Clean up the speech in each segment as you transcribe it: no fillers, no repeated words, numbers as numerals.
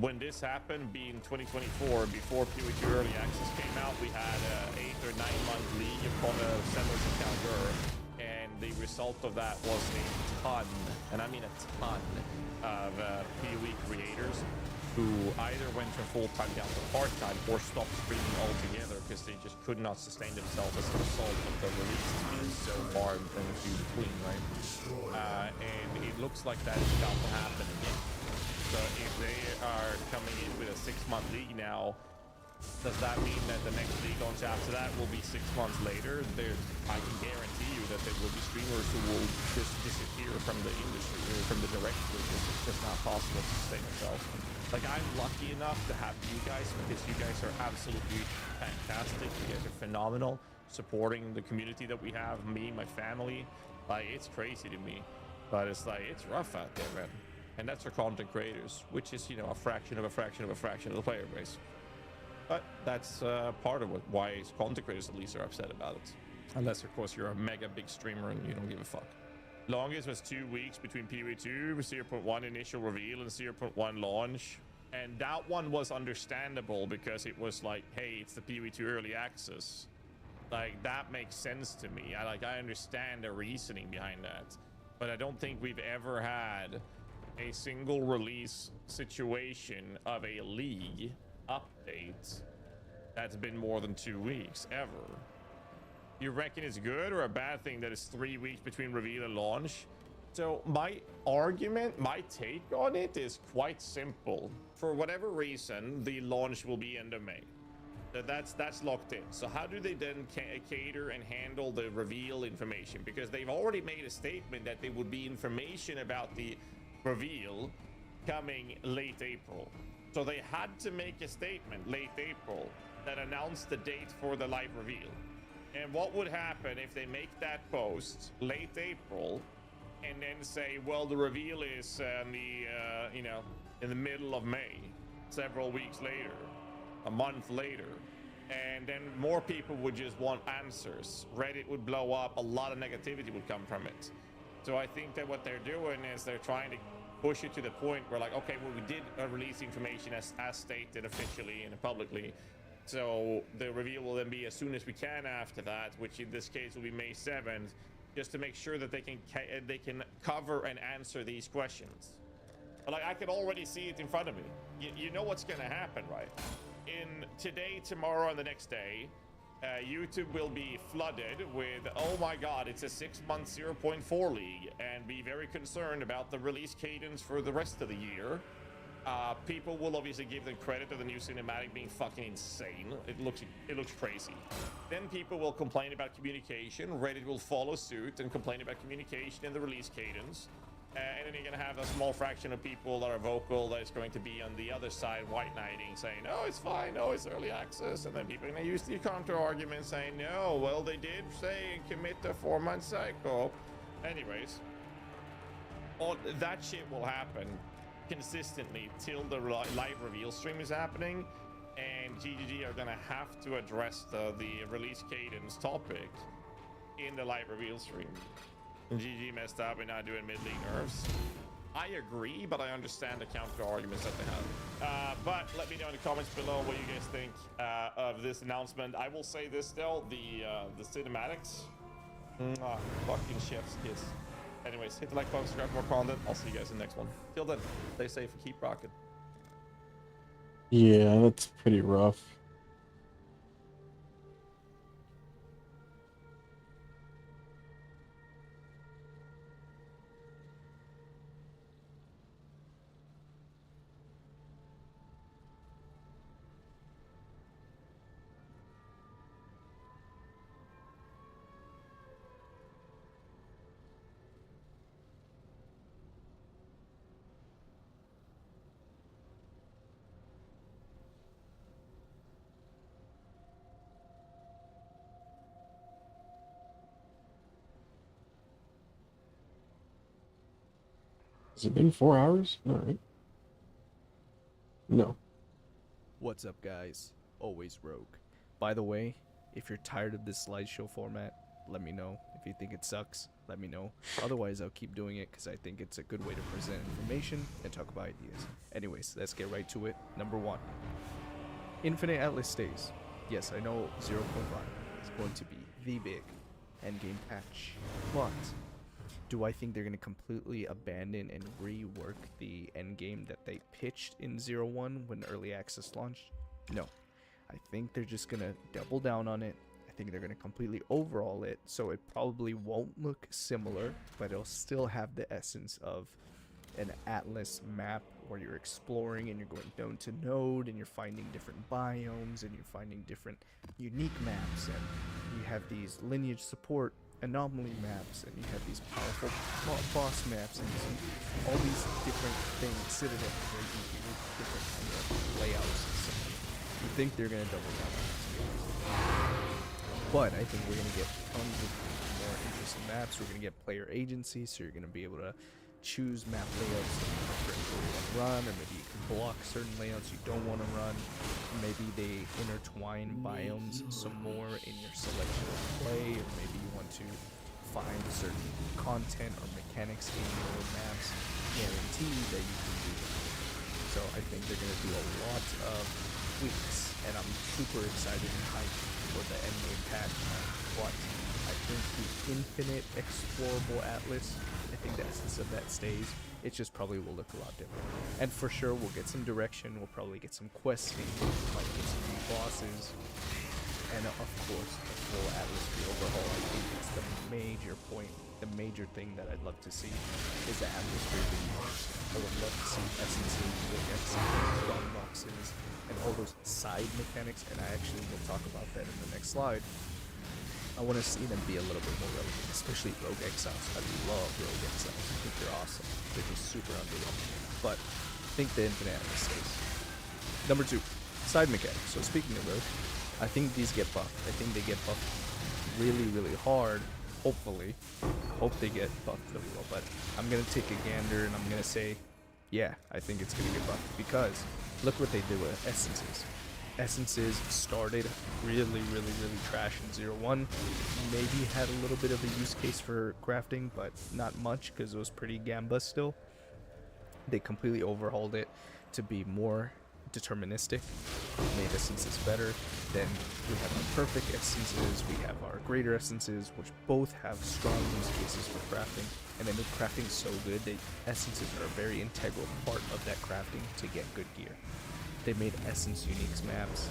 when this happened, being 2024, before PoE2 Early Access came out, we had an 8 or 9 month league upon a Settlers encounter, and the result of that was a ton, and I mean a ton, of PoE creators who either went from full-time down to part-time or stopped streaming altogether because they just could not sustain themselves as a result of the releases being so far and few between, right? And it looks like that is about to happen again. So if they are coming in with a 6-month league now, does that mean that the next league launch after that will be 6 months later? I can guarantee you that there will be streamers who will just disappear from the industry or from the directory because it's just not possible to sustain themselves. Like, I'm lucky enough to have you guys because you guys are absolutely fantastic. You guys are phenomenal, supporting the community that we have, me, my family. Like, it's crazy to me, but it's like, it's rough out there, man. And that's our content creators, which is, you know, a fraction of a fraction of a fraction of the player base. But that's part of why content creators at least are upset about it. Unless, of course, you're a mega big streamer and you don't give a fuck. Longest was 2 weeks between PoE2, 0.1 initial reveal and 0.1 launch. And that one was understandable because it was like, hey, it's the PoE2 early access. Like, that makes sense to me. I understand the reasoning behind that. But I don't think we've ever had a single release situation of a league update that's been more than 2 weeks ever. You reckon it's good or a bad thing that it's 3 weeks between reveal and launch? So my argument, my take on it is quite simple. For whatever reason, the launch will be end of May. That's locked in. So how do they then cater and handle the reveal information? Because they've already made a statement that there would be information about the reveal coming late April. So they had to make a statement late April that announced the date for the live reveal. And what would happen if they make that post late April and then say, well, the reveal is in the middle of May, several weeks later, a month later, and then more people would just want answers. Reddit would blow up, a lot of negativity would come from it. So I think that what they're doing is they're trying to push it to the point where, like, okay, well, we did release information as stated officially and publicly. So the reveal will then be as soon as we can after that, which in this case will be May 7th, just to make sure that they can cover and answer these questions. But like, I can already see it in front of me. You know what's going to happen, right? In today, tomorrow, and the next day, YouTube will be flooded with, oh my god, it's a 6-month 0.4 league, and be very concerned about the release cadence for the rest of the year. People will obviously give them credit to the new cinematic being fucking insane. It looks crazy. Then people will complain about communication. Reddit will follow suit and complain about communication and the release cadence. And then you're going to have a small fraction of people that are vocal that is going to be on the other side white knighting, saying, oh, it's fine, no, it's early access. And then people are going to use the counter argument saying, no, well, they did say commit a 4-month cycle. Anyways, all that shit will happen consistently till the live reveal stream is happening, and GGG are going to have to address the release cadence topic in the live reveal stream. And GG messed up and not doing mid-league nerfs. I agree, but I understand the counter arguments that they have. But let me know in the comments below what you guys think of this announcement. I will say this still, the cinematics, fucking chef's kiss. Anyways, hit the like button, subscribe for more content. I'll see you guys in the next one. Till then, stay safe and keep rocking. Yeah, that's pretty rough. Has it been 4 hours? All right. No. What's up, guys? Always Rogue. By the way, if you're tired of this slideshow format, let me know if you think it sucks. let me know. Otherwise, I'll keep doing it because I think it's a good way to present information and talk about ideas. Anyways, let's get right to it. Number 1. Infinite Atlas stays. Yes, I know 0.5 is going to be the big endgame patch, but do I think they're going to completely abandon and rework the endgame that they pitched in 0.1 when early access launched? No. I think they're just going to double down on it. I think they're going to completely overhaul it, so it probably won't look similar, but it'll still have the essence of an Atlas map where you're exploring and you're going node to node and you're finding different biomes and you're finding different unique maps, and you have these lineage support anomaly maps, and you have these powerful boss maps, and all these different things, citadel, where you can do different kind of layouts and stuff. You think they're gonna double down on this, but I think we're gonna get tons of more interesting maps. We're gonna get player agency, so you're gonna be able to choose map layouts that you prefer to run, or maybe you can block certain layouts you don't want to run. Maybe they intertwine biomes some more in your selection of play, or maybe you want to find certain content or mechanics in your maps guaranteed that you can do that. So I think they're going to do a lot of tweaks, and I'm super excited and hyped for the endgame patch. But I think the infinite explorable Atlas, I think the essence of that stays. It just probably will look a lot different. And for sure, we'll get some direction. We'll probably get some questing. Might get some new bosses. And of course, the full Atlas overhaul. I think it's the major point, the major thing that I'd love to see is the Atlas being used. I would love to see essences, strong boxes, and all those side mechanics. And I actually will talk about that in the next slide. I want to see them be a little bit more relevant, especially Rogue Exiles. I love Rogue Exiles. I think they're awesome. They're just super underrated. But I think the Infinite Atlas stays. Number 2, side mechanics. So speaking of Rogue, I think these get buffed. I think they get buffed really, really hard. Hopefully. I hope they get buffed really well. But I'm going to take a gander and I'm going to say, yeah, I think it's going to get buffed. Because look what they did with Essences. Essences started really trash in 0.1. Maybe had a little bit of a use case for crafting, but not much because it was pretty gamba still. They completely overhauled it to be more deterministic, made essences better. Then we have our perfect essences, we have our greater essences, which both have strong use cases for crafting, and they make crafting so good that essences are a very integral part of that crafting to get good gear. They made Essence Uniques maps.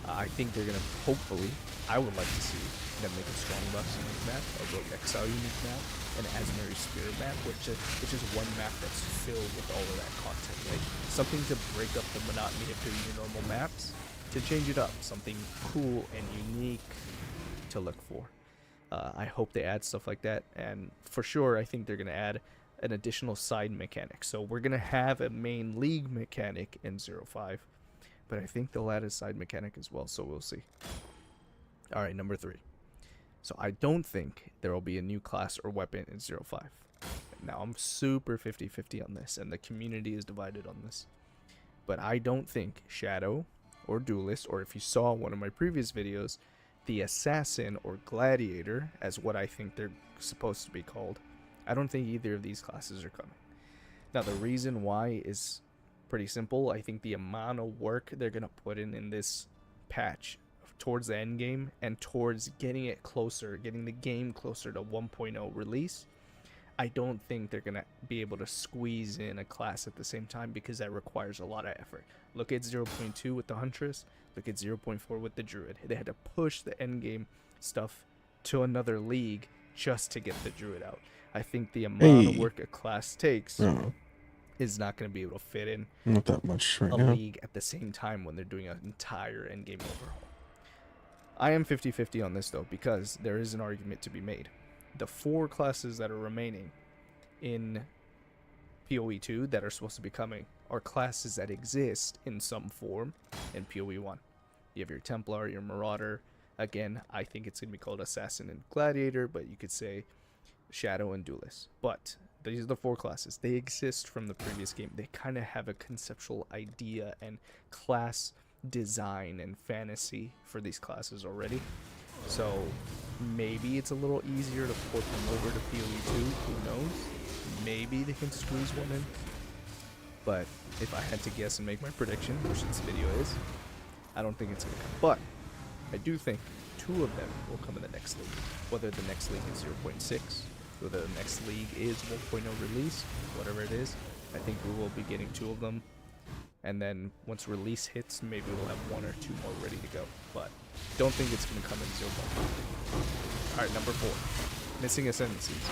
I think they're gonna, hopefully, I would like to see them make a Strong Buffs unique map, a Rogue Exile unique map, an Asmeri Spirit map, which is one map that's filled with all of that content, right? Something to break up the monotony of doing your normal maps, to change it up, something cool and unique to look for. I hope they add stuff like that, and for sure, I think they're gonna add an additional side mechanic. So we're gonna have a main league mechanic in 0.5, but I think they'll add a side mechanic as well, so we'll see. All right, number 3. So I don't think there will be a new class or weapon in 0.5. Now I'm super 50-50 on this, and the community is divided on this, but I don't think Shadow or Duelist, or if you saw one of my previous videos, the Assassin or Gladiator, as what I think they're supposed to be called, I don't think either of these classes are coming. Now, the reason why is pretty simple. I think the amount of work they're going to put in this patch towards the end game and towards getting it closer, getting the game closer to 1.0 release, I don't think they're going to be able to squeeze in a class at the same time, because that requires a lot of effort. Look at 0.2 with the Huntress. Look at 0.4 with the Druid. They had to push the end game stuff to another league just to get the Druid out. I think the amount of work a class takes is not going to be able to fit in Not that much right a now. league at the same time when they're doing an entire endgame overhaul. I am 50-50 on this, though, because there is an argument to be made. The 4 classes that are remaining in PoE 2 that are supposed to be coming are classes that exist in some form in PoE 1. You have your Templar, your Marauder. Again, I think it's going to be called Assassin and Gladiator, but you could say Shadow and Duelist. But these are the 4 classes. They exist from the previous game. They kind of have a conceptual idea and class design and fantasy for these classes already. So Maybe it's a little easier to port them over to PoE2. Who knows? Maybe they can squeeze one in. But if I had to guess and make my prediction, which this video is, I don't think it's going to come. But I do think 2 of them will come in the next league. Whether the next league is 0.6, whether the next league is 1.0 release, whatever it is, I think we will be getting 2 of them. And then once release hits, maybe we'll have 1 or 2 more ready to go. But don't think it's going to come in 0.5. Alright, number 4. Missing Ascendancies.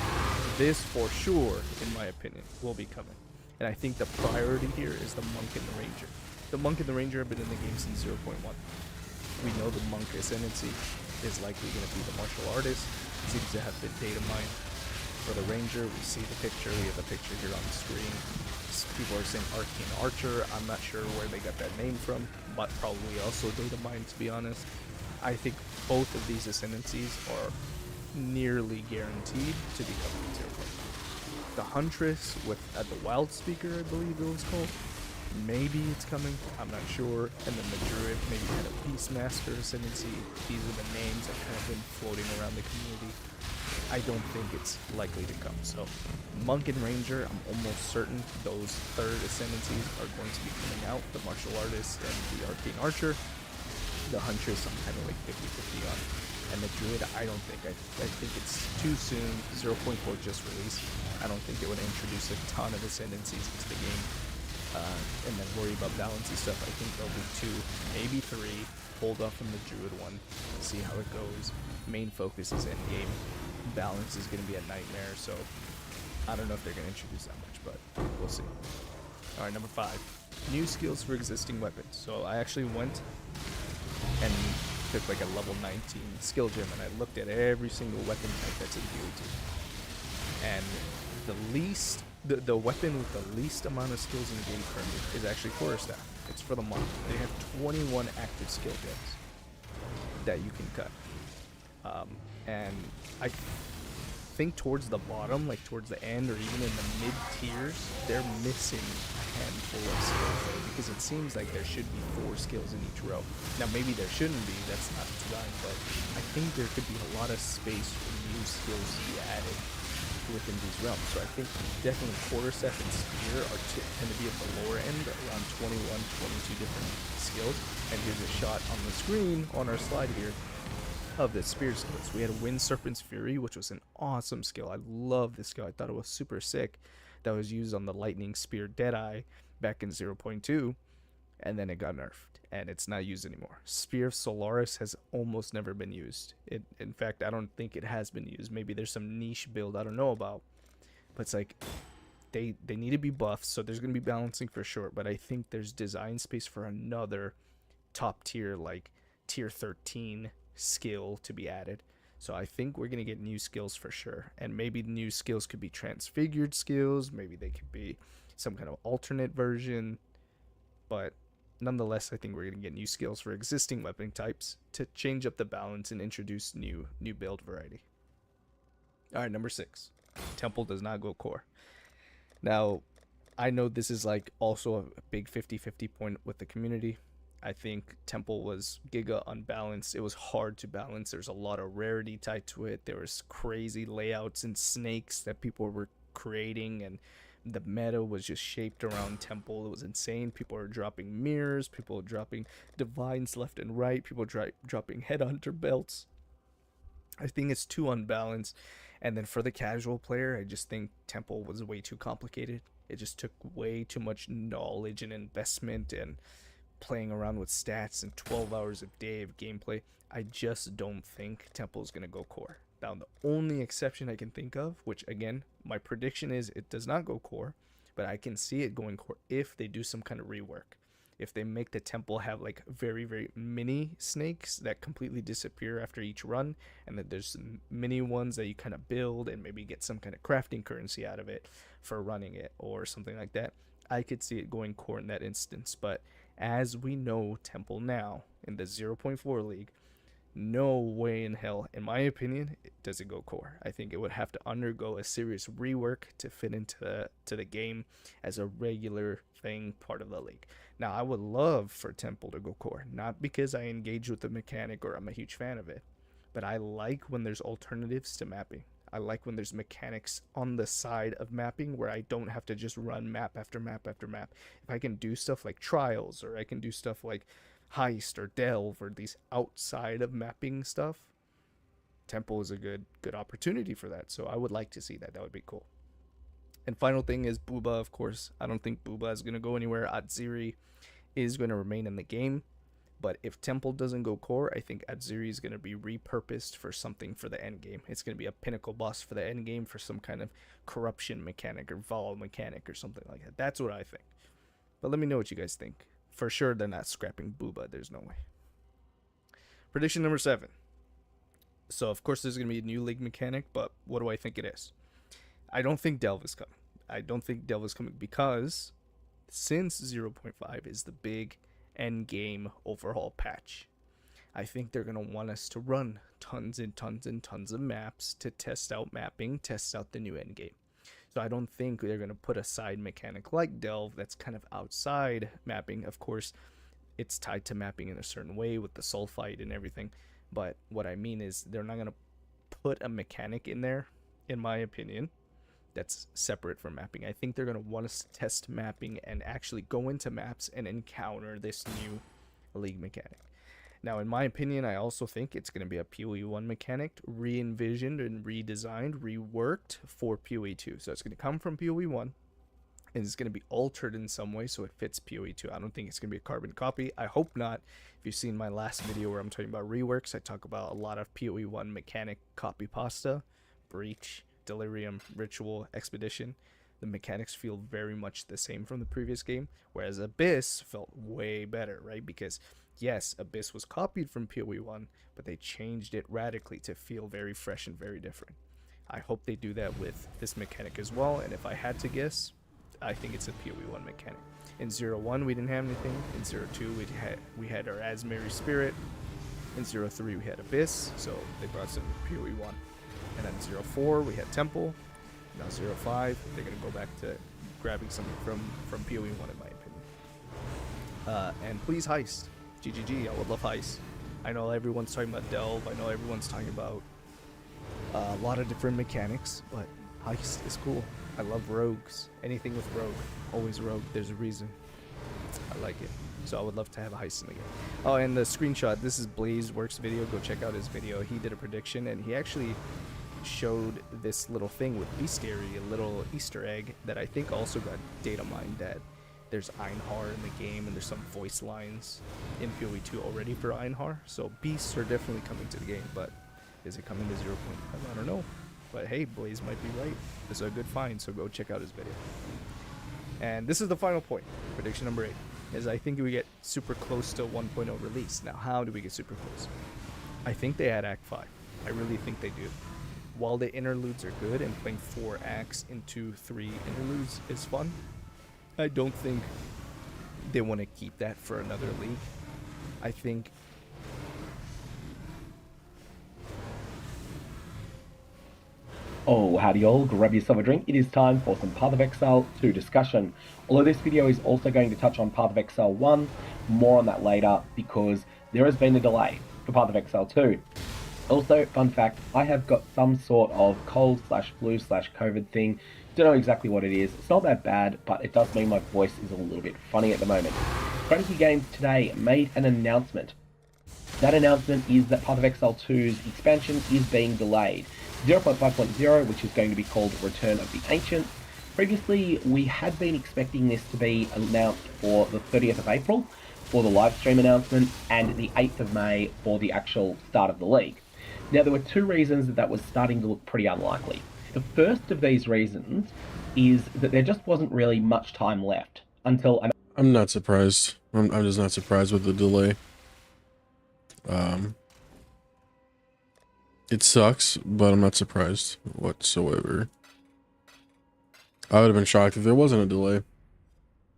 This, for sure, in my opinion, will be coming. And I think the priority here is the Monk and the Ranger. The Monk and the Ranger have been in the game since 0.1. We know the Monk Ascendancy is likely going to be the Martial Artist. It seems to have been data mined. For the Ranger, we see the picture. We have the picture here on the screen. People are saying Arcane Archer. I'm not sure where they got that name from, but probably also data mined, to be honest. I think both of these Ascendancies are nearly guaranteed to be coming in 0.5. The Huntress with the Wild Speaker, I believe it was called. Maybe it's coming, I'm not sure. And then the Druid maybe had a Beastmaster Ascendancy. These are the names that kind of been floating around the community. I don't think it's likely to come. So Monk and Ranger, I'm almost certain those 3rd Ascendancies are going to be coming out. The Martial Artist and the Arcane Archer. The Huntress, I'm kind of like 50-50 on. And the Druid, I don't think. I think it's too soon. 0.4 just released. I don't think it would introduce a ton of Ascendancies into the game. And then worry about balance and stuff. I think there'll be 2, maybe 3. Hold off on the Druid one. See how it goes. Main focus is end game. Balance is going to be a nightmare, so I don't know if they're going to introduce that much, but we'll see. Alright, number 5. New skills for existing weapons. So I actually went and took like a level 19 skill gem, and I looked at every single weapon type that's in PoE2. And the weapon with the least amount of skills in the game currently is actually Quarterstaff. It's for the Monk. They have 21 active skill gems that you can cut. And I think towards the bottom, like towards the end or even in the mid tiers, they're missing a handful of skills there, because it seems like there should be 4 skills in each row. Now maybe there shouldn't be, that's not design, but I think there could be a lot of space for new skills to be added within these realms. So I think definitely Quarterstaff and Spear tend to be at the lower end, around 21, 22 different skills. And here's a shot on the screen on our slide here of the Spear skills. We had Wind Serpent's Fury, which was an awesome skill. I love this skill. I thought it was super sick. That was used on the Lightning Spear Deadeye back in 0.2, and then it got nerfed, and it's not used anymore. Spear of Solaris has almost never been used. In fact, I don't think it has been used. Maybe there's some niche build I don't know about, but it's like they need to be buffed, so there's going to be balancing for sure, but I think there's design space for another top tier, like tier 13 skill to be added. So I think we're going to get new skills for sure, and maybe new skills could be transfigured skills, maybe they could be some kind of alternate version, but nonetheless I think we're going to get new skills for existing weapon types to change up the balance and introduce new build variety. Alright, number 6. Temple does not go core. Now, I know this is like also a big 50-50 point with the community. I think Temple was giga unbalanced. It was hard to balance. There's a lot of rarity tied to it. There was crazy layouts and snakes that people were creating, and the meta was just shaped around Temple. It was insane. People are dropping mirrors. People are dropping divines left and right. People dropping headhunter belts. I think it's too unbalanced. And then for the casual player, I just think Temple was way too complicated. It just took way too much knowledge and investment and playing around with stats and 12 hours a day of gameplay. I just don't think Temple is going to go core. Now, the only exception I can think of, which again, my prediction is it does not go core, but I can see it going core if they do some kind of rework. If they make the Temple have like very, very mini snakes that completely disappear after each run, and that there's some mini ones that you kind of build and maybe get some kind of crafting currency out of it for running it or something like that, I could see it going core in that instance. But as we know Temple now in the 0.4 league, no way in hell, in my opinion, does it go core. I think it would have to undergo a serious rework to fit into the game as a regular thing, part of the league. Now, I would love for Temple to go core, not because I engage with the mechanic or I'm a huge fan of it, but I like when there's alternatives to mapping. I like when there's mechanics on the side of mapping where I don't have to just run map after map after map. If I can do stuff like trials, or I can do stuff like heist or delve, or these outside of mapping stuff, Temple is a good opportunity for that. So I would like to see that. That would be cool. And final thing is Booba, of course. I don't think Booba is going to go anywhere. Atziri is going to remain in the game. But if Temple doesn't go core, I think Atziri is going to be repurposed for something for the end game. It's going to be a pinnacle boss for the end game, for some kind of corruption mechanic or vol mechanic or something like that. That's what I think. But let me know what you guys think. For sure, they're not scrapping Booba. There's no way. Prediction number 7. So, of course, there's going to be a new league mechanic, but what do I think it is? I don't think Delve is coming. I don't think Delve is coming because since 0.5 is the big end game overhaul patch, I think they're going to want us to run tons and tons and tons of maps to test out mapping, test out the new end game. So I don't think they're going to put a side mechanic like Delve that's kind of outside mapping. Of course, it's tied to mapping in a certain way with the sulfite and everything. But what I mean is they're not going to put a mechanic in there, in my opinion, that's separate from mapping. I think they're going to want us to test mapping and actually go into maps and encounter this new league mechanic. Now, in my opinion, I also think it's going to be a PoE 1 mechanic, re-envisioned and redesigned, reworked for PoE 2. So it's going to come from PoE 1, and it's going to be altered in some way so it fits PoE 2. I don't think it's going to be a carbon copy. I hope not. If you've seen my last video where I'm talking about reworks, I talk about a lot of PoE 1 mechanic copy pasta, Breach, Delirium, Ritual, Expedition. The mechanics feel very much the same from the previous game, whereas Abyss felt way better, right? Because yes, Abyss was copied from PoE 1, but they changed it radically to feel very fresh and very different. I hope they do that with this mechanic as well, and if I had to guess, I think it's a PoE 1 mechanic. In 0.1 we didn't have anything. In 0.2 we had our Asmeri Spirit. In 0.3 we had Abyss, so they brought some PoE 1. And then 0.4 we had Temple. Now 0.5 they're gonna go back to grabbing something from PoE 1 in my opinion. And please Heist. GGG, I would love Heist. I know everyone's talking about Delve. I know everyone's talking about a lot of different mechanics, but Heist is cool. I love rogues. Anything with rogue. Always rogue. There's a reason. I like it. So I would love to have a heist in the game. Oh, and the screenshot. This is BlazeWorks video. Go check out his video. He did a prediction, and he actually showed this little thing with Bestiary, a little Easter egg that I think also got data mined, that there's Einhar in the game, and there's some voice lines in PoE 2 already for Einhar. So beasts are definitely coming to the game, but is it coming to 0.5? I don't know. But hey, Blaze might be right. This is a good find, so go check out his video. And this is the final point. Prediction number 8 is I think we get super close to 1.0 release. Now, how do we get super close? I think they add Act 5. I really think they do. While the interludes are good and playing 4 acts into 3 interludes is fun, I don't think they want to keep that for another league. I think Oh, howdy all, grab yourself a drink. It is time for some Path of Exile 2 discussion. Although this video is also going to touch on Path of Exile 1, more on that later because there has been a delay for Path of Exile 2. Also, fun fact, I have got some sort of cold/flu/COVID thing. Don't know exactly what it is. It's not that bad, but it does mean my voice is a little bit funny at the moment. Cranky Games today made an announcement. That announcement is that Path of Exile 2's expansion is being delayed. 0.5.0, which is going to be called Return of the Ancients. Previously, we had been expecting this to be announced for the 30th of April for the live stream announcement and the 8th of May for the actual start of the league. Now, there were 2 reasons that was starting to look pretty unlikely. The first of these reasons is that there just wasn't really much time left until... I'm not surprised. I'm just not surprised with the delay. It sucks, but I'm not surprised whatsoever. I would have been shocked if there wasn't a delay.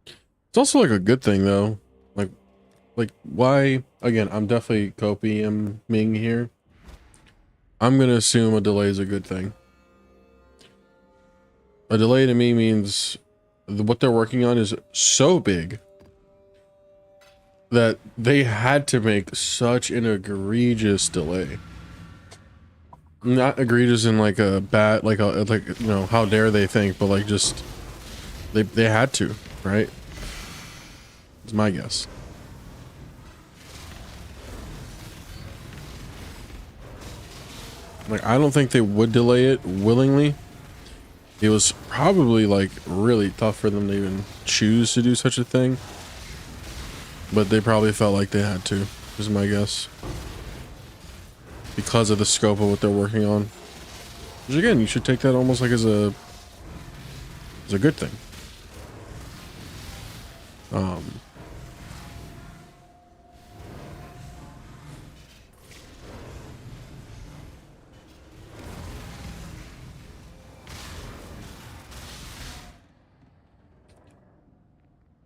It's also like a good thing though. Like why? Again, I'm definitely copying here. I'm gonna assume a delay is a good thing. A delay to me means what they're working on is so big that they had to make such an egregious delay. Not egregious in like a bad, like you know, how dare they think, but like just they had to, right? It's my guess. Like, I don't think they would delay it willingly. It was probably like really tough for them to even choose to do such a thing, but they probably felt like they had to, is my guess, because of the scope of what they're working on. Which again, you should take that almost like as a good thing.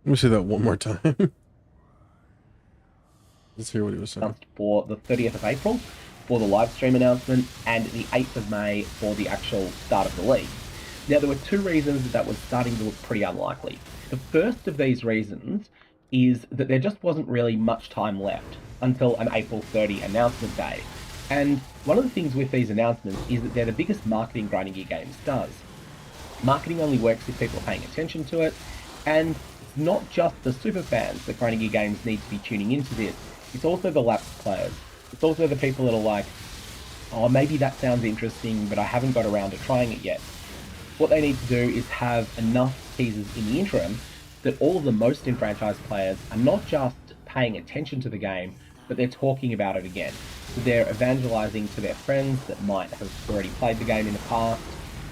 Let me say that one more time. Let's hear what he was saying. Announced for the 30th of April for the live stream announcement, and the 8th of May for the actual start of the league. Now, there were two reasons that was starting to look pretty unlikely. The first of these reasons is that there just wasn't really much time left until an April 30 announcement day. And one of the things with these announcements is that they're the biggest marketing Grinding Gear Games does. Marketing only works if people are paying attention to it, and it's not just the super fans that Grinding Gear Games need to be tuning into this, it's also the lapsed players. It's also the people that are like, oh, maybe that sounds interesting, but I haven't got around to trying it yet. What they need to do is have enough teasers in the interim that all of the most enfranchised players are not just paying attention to the game, but they're talking about it again. So they're evangelizing to their friends that might have already played the game in the past,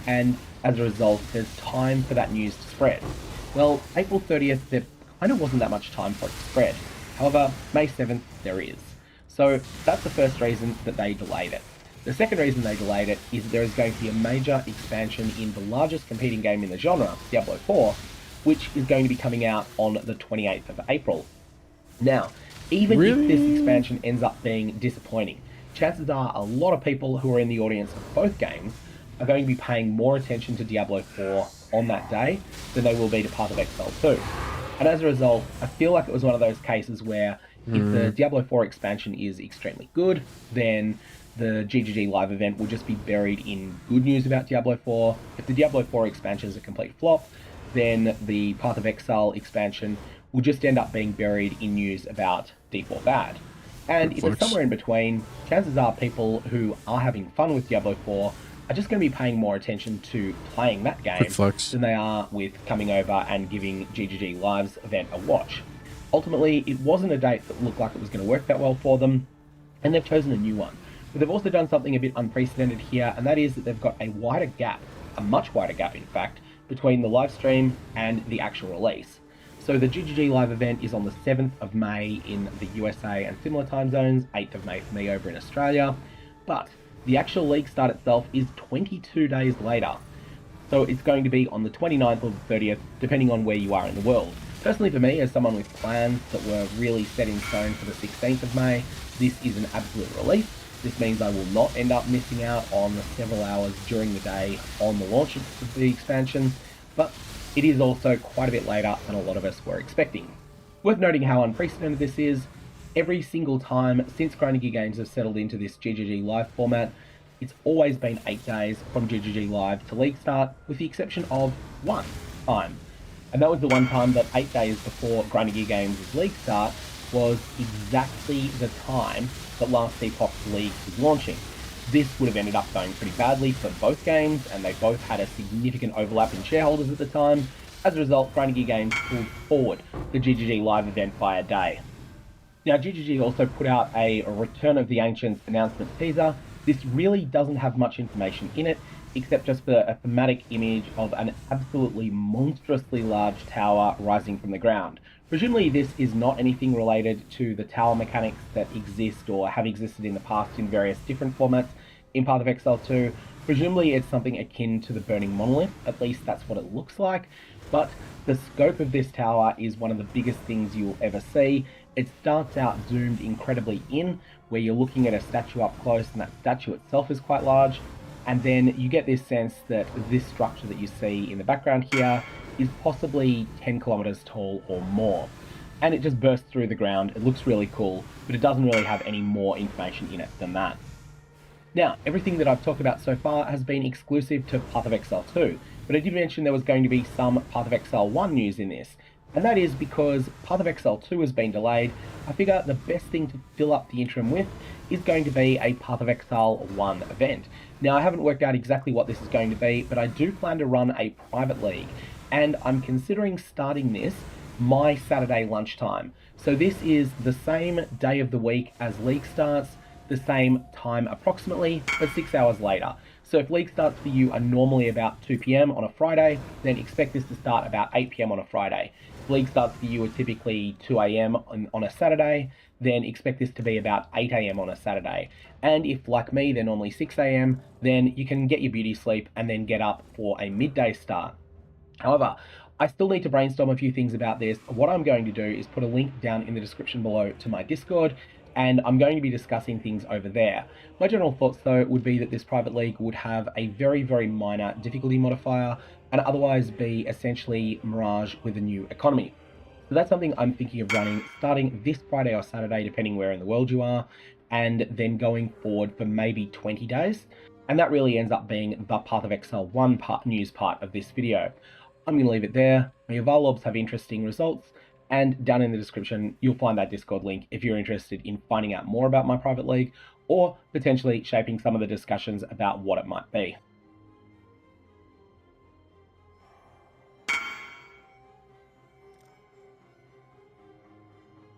and as a result, there's time for that news to spread. Well, April 30th, there kind of wasn't that much time for it to spread. However, May 7th, there is. So that's the first reason that they delayed it. The second reason they delayed it is that there is going to be a major expansion in the largest competing game in the genre, Diablo 4, which is going to be coming out on the 28th of April. Now, even if this expansion ends up being disappointing, chances are a lot of people who are in the audience of both games are going to be paying more attention to Diablo 4 on that day than they will be to Path of Exile 2. And as a result, I feel like it was one of those cases where if the Diablo 4 expansion is extremely good, then the GGG live event will just be buried in good news about Diablo 4. If the Diablo 4 expansion is a complete flop, then the Path of Exile expansion will just end up being buried in news about D4 bad. And if it's somewhere in between, chances are people who are having fun with Diablo 4 are just going to be paying more attention to playing that game than they are with coming over and giving GGG Live's event a watch. Ultimately, it wasn't a date that looked like it was going to work that well for them, and they've chosen a new one. But they've also done something a bit unprecedented here, and that is that they've got a wider gap, a much wider gap in fact, between the live stream and the actual release. So the GGG Live event is on the 7th of May in the USA and similar time zones, 8th of May for me over in Australia, but the actual league start itself is 22 days later. So it's going to be on the 29th or the 30th, depending on where you are in the world. Personally for me, as someone with plans that were really set in stone for the 16th of May, this is an absolute relief. This means I will not end up missing out on several hours during the day on the launch of the expansion, but it is also quite a bit later than a lot of us were expecting. Worth noting how unprecedented this is. Every single time since Grinding Gear Games have settled into this GGG Live format, it's always been 8 days from GGG Live to league start, with the exception of one time. And that was the one time that 8 days before Grinding Gear Games' league start was exactly the time that Last Epoch's league was launching. This would have ended up going pretty badly for both games, and they both had a significant overlap in shareholders at the time. As a result, Grinding Gear Games pulled forward the GGG Live event by a day. Now, GGG also put out a Return of the Ancients announcement teaser. This really doesn't have much information in it, except just for a thematic image of an absolutely monstrously large tower rising from the ground. Presumably this is not anything related to the tower mechanics that exist or have existed in the past in various different formats in Path of Exile 2. Presumably it's something akin to the Burning Monolith, at least that's what it looks like, but the scope of this tower is one of the biggest things you'll ever see. It starts out zoomed incredibly in, where you're looking at a statue up close, and that statue itself is quite large, and then you get this sense that this structure that you see in the background here is possibly 10 kilometers tall or more. And it just bursts through the ground. It looks really cool, but it doesn't really have any more information in it than that. Now, everything that I've talked about so far has been exclusive to Path of Exile 2, but I did mention there was going to be some Path of Exile 1 news in this, and that is because Path of Exile 2 has been delayed. I figure the best thing to fill up the interim with is going to be a Path of Exile 1 event. Now, I haven't worked out exactly what this is going to be, but I do plan to run a private league, and I'm considering starting this my Saturday lunchtime. So this is the same day of the week as League starts, the same time approximately, but 6 hours later. So if League starts for you are normally about 2 p.m. on a Friday, then expect this to start about 8 p.m. on a Friday. If League starts for you are typically 2 a.m. on a Saturday, then expect this to be about 8 a.m. on a Saturday. And if, like me, they're normally 6 a.m., then you can get your beauty sleep and then get up for a midday start. However, I still need to brainstorm a few things about this. What I'm going to do is put a link down in the description below to my Discord, and I'm going to be discussing things over there. My general thoughts, though, would be that this private league would have a very, very minor difficulty modifier and otherwise be essentially Mirage with a new economy. So that's something I'm thinking of running starting this Friday or Saturday, depending where in the world you are, and then going forward for maybe 20 days. And that really ends up being the Path of Exile 1 news part of this video. I'm going to leave it there. My Evalobs have interesting results, and down in the description, you'll find that Discord link if you're interested in finding out more about my private league or potentially shaping some of the discussions about what it might be.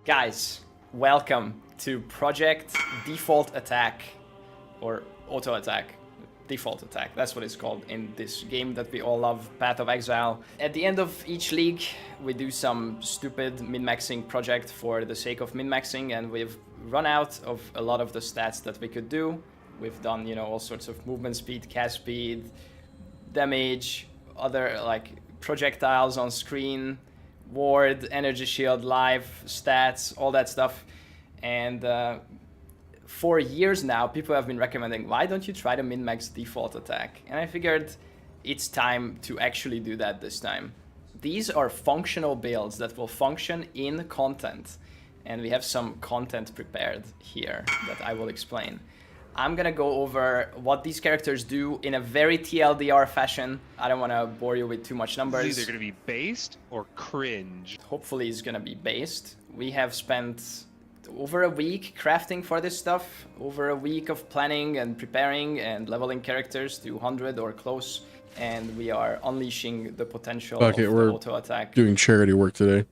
Guys, welcome to Project Default Attack, or Auto Attack. Default Attack, that's what it's called in this game that we all love, Path of Exile. At the end of each league, we do some stupid min-maxing project for the sake of min-maxing, and we've run out of a lot of the stats that we could do. We've done, you know, all sorts of movement speed, cast speed, damage, other like projectiles on screen, ward, energy shield, life, stats, all that stuff. And for years now, people have been recommending, why don't you try the min-max Default Attack? And I figured it's time to actually do that this time. These are functional builds that will function in content. And we have some content prepared here that I will explain. I'm gonna go over what these characters do in a very TLDR fashion. I don't wanna bore you with too much numbers. It's either gonna be based or cringe. Hopefully it's gonna be based. We have spent over a week crafting for this stuff, over a week of planning and preparing and leveling characters to 100 or close, and we are unleashing the potential of the auto attack. Doing charity work today.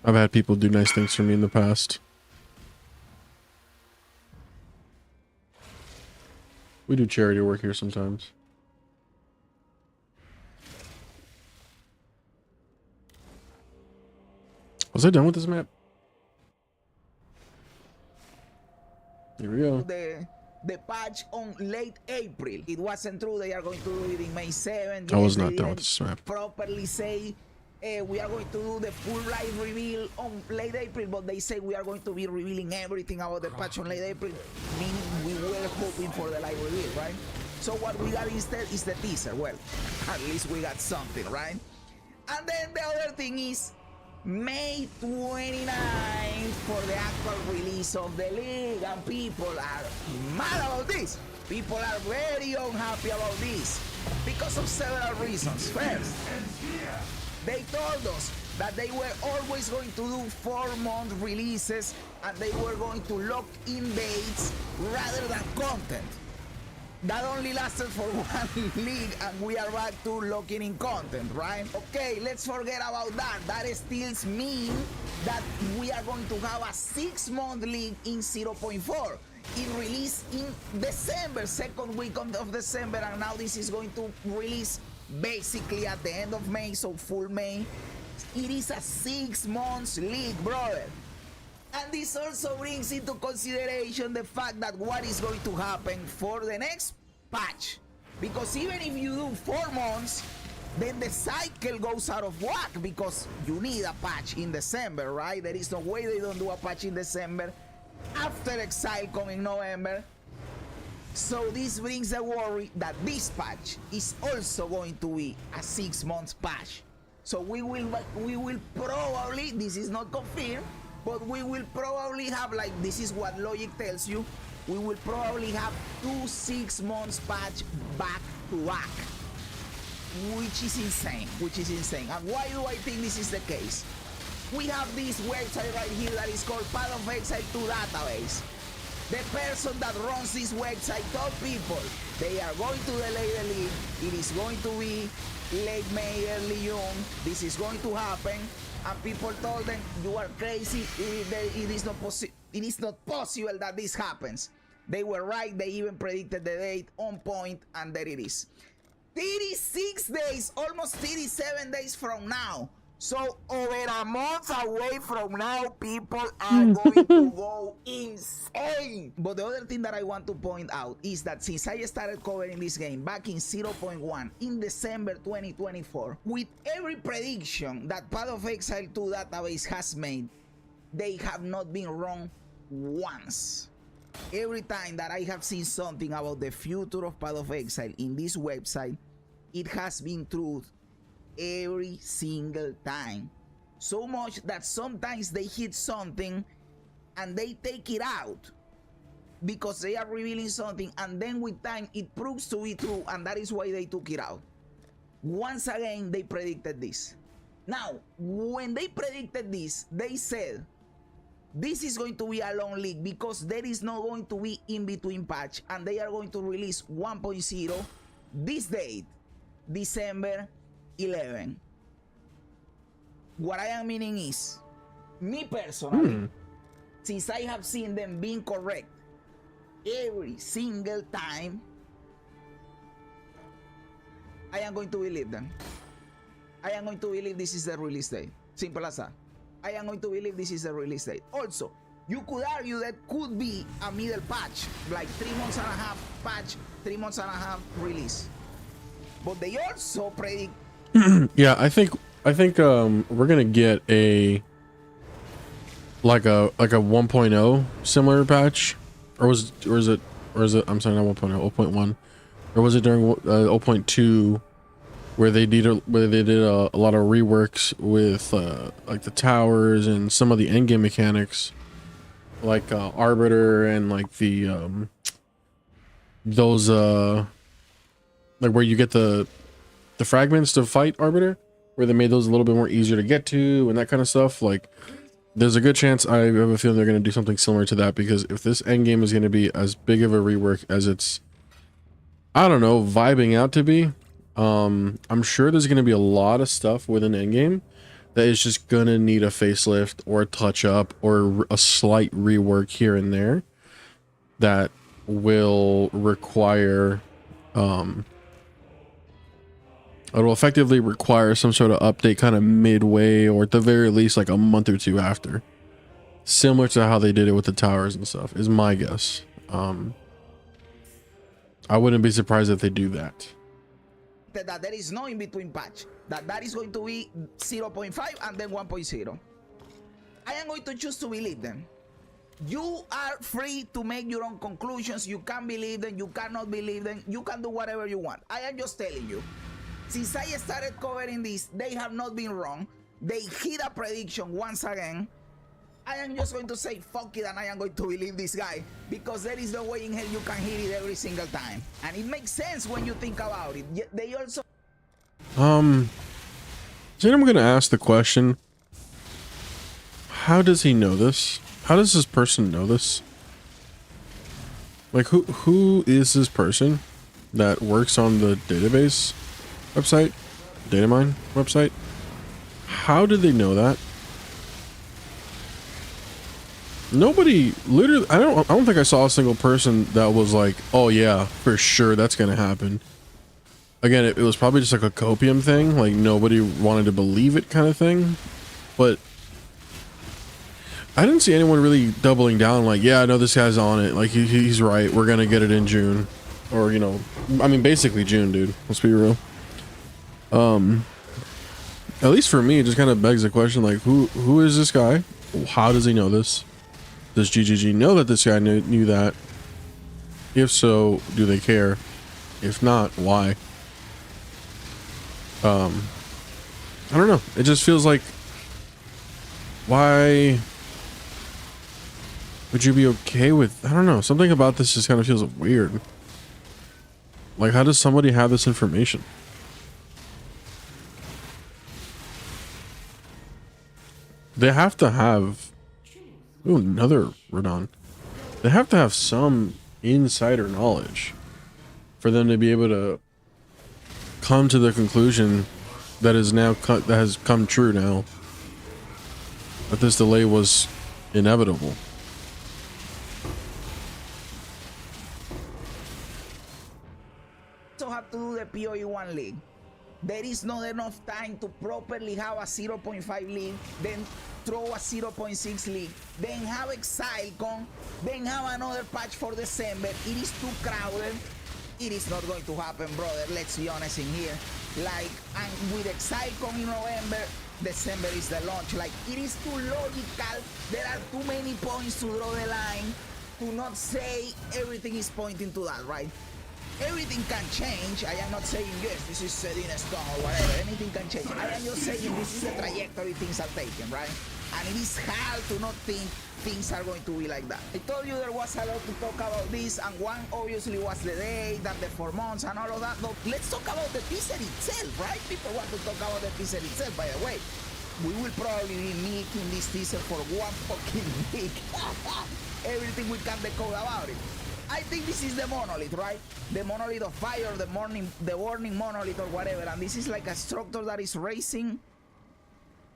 I've had people do nice things for me in the past. We do charity work here sometimes. Was I done with this map? Here we go. The patch on late April. It wasn't true. They are going to do it in May 7th. I was not done with this map. Properly say we are going to do the full live reveal on late April, but they say we are going to be revealing everything about the patch on late April, meaning we were hoping for the live reveal, right? So what we got instead is the teaser. Well, at least we got something, right? And then the other thing is May 29th for the actual release of the league, and people are mad about this. People are very unhappy about this because because of several reasons. First, they told us that they were always going to do 4-month releases and they were going to lock in dates rather than content. That only lasted for one league and we are back to locking in content, right? Okay, let's forget about that. That still means that we are going to have a 6-month league in 0.4. It released in December, second week of December, and now this is going to release basically at the end of May, so full May. It is a 6 months league, brother. And this also brings into consideration the fact that what is going to happen for the next patch. Because even if you do 4 months, then the cycle goes out of whack because you need a patch in December, right? There is no way they don't do a patch in December after Exile coming November. So this brings the worry that this patch is also going to be a 6 months patch. So we will probably, this is not confirmed, but we will probably have, like, this is what logic tells you, we will probably have 2 6 months patch back to back, which is insane, And why do I think this is the case? We have this website right here that is called Path of Exile 2 database. The person that runs this website told people they are going to delay the league. It is going to be late May, early June. This is going to happen. And people told them, you are crazy. It is not possible that this happens. They were right. They even predicted the date on point, and there it is. 36 days, almost 37 days from now. So over a month away from now, people are going to go insane. But the other thing that I want to point out is that since I started covering this game back in 0.1 in December 2024, with every prediction that Path of Exile 2 database has made, they have not been wrong once. Every time that I have seen something about the future of Path of Exile in this website, it has been true every single time. So much that sometimes they hit something and they take it out because they are revealing something, and then with time it proves to be true, and that is why they took it out. Once again, they predicted this. Now, when they predicted this, they said this is going to be a long league because there is not going to be in-between patch, and they are going to release 1.0 this date, December 11. What I am meaning is, me personally, since I have seen them being correct every single time, I am going to believe them. I am going to believe this is the release date. Simple as that. I am going to believe this is the release date. Also, you could argue that could be a middle patch, like 3 months and a half patch, 3 months and a half release. But they also predict. Yeah, I think we're gonna get a like a 1.0 similar patch, or is it I'm sorry, not 1.0, 0.1, or was it during 0.2 where they did a lot of reworks with like the towers and some of the endgame mechanics, like Arbiter and like the those like where you get the fragments to fight Arbiter, where they made those a little bit more easier to get to and that kind of stuff. Like, there's a good chance, I have a feeling they're going to do something similar to that, because if this endgame is going to be as big of a rework as it's, I don't know, vibing out to be, I'm sure there's going to be a lot of stuff within endgame that is just going to need a facelift or a touch up or a slight rework here and there that will require it will effectively require some sort of update kind of midway, or at the very least like a month or two after, similar to how they did it with the towers and stuff, is my guess. I wouldn't be surprised if they do that. That there is no in-between patch, that is going to be 0.5 and then 1.0. I am going to choose to believe them. You are free to make your own conclusions. You can believe them, you cannot believe them, you can do whatever you want. I am just telling you, since I started covering this, they have not been wrong. They hit a prediction once again. I am just going to say fuck it and I am going to believe this guy because there is no way in hell you can hit it every single time. And it makes sense when you think about it. They also Then I'm gonna ask the question, how does he know this? How does this person know this? Like, who is this person that works on the database website, Datamine website? How did they know that? Nobody, literally, I don't think I saw a single person that was like, oh yeah, for sure that's gonna happen. Again, it was probably just like a copium thing, like nobody wanted to believe it kind of thing. But I didn't see anyone really doubling down like, yeah, I know this guy's on it, like he's right, we're gonna get it in June. Or, you know, I mean basically June, dude, let's be real. At least for me, it just kind of begs the question, like, who is this guy? How does he know this? Does GGG know that this guy knew that? If so, do they care? If not, why? I don't know. It just feels like, why would you be okay with, I don't know, something about this just kind of feels weird. Like, how does somebody have this information? They have to have, ooh, another Radon. They have to have some insider knowledge for them to be able to come to the conclusion that is now that has come true now, that this delay was inevitable. have to do the PoE1 league. There is not enough time to properly have a 0.5 league, then throw a 0.6 league, then have ExileCon, then have another patch for December. It is too crowded. It is not going to happen, brother. Let's be honest in here. Like, and with ExileCon in November, December is the launch. Like, it is too logical. There are too many points to draw the line to not say everything is pointing to that, right? Everything can change. I am not saying yes, this is set in stone or whatever. Anything can change. I am just saying this is the trajectory things are taking, right? And it is hard to not think things are going to be like that. I told you there was a lot to talk about this, and one obviously was the date and the 4 months and all of that. But let's talk about the teaser itself, right? People want to talk about the teaser itself, by the way. We will probably be milking this teaser for 1 fucking week. Everything we can decode about it. I think this is the monolith, right? The monolith of fire, the warning monolith or whatever. And this is like a structure that is racing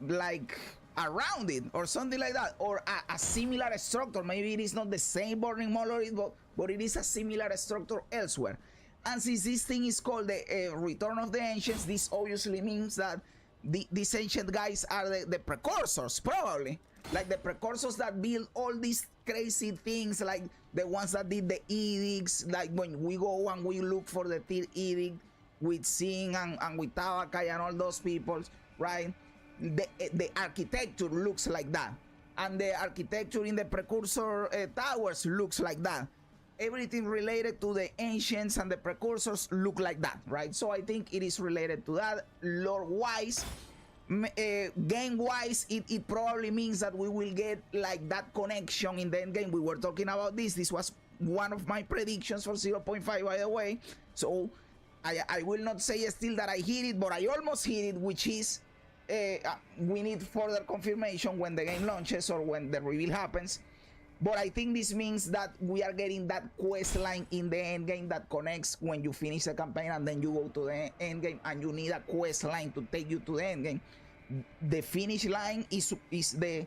like around it or something like that, or a similar structure. Maybe it is not the same burning monolith, but it is a similar structure elsewhere. And since this thing is called the Return of the Ancients, this obviously means that these ancient guys are the precursors, probably. Like the precursors that build all these crazy things, like the ones that did the edicts, like when we go and we look for the third edict with Singh and with Tabakai and all those people, right? The architecture looks like that. And the architecture in the precursor towers looks like that. Everything related to the ancients and the precursors look like that, right? So I think it is related to that. Lore-wise, game-wise, it probably means that we will get like that connection in the end game. We were talking about this was one of my predictions for 0.5, by the way. So I will not say still that I hit it, but I almost hit it, which is we need further confirmation when the game launches or when the reveal happens. But I think this means that we are getting that quest line in the end game that connects when you finish the campaign and then you go to the end game, and you need a quest line to take you to the end game. The finish line is the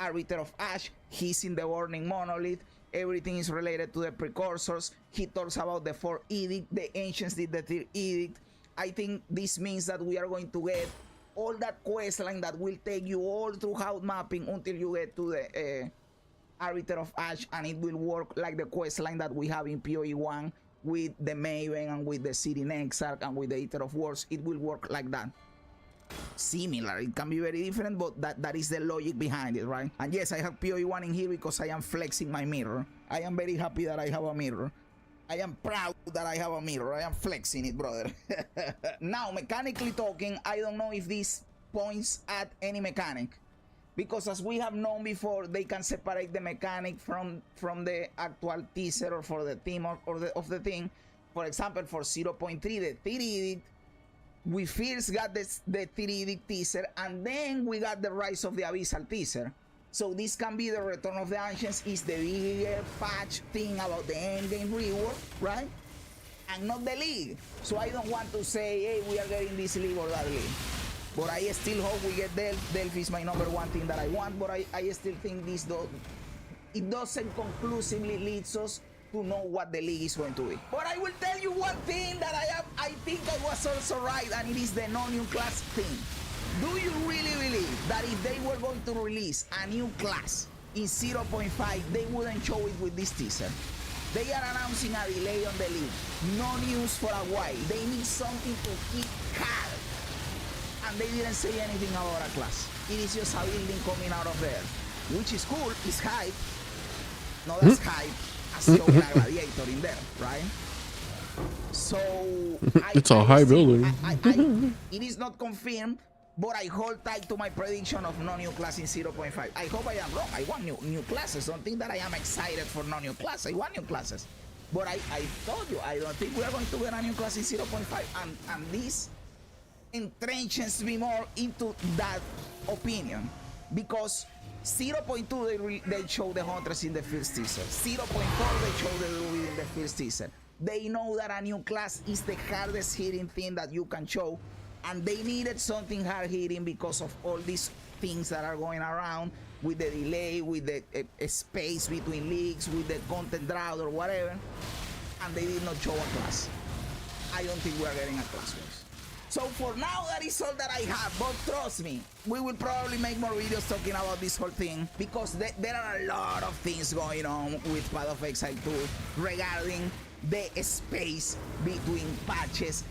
Arbiter of Ash. He's in the Burning Monolith. Everything is related to the precursors. He talks about the 4th edict. The ancients did the 3rd edict. I think this means that we are going to get all that quest line that will take you all throughout mapping until you get to the Arbiter of Ash, and it will work like the quest line that we have in PoE1 with the Maven and with the City Exarch and with the Eater of Wars. It will work like that. Similar, it can be very different, but that is the logic behind it, right? And yes, I have PoE1 in here because I am flexing my mirror. I am very happy that I have a mirror. I am proud that I have a mirror. I am flexing it, brother. Now, mechanically talking, I don't know if this points at any mechanic. because as we have known before, they can separate the mechanic from the actual teaser or for the theme of the thing. For example, for 0.3, the 3D, we first got the 3D teaser, and then we got the Rise of the Abyssal teaser. So this can be the Return of the Ancients, is the bigger patch thing about the endgame reward, right? And not the league. So I don't want to say, hey, we are getting this league or that league. But I still hope we get Delphi is my number one thing that I want, but I still think it doesn't conclusively leads us to know what the league is going to be. But I will tell you one thing that I think I was also right, and it is the no-new class thing. Do you really believe that if they were going to release a new class in 0.5, they wouldn't show it with this teaser? They are announcing a delay on the league. No news for a while. They need something to keep calm. And they didn't say anything about a class. It is just a building coming out of there, which is cool. It's hype. No, that's hype. As showing a gladiator in there, right? So it's a high building. It is not confirmed, but I hold tight to my prediction of no new class in 0.5. I hope I am wrong. I want new classes. Don't think that I am excited for no new class. I want new classes. But I told you, I don't think we are going to get a new class in 0.5. And this entrenches me more into that opinion, because 0.2 they show the Huntress in the first teaser. 0.4 they show the Druid in the first teaser. They know that a new class is the hardest hitting thing that you can show, and they needed something hard hitting because of all these things that are going around with the delay, with the space between leagues, with the content drought or whatever, and they did not show a class. I don't think we're getting a class, guys. So for now, that is all that I have, but trust me, we will probably make more videos talking about this whole thing, because there are a lot of things going on with Path of Exile 2 regarding the space between patches,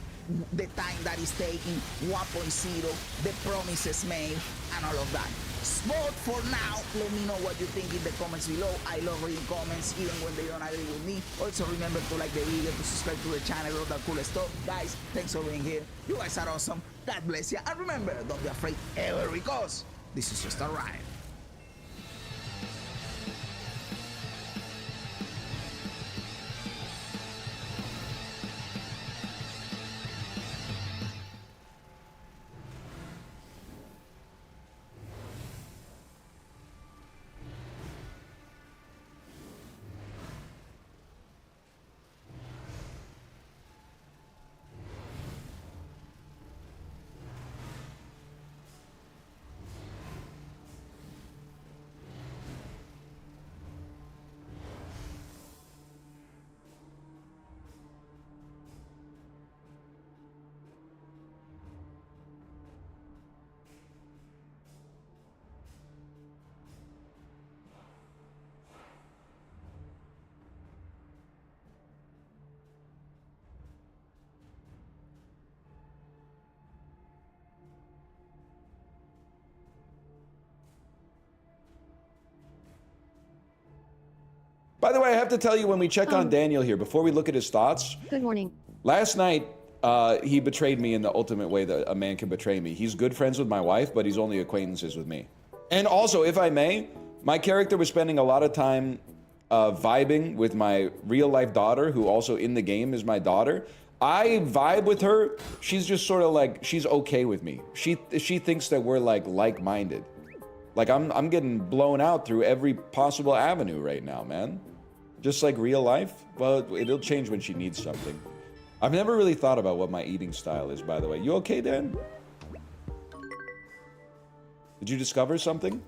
the time that is taking, 1.0, the promises made, and all of that. But for now, let me know what you think in the comments below. I love reading comments, even when they don't agree with me. Also remember to like the video, to subscribe to the channel, all that cool stuff. Guys, thanks for being here. You guys are awesome. God bless you. And remember, don't be afraid ever, because this is just a ride. By the way, I have to tell you, when we check on Daniel here, before we look at his thoughts. Good morning. Last night, he betrayed me in the ultimate way that a man can betray me. He's good friends with my wife, but he's only acquaintances with me. And also, if I may, my character was spending a lot of time vibing with my real-life daughter, who also in the game is my daughter. I vibe with her. She's just sort of like, she's okay with me. She thinks that we're like-minded. Like I'm getting blown out through every possible avenue right now, man. Just like real life. Well, it'll change when she needs something. I've never really thought about what my eating style is, by the way. You okay, Dan? Did you discover something?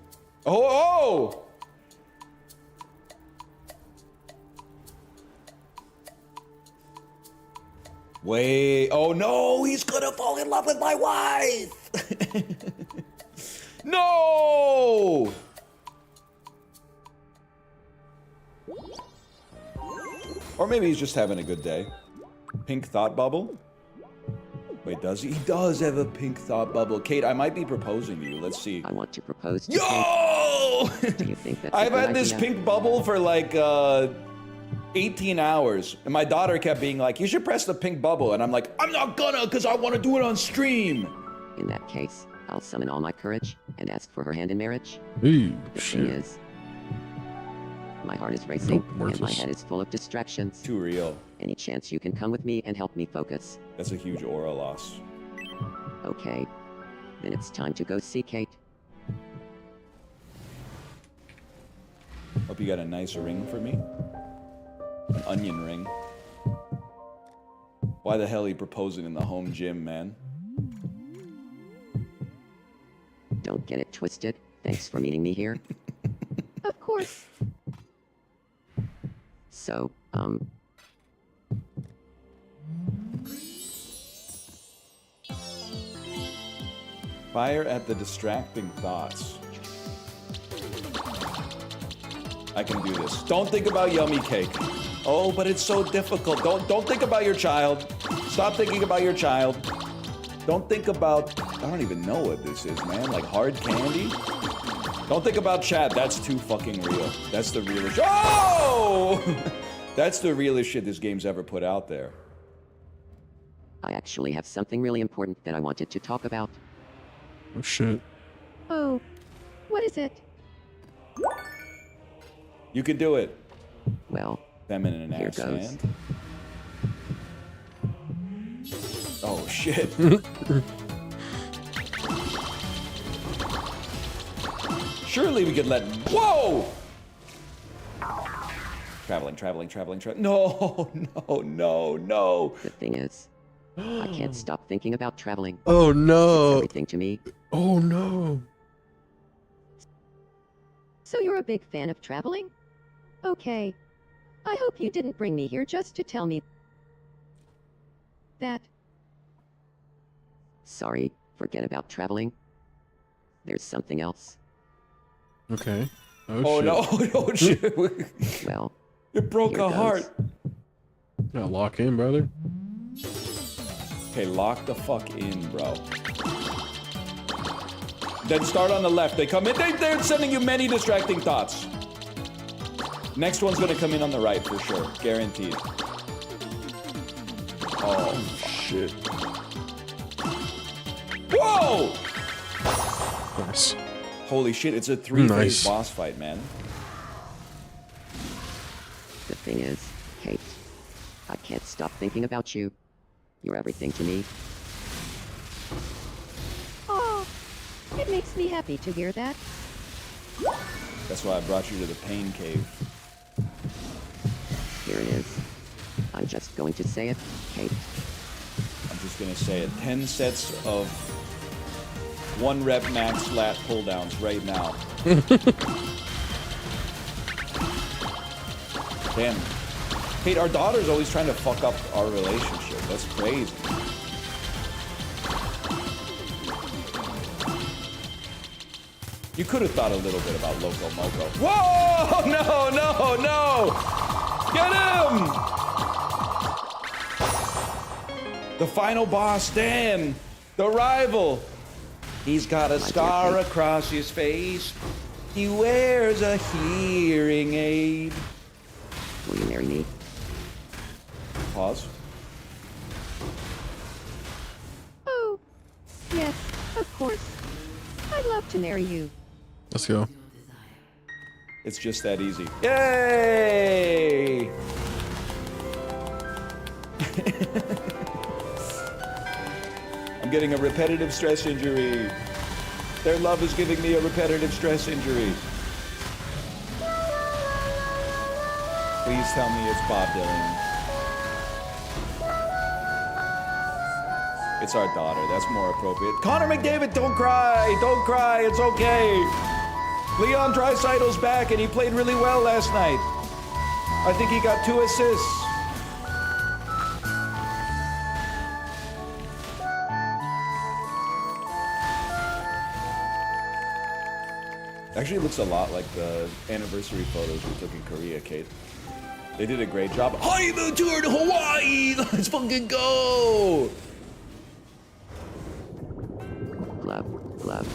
Oh! Wait. Oh no, he's gonna fall in love with my wife! No! Or maybe he's just having a good day. Pink thought bubble? Wait, does he? He does have a pink thought bubble. Kate, I might be proposing to you. Let's see. I want to propose to Yo! Do you think that's I've a good had this idea? pink bubble for like 18 hours. And my daughter kept being like, you should press the pink bubble. And I'm like, I'm not gonna, because I want to do it on stream. In that case, I'll summon all my courage and ask for her hand in marriage? Ooh, The thing shit. is, my heart is racing, Nope, and my worthless. head is full of distractions. Too real. Any chance you can come with me and help me focus? That's a huge aura loss. Okay. Then it's time to go see Kate. Hope you got a nice ring for me. An onion ring. Why the hell are you proposing in the home gym, man? Don't get it twisted. Thanks for meeting me here. Of course. So, Fire at the distracting thoughts. I can do this. Don't think about yummy cake. Oh, but it's so difficult. Don't think about your child. Stop thinking about your child. Don't think about, I don't even know what this is, man. Like hard candy? Don't think about chat. That's too fucking real. That's the realest. Oh! That's the realest shit this game's ever put out there. I actually have something really important that I wanted to talk about. Oh shit. Oh, what is it? You can do it. Well, Feminine here ass goes. hand. Oh shit. Surely we could let. Whoa! Traveling. No, no, no, no. The thing is, I can't stop thinking about traveling. Oh It's no. everything to me. Oh no. So you're a big fan of traveling? Okay. I hope you didn't bring me here just to tell me that. Sorry, forget about traveling. There's something else. Okay. Oh shit. no, oh shit. Well, It broke here a goes. heart. Gotta lock in, brother. Okay, lock the fuck in, bro. Then start on the left. They come in. They're sending you many distracting thoughts. Next one's gonna come in on the right for sure. Guaranteed. Oh, shit. Whoa! Nice. Holy shit, it's a three-phase Nice. boss fight, man. the thing is, Kate, I can't stop thinking about you. You're everything to me. Oh, it makes me happy to hear that. That's why I brought you to the pain cave. Here it is. I'm just going to say it, Kate. I'm just gonna say it. 10 sets of 1 rep max lat pull downs right now. Damn. Kate, our daughter's always trying to fuck up our relationship. That's crazy. You could have thought a little bit about Loco Moco. Whoa! No, no, no! Get him! The final boss, Dan! The rival! He's got a scar across his face. He wears a hearing aid. Will you marry me? Pause. Oh, yes, of course. I'd love to marry you. Let's go. It's just that easy. Yay! I'm getting a repetitive stress injury. Their love is giving me a repetitive stress injury. Please tell me it's Bob Dylan. It's our daughter. That's more appropriate. Connor McDavid, don't cry. Don't cry. It's okay. Leon Draisaitl's back, and he played really well last night. I think he got 2 assists. Actually, it looks a lot like the anniversary photos we took in Korea, Kate. They did a great job. I'm a tour to Hawaii! Let's fucking go! Glove.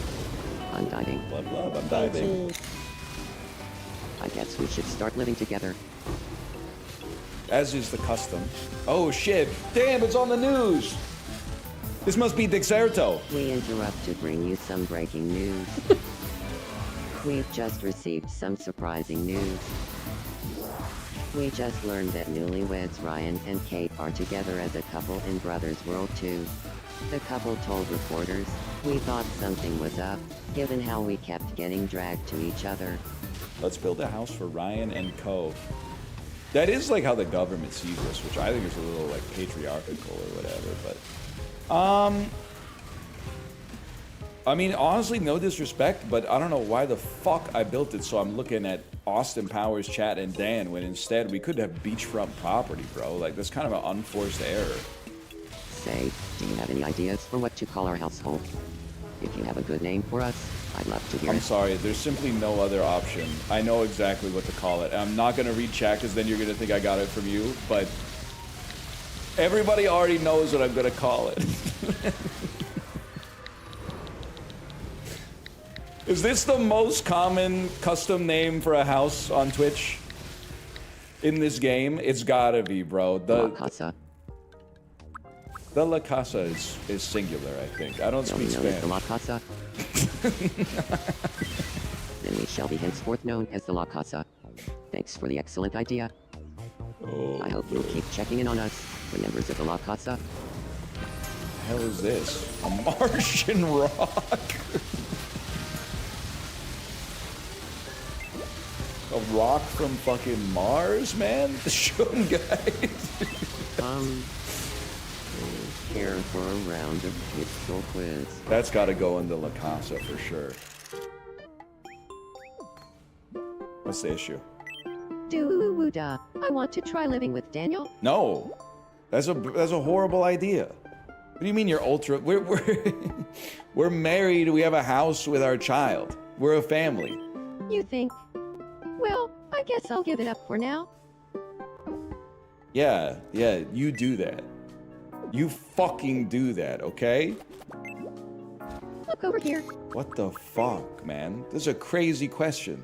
I'm diving. Love, I'm diving. I guess we should start living together. As is the custom. Oh shit! Damn, it's on the news! This must be Dexerto. We interrupt to bring you some breaking news. We've just received some surprising news. We just learned that newlyweds Ryan and Kate are together as a couple in Brothers World 2. The couple told reporters, "We thought something was up, given how we kept getting dragged to each other." Let's build a house for Ryan and Co. That is like how the government sees this, which I think is a little like patriarchal or whatever, but I mean, honestly, no disrespect, but I don't know why the fuck I built it so I'm looking at Austin Powers, Chat, and Dan when instead we could have beachfront property, bro. Like, that's kind of an unforced error. Say, do you have any ideas for what to call our household? If you have a good name for us, I'd love to hear I'm it. sorry, there's simply no other option. I know exactly what to call it. I'm not gonna read chat because then you're gonna think I got it from you, but everybody already knows what I'm gonna call it. Is this the most common custom name for a house on Twitch? In this game? It's gotta be, bro. La Casa. The La Casa is singular, I think. I don't speak Known as the La Spanish. Casa. Then we shall be henceforth known as the La Casa. Thanks for the excellent idea. I hope you'll keep checking in on us, the members of the La Casa. The hell is this? A Martian rock? A rock from fucking Mars, man? The Shun guys. Here for a round of pistol quiz. That's gotta go into La Casa for sure. What's the issue? Doo-woo-da. I want to try living with Daniel. No, that's a horrible idea. What do you mean you're ultra? We're married. We have a house with our child. We're a family. You think? Well, I guess I'll give it up for now. Yeah, you do that. You fucking do that, okay? Look over here. What the fuck, man? This is a crazy question.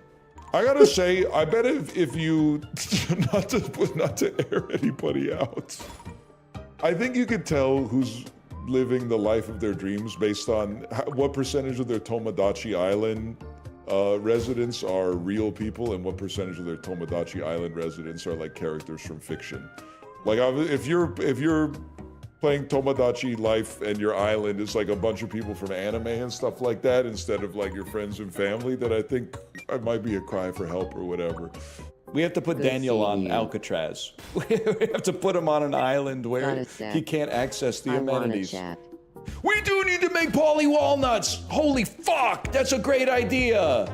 I gotta say, I bet if you not to air anybody out, I think you could tell who's living the life of their dreams based on what percentage of their Tomodachi Island residents are real people and what percentage of their Tomodachi Island residents are like characters from fiction. Like if you're playing Tomodachi life and your island is like a bunch of people from anime and stuff like that instead of like your friends and family, then I think it might be a cry for help or whatever. We have to put Daniel on Alcatraz. We have to put him on an island where he can't access the amenities. We do need to make Paulie Walnuts! Holy fuck! That's a great idea!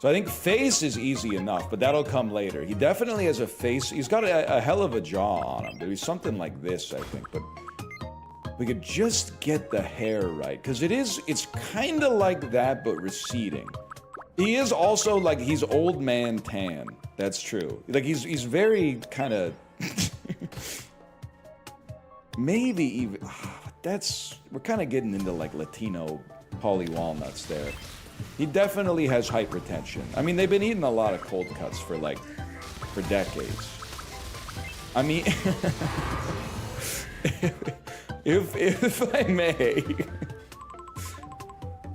So I think face is easy enough, but that'll come later. He definitely has a face. He's got a hell of a jaw on him. There'd be something like this, I think, but we could just get the hair right. Because it's kind of like that, but receding. He is also like, he's old man tan. That's true. Like he's very kind of, maybe even, we're kind of getting into like Latino Paulie Walnuts there. He definitely has hypertension. I mean, they've been eating a lot of cold cuts for decades. I mean, if I may,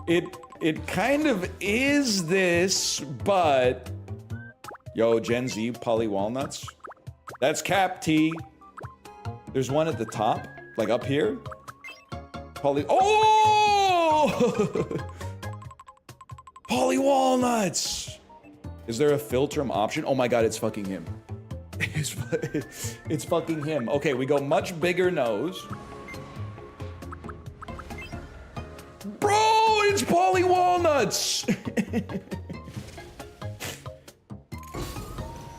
it kind of is this, but yo, Gen Z Paulie Walnuts, that's Cap T. There's one at the top, like up here. Oh! Paulie Walnuts! Is there a Filtrum option? Oh my god, it's fucking him. It's fucking him. Okay, we go much bigger nose. Bro, it's Paulie Walnuts!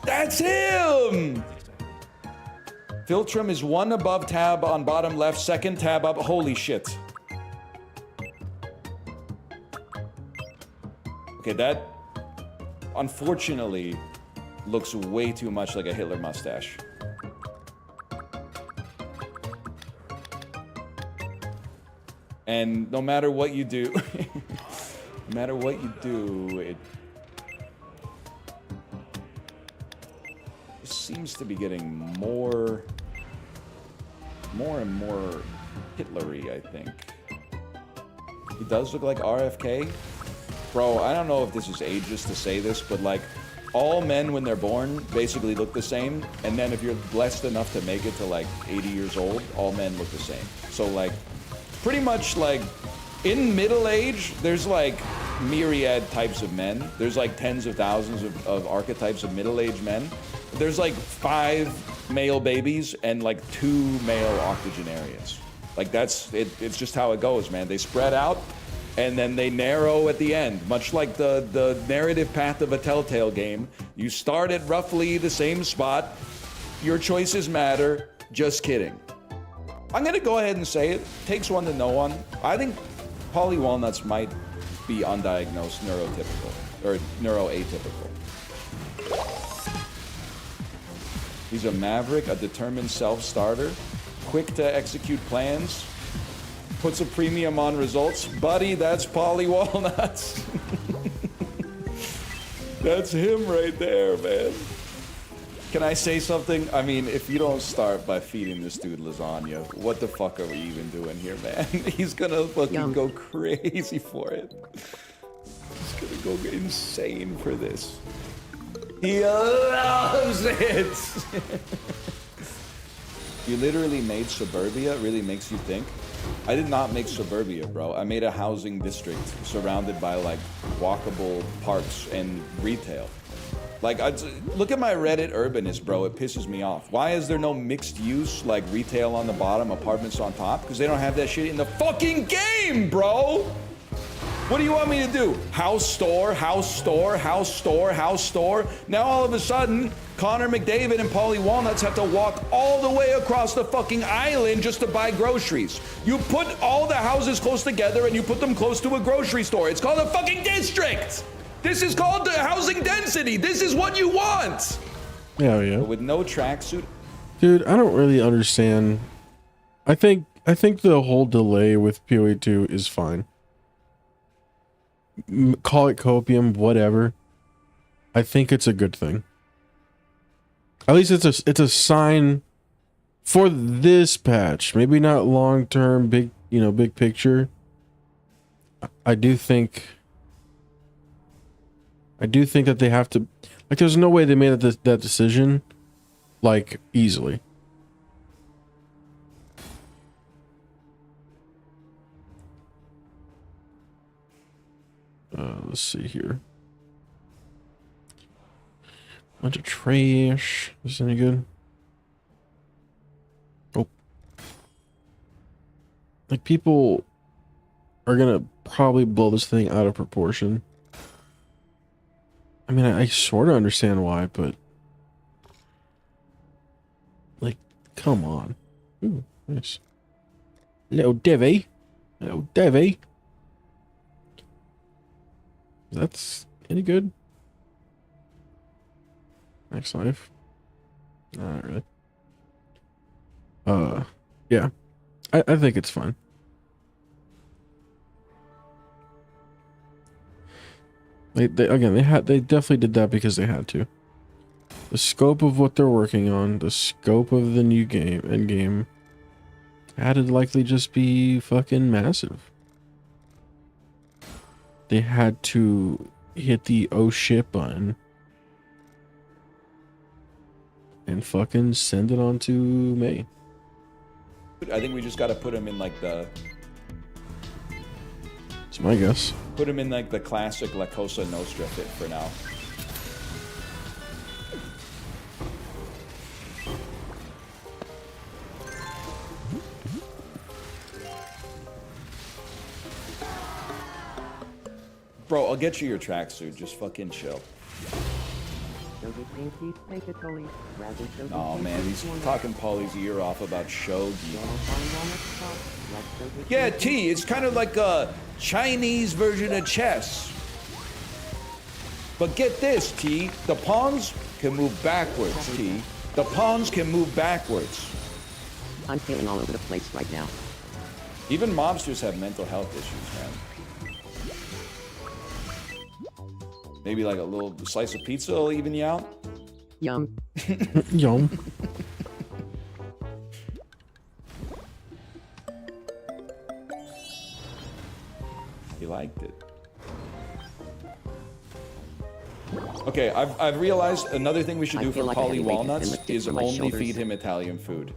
That's him! Filtrum is one above tab on bottom left, second tab up. Holy shit. Okay, that unfortunately looks way too much like a Hitler mustache. And no matter what you do, it seems to be getting more and more Hitlery, I think. He does look like RFK. Bro, I don't know if this is ageist to say this, but like, all men when they're born basically look the same, and then if you're blessed enough to make it to like 80 years old, all men look the same. So like, pretty much like, in middle age, there's like myriad types of men. There's like tens of thousands of archetypes of middle-aged men. There's like 5 male babies and like 2 male octogenarians. Like that's, it's just how it goes, man. They spread out and then they narrow at the end, much like the narrative path of a Telltale game. You start at roughly the same spot. Your choices matter. Just kidding. I'm gonna go ahead and say it. Takes one to know one. I think Polly Walnuts might be undiagnosed neurotypical or neuroatypical. He's a maverick, a determined self-starter, quick to execute plans, puts a premium on results. Buddy, that's Polly Walnuts. That's him right there, man. Can I say something? I mean, if you don't start by feeding this dude lasagna, what the fuck are we even doing here, man? He's gonna fucking go crazy for it. He's gonna go insane for this. He loves it! You literally made Suburbia? It really makes you think? I did not make Suburbia, bro. I made a housing district surrounded by like walkable parks and retail. Like, look at my Reddit urbanist, bro. It pisses me off. Why is there no mixed use, like retail on the bottom, apartments on top? Because they don't have that shit in the fucking game, bro! What do you want me to do? House store, house store, house store, house store. Now all of a sudden, Connor McDavid and Polly Walnuts have to walk all the way across the fucking island just to buy groceries. You put all the houses close together and you put them close to a grocery store. It's called a fucking district! This is called the housing density. This is what you want. Yeah, yeah. But with no tracksuit. Dude, I don't really understand. I think the whole delay with PoE2 is fine. Call it copium, whatever. I think it's a good thing. At least it's a sign for this patch. Maybe not long term, big picture. I do think that they have to, like, there's no way they made that decision like easily. Let's see here. Bunch of trash. Is this any good? Oh. Like, people are gonna probably blow this thing out of proportion. I mean, I sort of understand why, but like, come on. Ooh, nice. Little Devi. Little Devi. That's any good? Next life. Not really. Yeah. I think it's fine. They definitely did that because they had to. The scope of what they're working on, the scope of the new game had to likely just be fucking massive. They had to hit the oh shit button and fucking send it on to May. I think we just gotta put him in like the... It's my guess. Put him in like the classic La Cosa Nostra fit for now. Bro, I'll get you your tracksuit. Just fucking chill. Oh man, he's talking Polly's ear off about shogi. Yeah, T, it's kind of like a Chinese version of chess. But get this, T, the pawns can move backwards, T. The pawns can move backwards. I'm feeling all over the place right now. Even mobsters have mental health issues, man. Maybe like a little slice of pizza will even you out. Yum. Yum. he liked it. Okay, I've realized another thing we should do for Polly Walnuts is only feed him Italian food.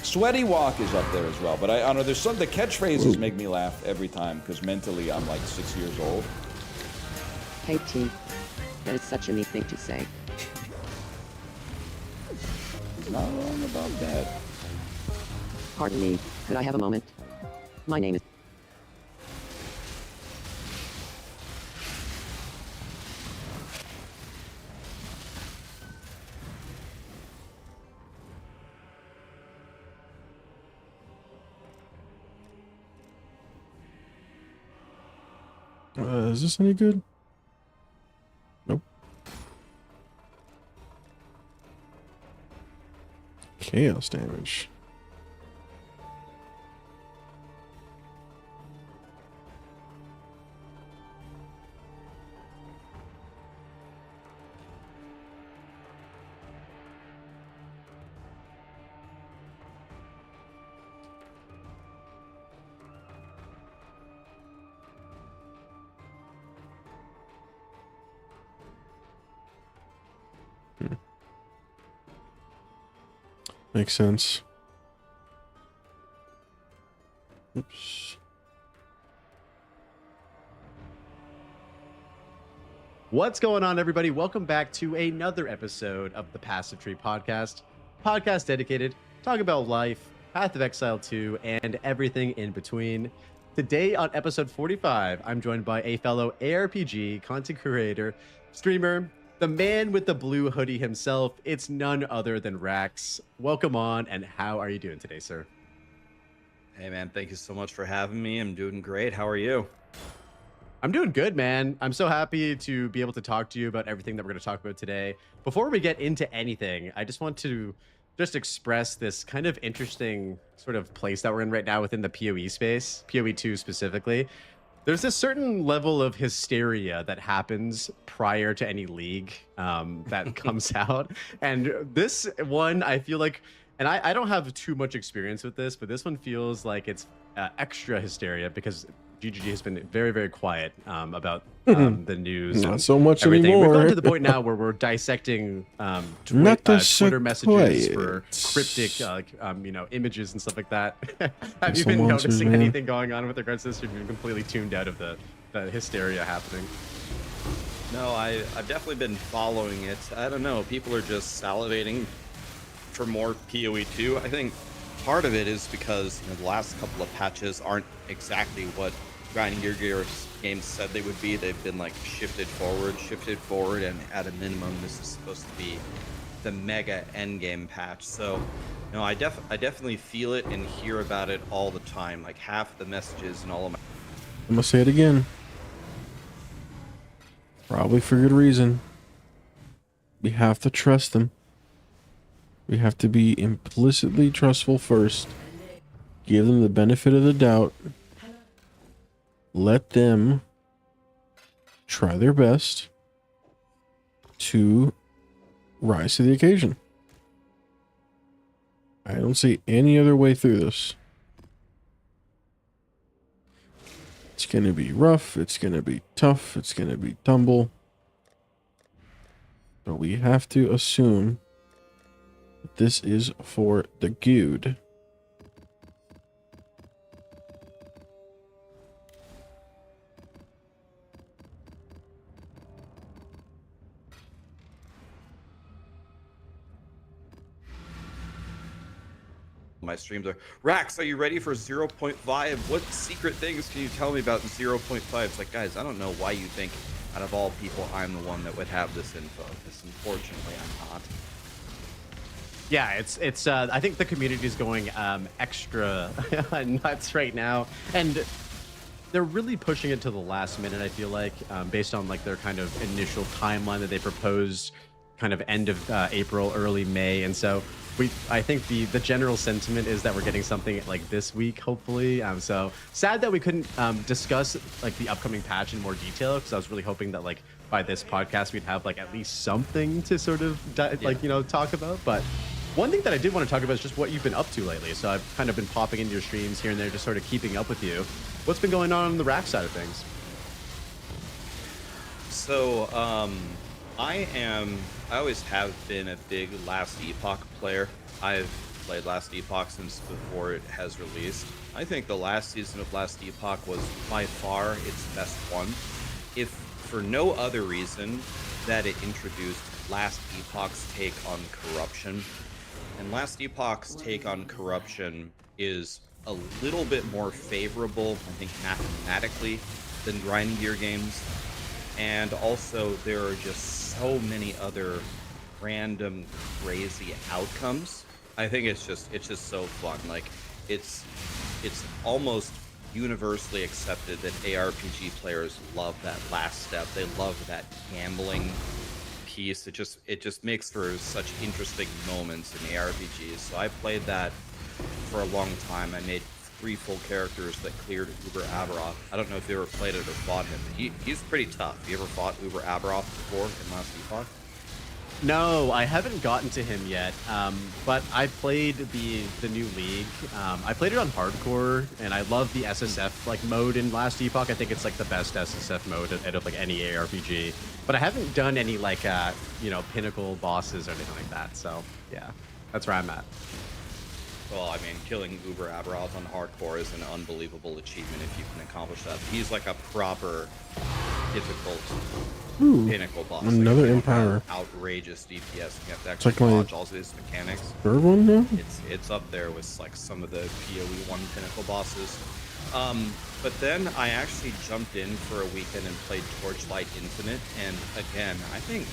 Sweaty Walk is up there as well, but I don't know, there's some, the catchphrases make me laugh every time, because mentally I'm like 6 years old. Hey T, that is such a neat thing to say. Not wrong about that. Pardon me, could I have a moment? My name is... Is this any good? Nope. Chaos damage. Makes sense. Oops. What's going on, everybody? Welcome back to another episode of the Passive Tree Podcast. Podcast dedicated, talking about life, Path of Exile 2, and everything in between. Today on episode 45, I'm joined by a fellow ARPG content creator, streamer, the man with the blue hoodie himself. It's none other than Rax. Welcome on, and how are you doing today, sir? Hey, man, thank you so much for having me. I'm doing great. How are you? I'm doing good, man. I'm so happy to be able to talk to you about everything that we're going to talk about today. Before we get into anything, I just want to just express this kind of interesting sort of place that we're in right now within the PoE space, PoE 2 specifically. There's this certain level of hysteria that happens prior to any league that comes out. And this one, I feel like, and I don't have too much experience with this, but this one feels like it's extra hysteria because GGG has been very, very quiet about the news. Not so much everything. anymore. We've gotten to the point now where we're dissecting Twitter messages for cryptic, images and stuff like that. Have you been noticing anything going on with regards to this? Or have you been completely tuned out of the hysteria happening? No, I've definitely been following it. I don't know. People are just salivating for more PoE 2. I think part of it is because the last couple of patches aren't exactly what Grinding Gear's games said they would be. They've been like shifted forward, and at a minimum, this is supposed to be the mega endgame patch. So, I definitely feel it and hear about it all the time. Like half the messages and all of my. I'm gonna say it again. Probably for good reason. We have to trust them. We have to be implicitly trustful first. Give them the benefit of the doubt. Let them try their best to rise to the occasion. I don't see any other way through this. It's going to be rough. It's going to be tough. It's going to be tumble. But we have to assume that this is for the good. My streams are, Rax, are you ready for 0.5? What secret things can you tell me about 0.5? It's like, guys, I don't know why you think out of all people I'm the one that would have this info, because unfortunately I'm not. Yeah, it's I think the community is going extra nuts right now, and they're really pushing it to the last minute, I feel like, based on like their kind of initial timeline that they proposed, kind of end of April, early May. And so I think the general sentiment is that we're getting something like this week, hopefully. So sad that we couldn't discuss like the upcoming patch in more detail, because I was really hoping that like by this podcast we'd have like at least something to sort of talk about. But one thing that I did want to talk about is just what you've been up to lately. So I've kind of been popping into your streams here and there, just sort of keeping up with you. What's been going on the rack side of things? So, I always have been a big Last Epoch player. I've played Last Epoch since before it has released. I think the last season of Last Epoch was by far its best one. If for no other reason that it introduced Last Epoch's take on corruption. And Last Epoch's take on corruption is a little bit more favorable, I think, mathematically than grinding gear games. And also, there are just so many other random, crazy outcomes. I think it's just so fun. Like, it's almost universally accepted that ARPG players love that last step. They love that gambling piece. It just makes for such interesting moments in ARPGs. So I played that for a long time. I made 3 full characters that cleared Uber Aberoth. I don't know if you ever played it or fought him. He's pretty tough. You ever fought Uber Aberoth before in Last Epoch? No, I haven't gotten to him yet, but I played the new League. I played it on hardcore, and I love the SSF like mode in Last Epoch. I think it's like the best SSF mode out of like any ARPG. But I haven't done any like pinnacle bosses or anything like that. So yeah, that's where I'm at. Well, I mean, killing Uber Aberoth on hardcore is an unbelievable achievement if you can accomplish that. He's like a proper difficult pinnacle boss. Another like, Empire. Outrageous DPS. You have to It's like actually my dodge all of his mechanics. third one now? It's up there with like some of the PoE 1 pinnacle bosses. But then I actually jumped in for a weekend and played Torchlight Infinite, and again, I think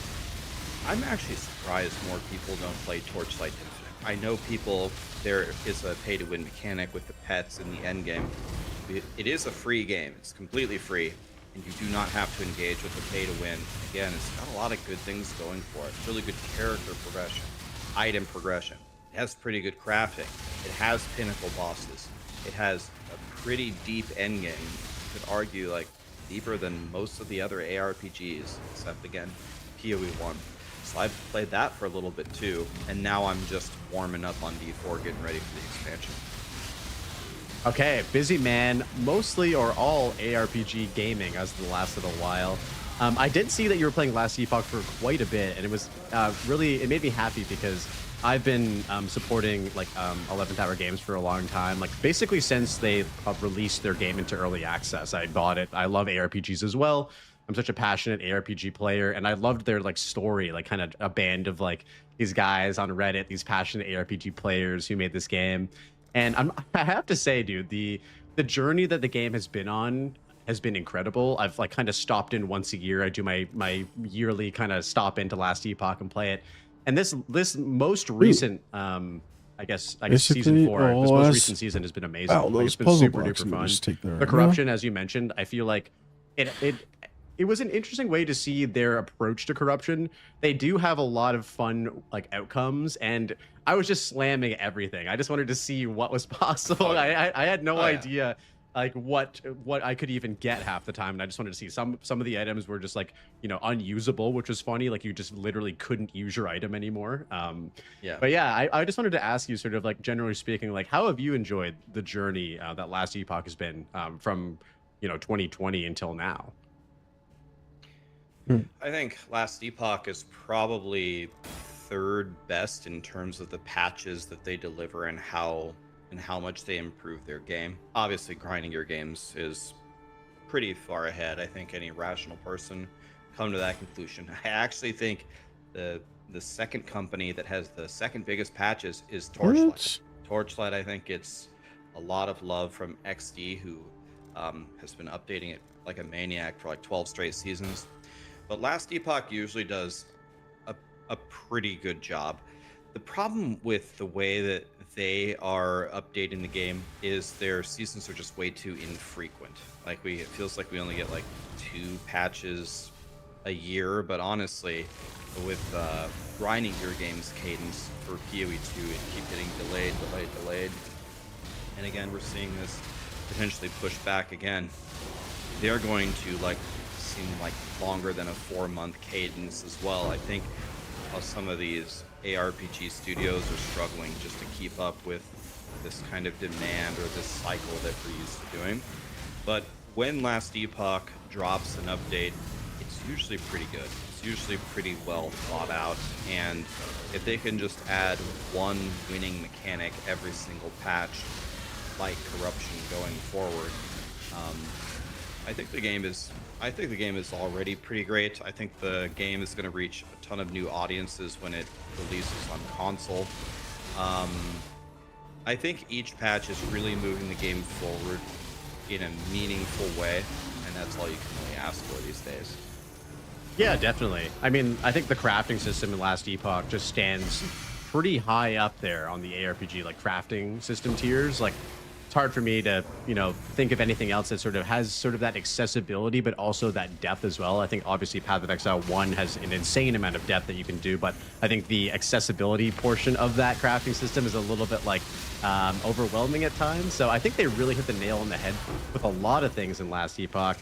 I'm actually surprised more people don't play Torchlight Infinite. I know there is a pay-to-win mechanic with the pets in the end game. It is a free game. It's completely free, and you do not have to engage with the pay-to-win. Again, it's got a lot of good things going for it. Really good character progression, item progression. It has pretty good crafting. It has pinnacle bosses. It has a pretty deep end game. You could argue like deeper than most of the other ARPGs, except again, PoE 1. So I've played that for a little bit too, and now I'm just warming up on D4, getting ready for the expansion. Okay, busy man, mostly or all ARPG gaming as the last little while. I did see that you were playing Last Epoch for quite a bit, and it was it made me happy because I've been supporting like 11th Hour Games for a long time, like basically since they released their game into early access. I bought it. I love ARPGs as well. I'm such a passionate ARPG player, and I loved their like story, like kind of a band of like these guys on Reddit, these passionate ARPG players who made this game. And I have to say, dude, the journey that the game has been on has been incredible. I've like kind of stopped in once a year. I do my yearly kind of stop into Last Epoch and play it. And this most recent I guess season 4, this most recent season has been amazing. Like, it's been super duper fun. The corruption, as you mentioned, I feel like it was an interesting way to see their approach to corruption. They do have a lot of fun like outcomes, and I was just slamming everything. I just wanted to see what was possible. I had no idea like what I could even get half the time, and I just wanted to see some of the items were just like, you know, unusable, which was funny. Like you just literally couldn't use your item anymore. But yeah, I just wanted to ask you, sort of like generally speaking, like how have you enjoyed the journey that Last Epoch has been from 2020 until now? I think Last Epoch is probably third best in terms of the patches that they deliver and how much they improve their game. Obviously, grinding your games is pretty far ahead. I think any rational person come to that conclusion. I actually think the second company that has the second biggest patches is Torchlight. What? Torchlight, I think it's a lot of love from XD, who has been updating it like a maniac for like 12 straight seasons. But Last Epoch usually does a pretty good job. The problem with the way that they are updating the game is their seasons are just way too infrequent. Like it feels like we only get like 2 patches a year, but honestly, with grinding your game's cadence for PoE 2, it keep getting delayed. And again, we're seeing this potentially push back again. They're going to like seem like longer than a 4-month cadence as well. I think some of these ARPG studios are struggling just to keep up with this kind of demand or this cycle that we're used to doing. But when Last Epoch drops an update, it's usually pretty good. It's usually pretty well thought out, and if they can just add one winning mechanic every single patch, like corruption going forward, I think the game is already pretty great. I think the game is going to reach a ton of new audiences when it releases on console. I think each patch is really moving the game forward in a meaningful way, and that's all you can really ask for these days. Yeah, definitely. I mean, I think the crafting system in Last Epoch just stands pretty high up there on the ARPG like crafting system tiers. Like, it's hard for me to, think of anything else that sort of has sort of that accessibility, but also that depth as well. I think obviously Path of Exile 1 has an insane amount of depth that you can do, but I think the accessibility portion of that crafting system is a little bit like overwhelming at times. So I think they really hit the nail on the head with a lot of things in Last Epoch.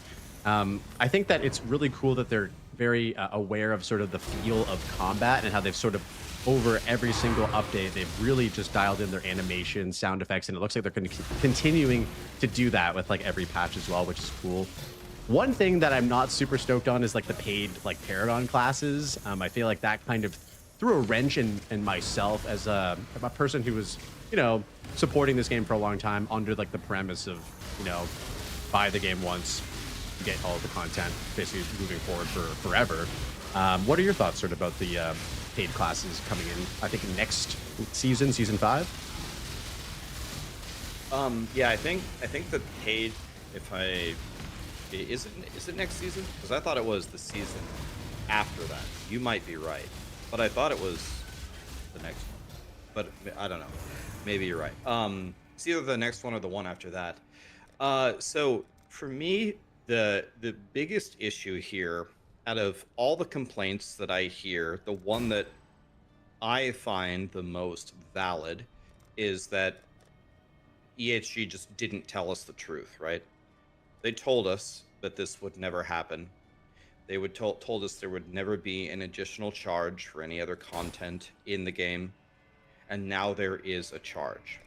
I think that it's really cool that they're very aware of sort of the feel of combat and how they've sort of over every single update, they've really just dialed in their animation, sound effects, and it looks like they're going to continuing to do that with like every patch as well, which is cool. One thing that I'm not super stoked on is like the paid like Paragon classes. I feel like that kind of threw a wrench in myself as a person who was, supporting this game for a long time under like the premise of, buy the game once, get all of the content basically moving forward for forever. What are your thoughts sort of about the paid classes coming in, I think next season 5? Yeah, I think the paid, is it next season? Because I thought it was the season after that. You might be right, but I thought it was the next one. But I don't know. Maybe you're right. It's either the next one or the one after that. So for me, the biggest issue here, out of all the complaints that I hear, the one that I find the most valid is that EHG just didn't tell us the truth, right? They told us that this would never happen. They would told us there would never be an additional charge for any other content in the game, and now there is a charge.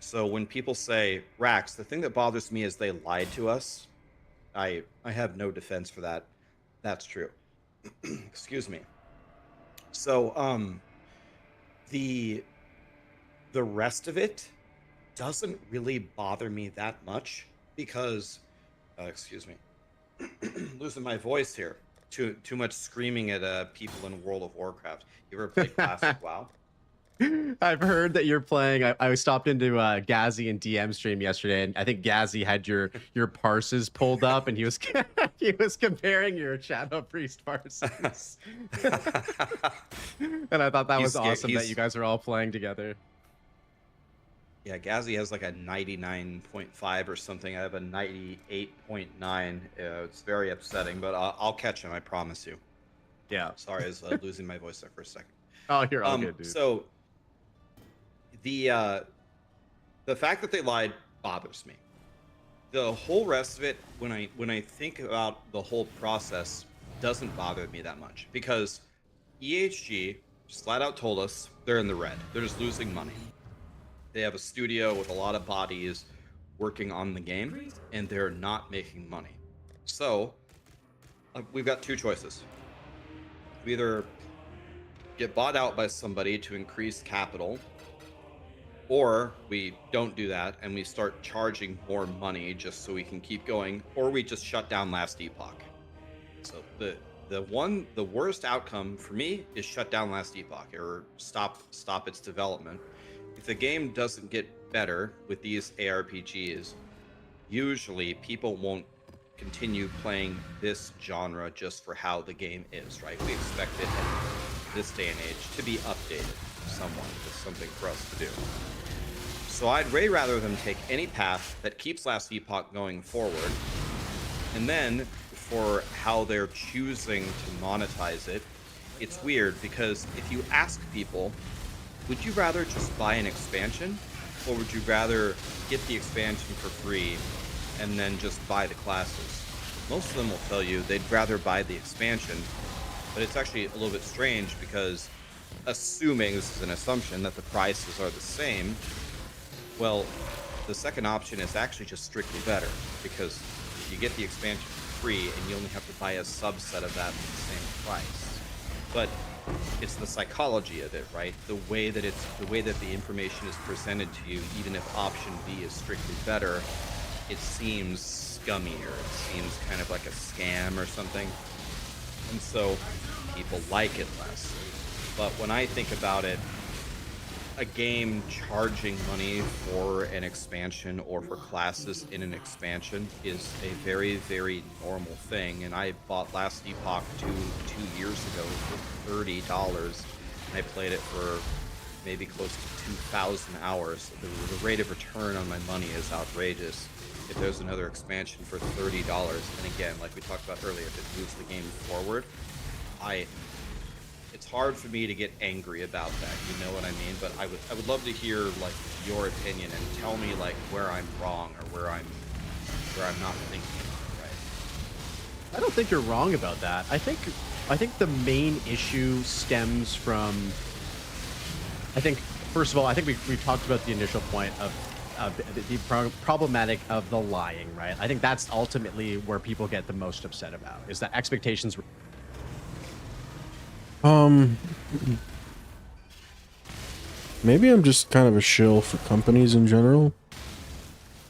So when people say, Rax, the thing that bothers me is they lied to us, I have no defense for that. That's true. Excuse me. So the rest of it doesn't really bother me that much because excuse me, losing my voice here. Too much screaming at people in World of Warcraft. You ever played Classic WoW? I've heard that you're playing. I stopped into Gazzy and DM stream yesterday, and I think Gazzy had your parses pulled up, and he was comparing your Shadow Priest parses. And I thought that was awesome that you guys are all playing together. Yeah, Gazzy has like a 99.5 or something. I have a 98.9. It's very upsetting, but I'll catch him. I promise you. Yeah. Sorry, I was losing my voice there for a second. Oh, you're all good, dude. So the fact that they lied bothers me. The whole rest of it, when I think about the whole process, doesn't bother me that much because EHG just flat out told us they're in the red. They're just losing money. They have a studio with a lot of bodies working on the game, and they're not making money. So we've got two choices. We either get bought out by somebody to increase capital, or we don't do that and we start charging more money just so we can keep going, or we just shut down Last Epoch. So the worst outcome for me is shut down Last Epoch or stop its development. If the game doesn't get better with these ARPGs, usually people won't continue playing this genre just for how the game is, right? We expect it in this day and age to be updated somewhat. It's something for us to do. So I'd way rather them take any path that keeps Last Epoch going forward, and then for how they're choosing to monetize it, it's weird because if you ask people, would you rather just buy an expansion, or would you rather get the expansion for free and then just buy the classes? Most of them will tell you they'd rather buy the expansion, but it's actually a little bit strange because assuming, this is an assumption, that the prices are the same, well, the second option is actually just strictly better, because you get the expansion for free and you only have to buy a subset of that for the same price. But it's the psychology of it, right? The way that the information is presented to you, even if option B is strictly better, it seems scummier. It seems kind of like a scam or something. And so people like it less. But when I think about it, a game charging money for an expansion or for classes in an expansion is a very, very normal thing. And I bought Last Epoch 2 years ago for $30. And I played it for maybe close to 2,000 hours. The rate of return on my money is outrageous. If there's another expansion for $30, and again, like we talked about earlier, if it moves the game forward, it's hard for me to get angry about that, you know what I mean? But I would love to hear like your opinion and tell me like where I'm wrong or where I'm not thinking right. I don't think you're wrong about that. I think the main issue stems from, first of all, I think we've talked about the initial point of the problematic of the lying, right? I think that's ultimately where people get the most upset about, is that expectations. Maybe I'm just kind of a shill for companies in general.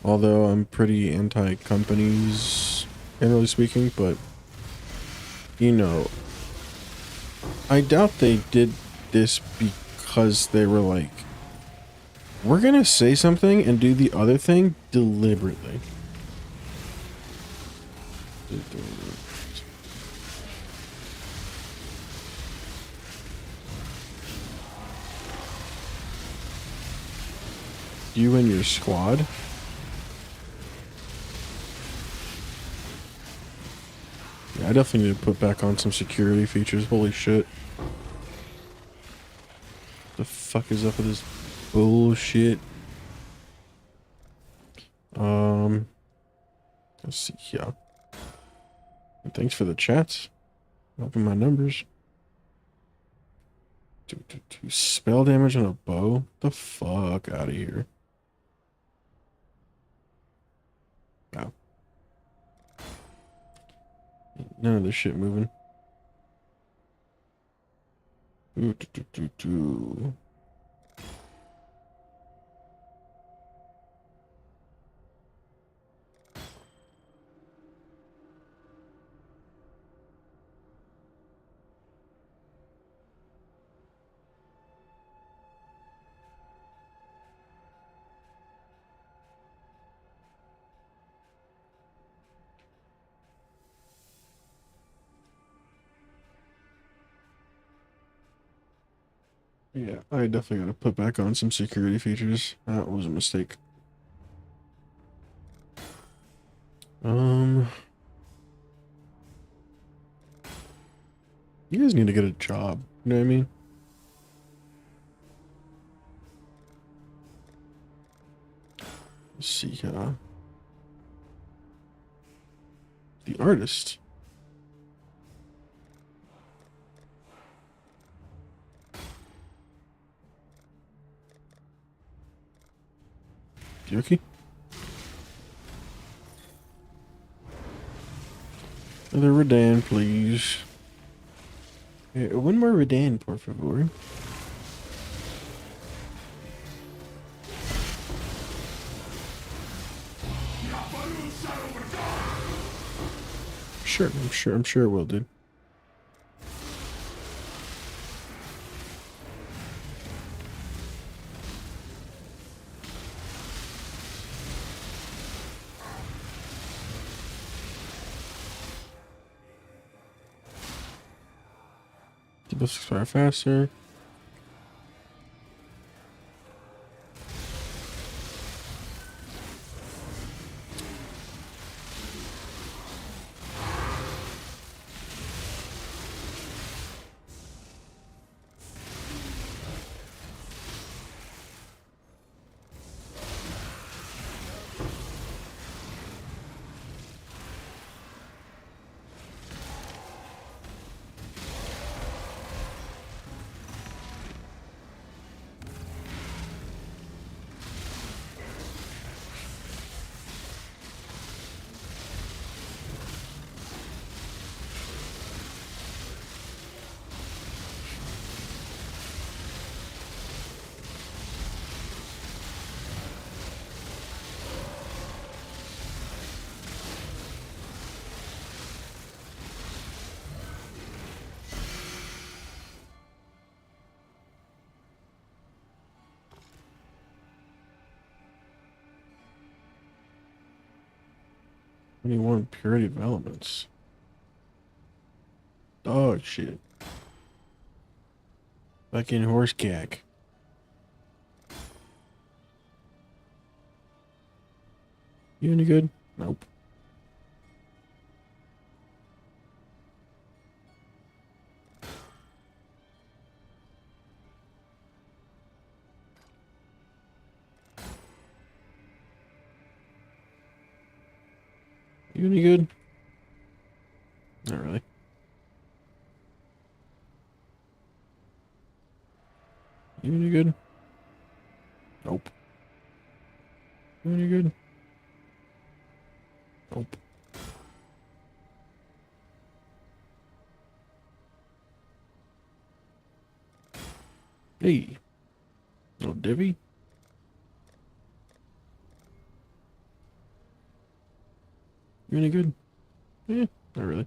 Although I'm pretty anti-companies, generally speaking, but you know, I doubt they did this because they were like, we're gonna say something and do the other thing deliberately. You and your squad? Yeah, I definitely need to put back on some security features. Holy shit. The fuck is up with this bullshit? Let's see here. And thanks for the chats. Helping my numbers. Spell damage on a bow? The fuck out of here. Wow. None of this shit moving. Yeah, I definitely gotta put back on some security features. That was a mistake. You guys need to get a job. You know what I mean? Let's see, the artist. Yoki? Another Redan, please. One more Redan, por favor. Sure, I'm sure it will, dude. Debuffs expire faster. 21 purity developments. Dog shit. Fucking horse cack. You any good? Nope. You any good? Not really. You any good? Nope. You any good? Nope. Hey. Little divvy. You any good? Yeah, not really.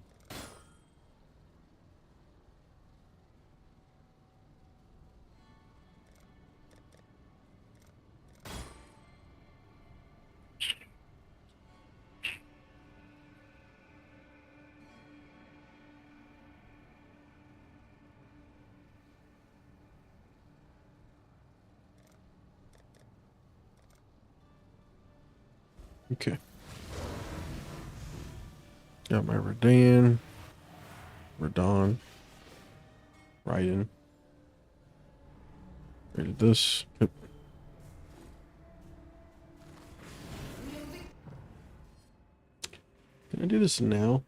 Okay. Got my Radan, Radon, Raiden. Rated this. Yep. Can I do this now?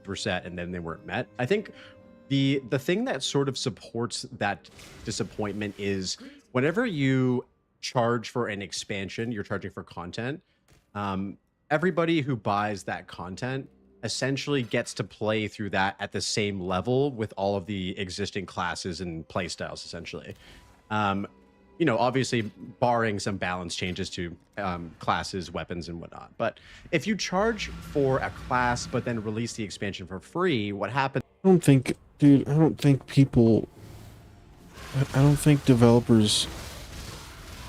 Were set and then they weren't met. I think the thing that sort of supports that disappointment is whenever you charge for an expansion, you're charging for content. Everybody who buys that content essentially gets to play through that at the same level with all of the existing classes and playstyles, essentially. You know, obviously barring some balance changes to classes, weapons, and whatnot. But if you charge for a class but then release the expansion for free, what happens? I don't think, dude, I don't think developers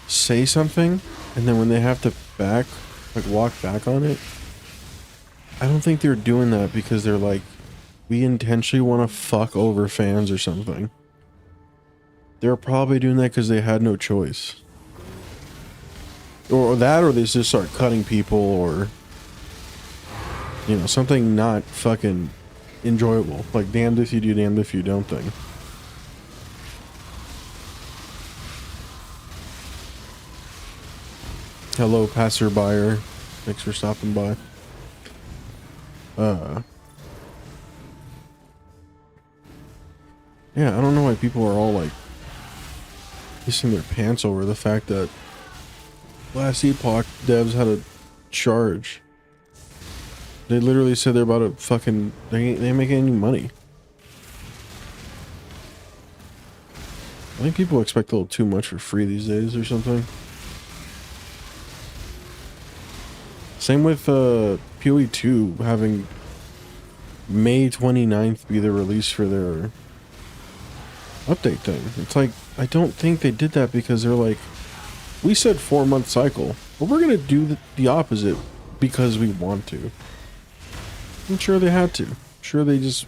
say something and then when they have to walk back on it, I don't think they're doing that because they're like, we intentionally want to fuck over fans or something. They're probably doing that because they had no choice. Or that, or they just start cutting people, or, you know, something not fucking enjoyable. Like, damned if you do, damned if you don't thing. Hello, passerby. Thanks for stopping by. Yeah, I don't know why people are all like pissing their pants over the fact that last Epoch devs had a charge. They literally said they're about to fucking, they ain't making any money. I think people expect a little too much for free these days or something. Same with PoE 2 having May 29th be the release for their update thing. It's like, I don't think they did that because they're like, We said 4-month cycle, but we're gonna do the opposite because we want to. I'm sure they had to. I'm sure they just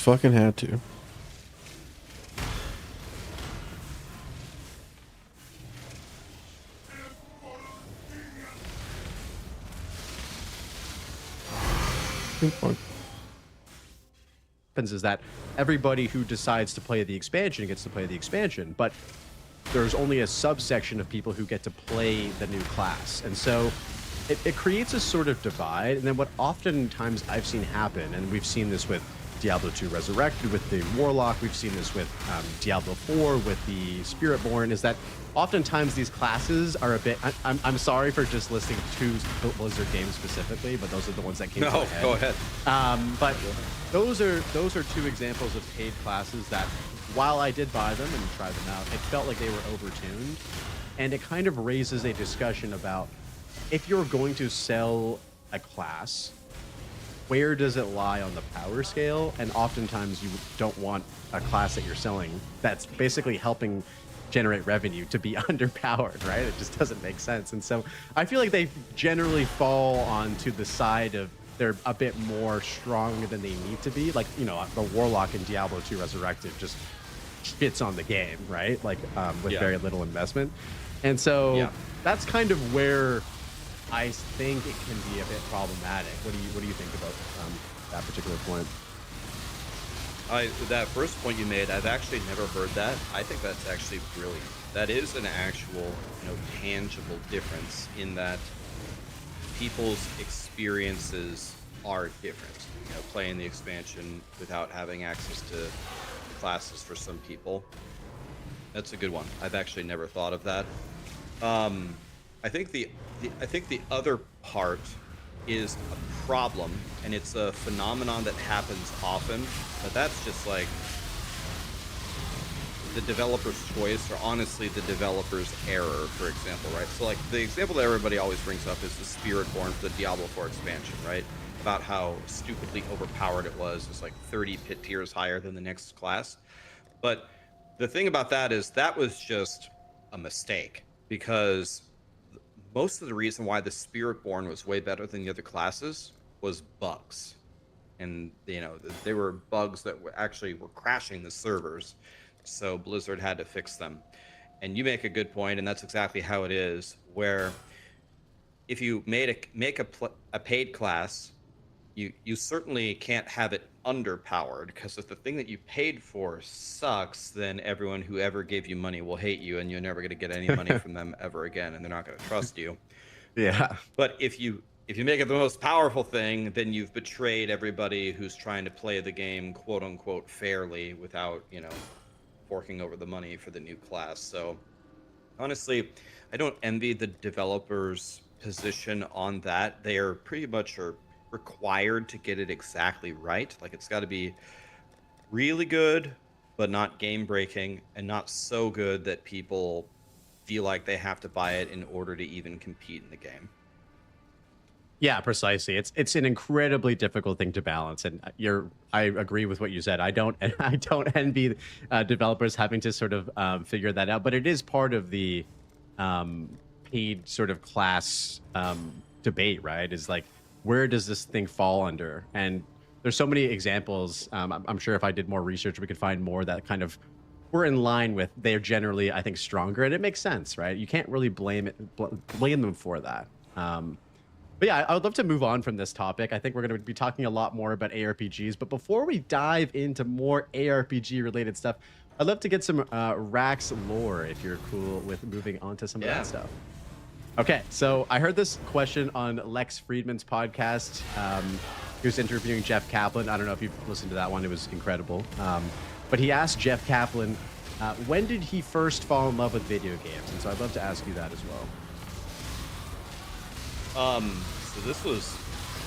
fucking had to. Happens is that everybody who decides to play the expansion gets to play the expansion, but there's only a subsection of people who get to play the new class, and so it creates a sort of divide. And then what oftentimes I've seen happen, and we've seen this with Diablo 2 Resurrected, with the Warlock, we've seen this with Diablo 4 with the Spiritborn, is that oftentimes these classes are a bit, I'm sorry for just listing 2 Blizzard games specifically, but those are the ones that came to my head. Go ahead. But those are 2 examples of paid classes that, while I did buy them and try them out, it felt like they were overtuned. And it kind of raises a discussion about, if you're going to sell a class, where does it lie on the power scale? And oftentimes you don't want a class that you're selling that's basically helping generate revenue to be underpowered, right? It just doesn't make sense. And so I feel like they generally fall onto the side of they're a bit more strong than they need to be. Like, you know, the Warlock in Diablo 2 Resurrected just shits on the game, right? Like, with very little investment. And so that's kind of where I think it can be a bit problematic. What do you think about that particular point? That first point you made, I've actually never heard that. I think that's actually brilliant. That is an actual, tangible difference in that people's experiences are different. Playing the expansion without having access to the classes for some people. That's a good one. I've actually never thought of that. I think the other part is a problem, and it's a phenomenon that happens often, but that's just like the developer's choice, or honestly the developer's error, for example, right? So like the example that everybody always brings up is the Spiritborn for the Diablo 4 expansion, right? About how stupidly overpowered it was. It's like 30 pit tiers higher than the next class. But the thing about that is that was just a mistake, because most of the reason why the Spiritborn was way better than the other classes was bugs. And, they were bugs that were crashing the servers. So Blizzard had to fix them. And you make a good point, and that's exactly how it is, where if you make a paid class, you certainly can't have it underpowered, because if the thing that you paid for sucks, then everyone who ever gave you money will hate you, and you're never going to get any money from them ever again, and they're not going to trust you. Yeah. But if you make it the most powerful thing, then you've betrayed everybody who's trying to play the game quote unquote fairly without, forking over the money for the new class. So honestly, I don't envy the developers' position on that. They are pretty much required to get it exactly right. Like, it's got to be really good, but not game breaking, and not so good that people feel like they have to buy it in order to even compete in the game. Yeah, precisely. It's an incredibly difficult thing to balance, and I agree with what you said. I don't envy developers having to sort of figure that out, but it is part of the paid sort of class debate, right? Is like, where does this thing fall under? And there's so many examples. I'm sure if I did more research, we could find more that kind of were in line with, they're generally, I think, stronger, and it makes sense, right? You can't really blame them for that. But yeah, I would love to move on from this topic. I think we're going to be talking a lot more about ARPGs, but before we dive into more ARPG related stuff, I'd love to get some Rax lore, if you're cool with moving on to some of that stuff. Okay, so I heard this question on Lex Friedman's podcast. He was interviewing Jeff Kaplan. I don't know if you've listened to that one. It was incredible. But he asked Jeff Kaplan, when did he first fall in love with video games? And so I'd love to ask you that as well. So this was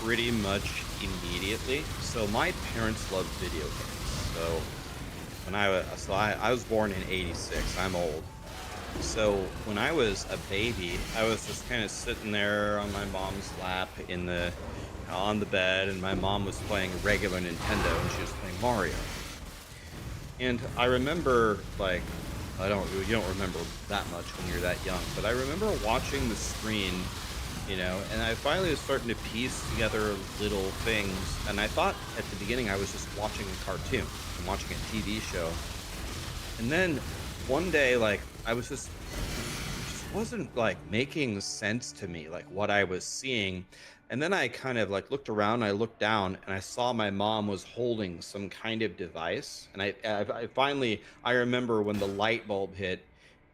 pretty much immediately. So my parents loved video games. So when I was born in '86. I'm old. So when I was a baby, I was just kind of sitting there on my mom's lap on the bed, and my mom was playing regular Nintendo, and she was playing Mario. And I remember, like, you don't remember that much when you're that young, but I remember watching the screen, you know, and I finally was starting to piece together little things. And I thought at the beginning I was just watching a cartoon and watching a TV show. And then one day, like, it just wasn't like making sense to me, like what I was seeing. And then I kind of like looked around, I looked down, and I saw my mom was holding some kind of device. And I finally remember when the light bulb hit,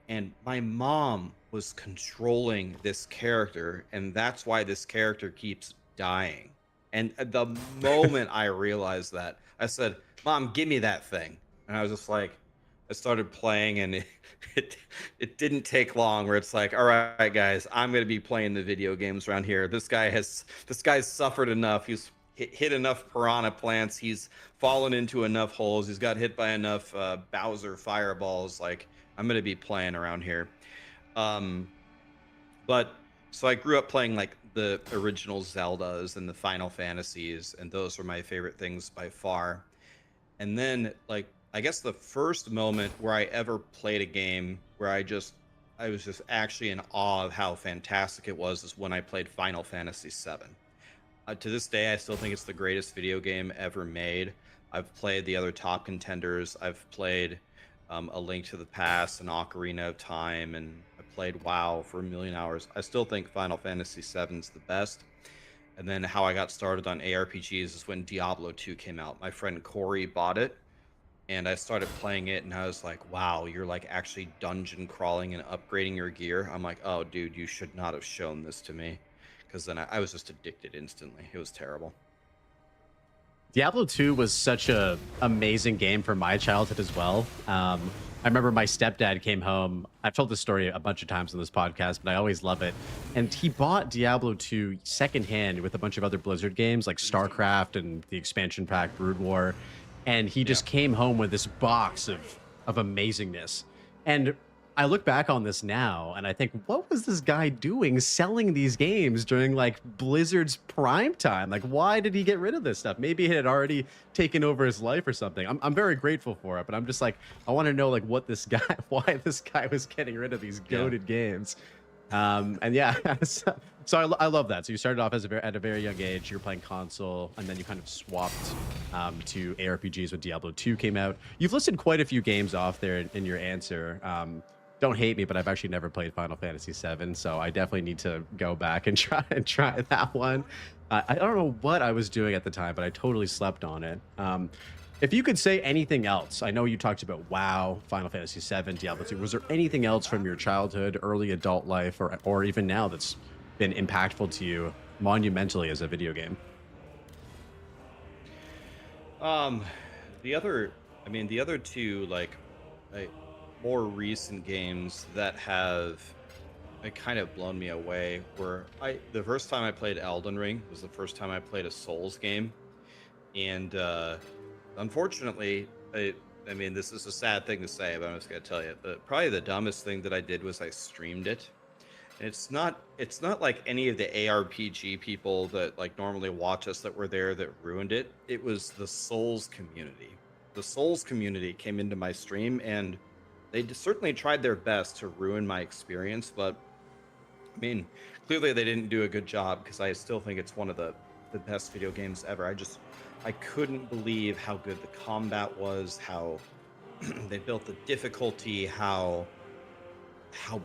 and my mom was controlling this character, and that's why this character keeps dying. And the moment I realized that, I said, "Mom, give me that thing." And I was just like, I started playing, and it didn't take long where it's like, all right, guys, I'm going to be playing the video games around here. This guy's suffered enough. He's hit enough piranha plants. He's fallen into enough holes. He's got hit by enough Bowser fireballs. Like, I'm going to be playing around here. But so I grew up playing like the original Zeldas and the Final Fantasies, and those were my favorite things by far. And then, like, I guess the first moment where I ever played a game where I was just actually in awe of how fantastic it was is when I played Final Fantasy VII. To this day, I still think it's the greatest video game ever made. I've played the other top contenders. I've played A Link to the Past and Ocarina of Time, and I played WoW for 1 million hours. I still think Final Fantasy VII is the best. And then how I got started on ARPGs is when Diablo 2 came out. My friend Corey bought it, and I started playing it, and I was like, wow, you're like actually dungeon crawling and upgrading your gear. I'm like, oh, dude, you should not have shown this to me. Because then I was just addicted instantly. It was terrible. Diablo 2 was such a amazing game for my childhood as well. I remember my stepdad came home. I've told this story a bunch of times on this podcast, but I always love it. And he bought Diablo 2 secondhand with a bunch of other Blizzard games like StarCraft and the expansion pack Brood War. And he just came home with this box of amazingness. And I look back on this now and I think, what was this guy doing selling these games during like Blizzard's prime time? Like, why did he get rid of this stuff? Maybe it had already taken over his life or something. I'm very grateful for it, but I'm just like, I want to know like what this guy, why this guy was getting rid of these goated games. And yeah, so I love that. So you started off at a very young age. You're playing console, and then you kind of swapped to ARPGs when Diablo 2 came out. You've listed quite a few games off there in your answer. Don't hate me, but I've actually never played Final Fantasy VII, so I definitely need to go back and try that one. I don't know what I was doing at the time, but I totally slept on it. If you could say anything else, I know you talked about WoW, Final Fantasy VII, Diablo 2. Was there anything else from your childhood, early adult life, or even now that's been impactful to you monumentally as a video game? The other two, like more recent games that have kind of blown me away were the first time I played Elden Ring was the first time I played a Souls game, and unfortunately, I mean, this is a sad thing to say, but I'm just gonna tell you, probably the dumbest thing that I did was I streamed it. And it's not like any of the ARPG people that like normally watch us that were there that ruined it. It was the Souls community. The Souls community came into my stream, and they certainly tried their best to ruin my experience, but I mean, clearly they didn't do a good job, because I still think it's one of the best video games ever. I couldn't believe how good the combat was, how they built the difficulty, how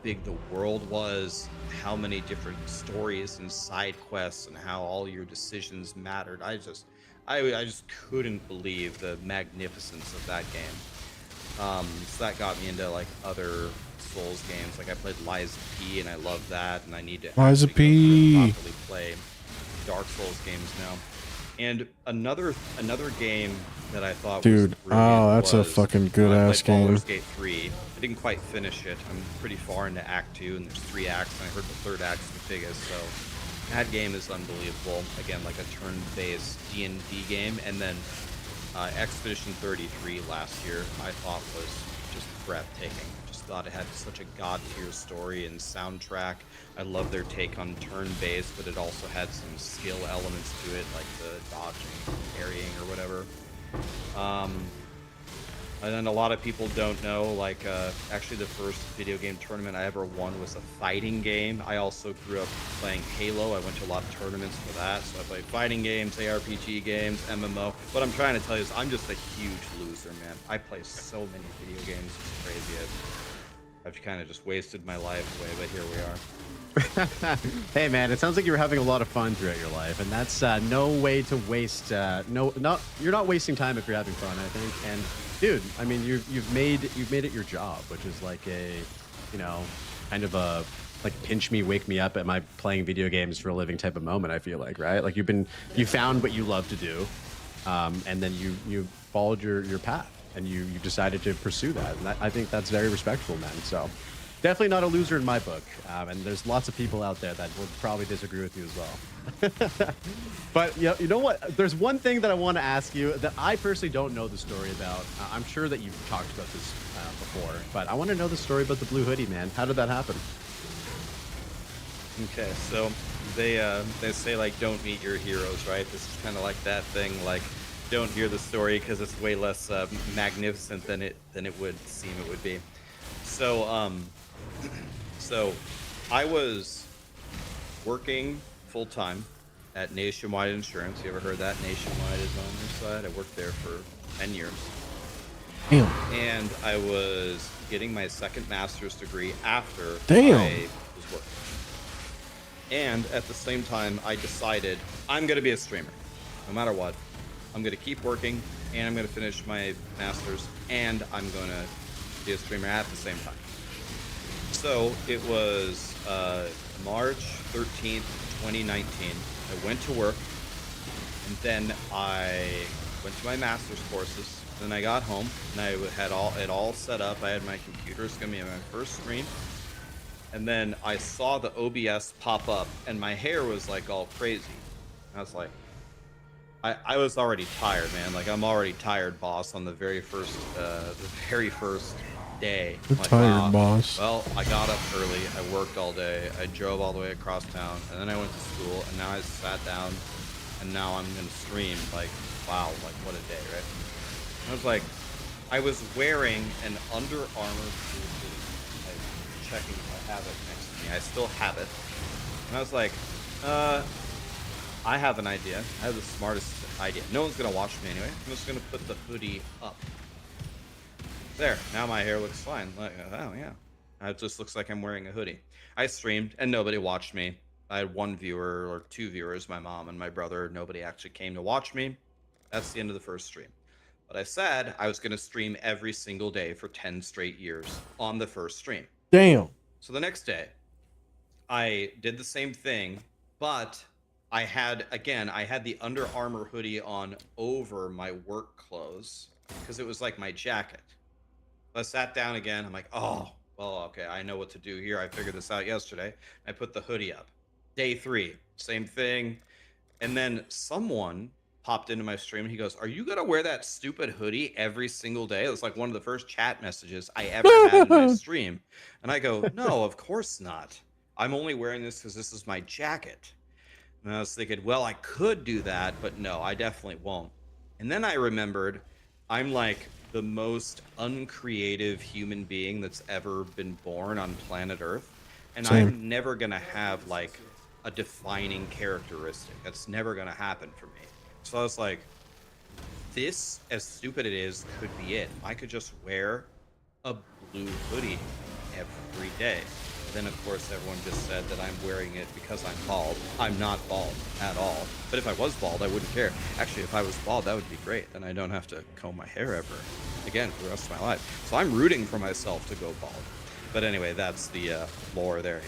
big the world was, how many different stories and side quests, and how all your decisions mattered. I just couldn't believe the magnificence of that game. So that got me into like other Souls games. Like I played Lies of P, and I love that, and I need to Lies of P. properly play Dark Souls games now. And another game that I thought Dude, was brilliant that's a fucking good ass game. Baldur's Gate 3. I didn't quite finish it. I'm pretty far into Act 2, and there's 3 acts, and I heard the 3rd act's the biggest, so that game is unbelievable. Again, like a turn-based D&D game. And then Expedition 33 last year, I thought was just breathtaking. Just thought it had such a god-tier story and soundtrack. I love their take on turn-based, but it also had some skill elements to it, like the dodging, parrying, or whatever. And then a lot of people don't know, like, actually the first video game tournament I ever won was a fighting game. I also grew up playing Halo. I went to a lot of tournaments for that. So I played fighting games, ARPG games, MMO. What I'm trying to tell you is I'm just a huge loser, man. I play so many video games. It's crazy. I've kind of just wasted my life away, but here we are. Hey man, it sounds like you were having a lot of fun throughout your life, and that's no way to waste. You're not wasting time if you're having fun, I think. And dude, I mean, you've made it your job, which is like a, you know, kind of a like pinch me, wake me up at my playing video games for a living type of moment. I feel like, right? Like you found what you love to do, and then you followed your path, and you decided to pursue that. And I think that's very respectable, man. So. Definitely not a loser in my book, and there's lots of people out there that will probably disagree with you as well. But you know what? There's one thing that I want to ask you that I personally don't know the story about. I'm sure that you've talked about this before, but I want to know the story about the blue hoodie, man. How did that happen? Okay, so they say like don't meet your heroes, right? This is kind of like that thing, like don't hear the story because it's way less magnificent than it would seem it would be. So I was working full-time at Nationwide Insurance. You ever heard that? Nationwide is on their side. I worked there for 10 years. Damn. And I was getting my second master's degree after I was working. And at the same time, I decided I'm going to be a streamer. No matter what. I'm going to keep working, and I'm going to finish my master's, and I'm going to be a streamer at the same time. So it was March 13th, 2019. I went to work, and then I went to my master's courses. Then I got home, and I had it all set up. I had my computer. It's gonna be my first stream. And then I saw the OBS pop up, and my hair was like all crazy. I was like, I was already tired, man. Like I'm already tired, boss. On the very first day. I'm tired, boss. Well, I got up early. I worked all day. I drove all the way across town, and then I went to school. And now I sat down, and now I'm gonna stream. Like, wow, like what a day, right? I was like, I was wearing an Under Armour hoodie. I'm checking if I have it next to me. I still have it. And I was like, I have an idea. I have the smartest idea. No one's gonna watch me anyway. I'm just gonna put the hoodie up. There, now my hair looks fine. Like, oh yeah. It just looks like I'm wearing a hoodie. I streamed and nobody watched me. I had one viewer or two viewers, my mom and my brother. Nobody actually came to watch me. That's the end of the first stream. But I said I was gonna stream every single day for 10 straight years on the first stream. Damn. So the next day, I did the same thing, but I had the Under Armour hoodie on over my work clothes because it was like my jacket. I sat down again. I'm like, oh, well, okay, I know what to do here. I figured this out yesterday. I put the hoodie up. Day 3, same thing. And then someone popped into my stream and he goes, are you going to wear that stupid hoodie every single day? It was like one of the first chat messages I ever had in my stream. And I go, no, of course not. I'm only wearing this because this is my jacket. And I was thinking, well, I could do that, but no, I definitely won't. And then I remembered I'm like the most uncreative human being that's ever been born on planet Earth. And Same. I'm never going to have like a defining characteristic. That's never going to happen for me. So I was like, this, as stupid it is, could be it. I could just wear a blue hoodie every day. Then, of course, everyone just said that I'm wearing it because I'm bald. I'm not bald at all. But if I was bald, I wouldn't care. Actually, if I was bald, that would be great. Then I don't have to comb my hair ever again for the rest of my life. So I'm rooting for myself to go bald. But anyway, that's the lore there.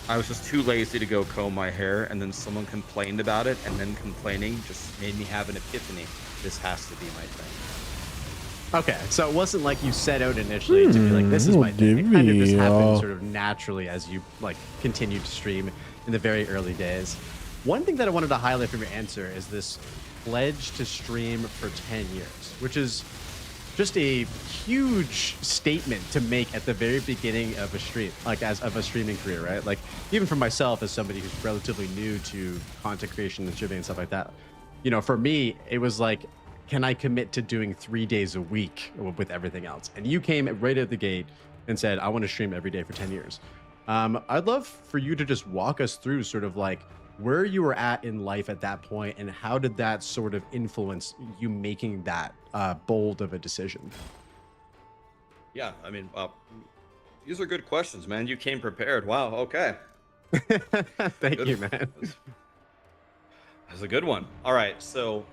I was just too lazy to go comb my hair, and then someone complained about it, and then complaining just made me have an epiphany. This has to be my thing. Okay, so it wasn't like you set out initially to be like, this is my thing. It kind of just happened sort of naturally as you like continued to stream in the very early days. One thing that I wanted to highlight from your answer is this pledge to stream for 10 years, which is just a huge statement to make at the very beginning of a stream, like of a streaming career, right? Like even for myself as somebody who's relatively new to content creation and streaming and stuff like that, you know, for me, it was like, can I commit to doing 3 days a week with everything else? And you came right at the gate and said, I want to stream every day for 10 years. I'd love for you to just walk us through sort of like where you were at in life at that point, and how did that sort of influence you making that bold of a decision? Yeah, I mean, these are good questions, man. You came prepared. Wow. Okay. Thank Good. you, man. That's a good one. All right. So,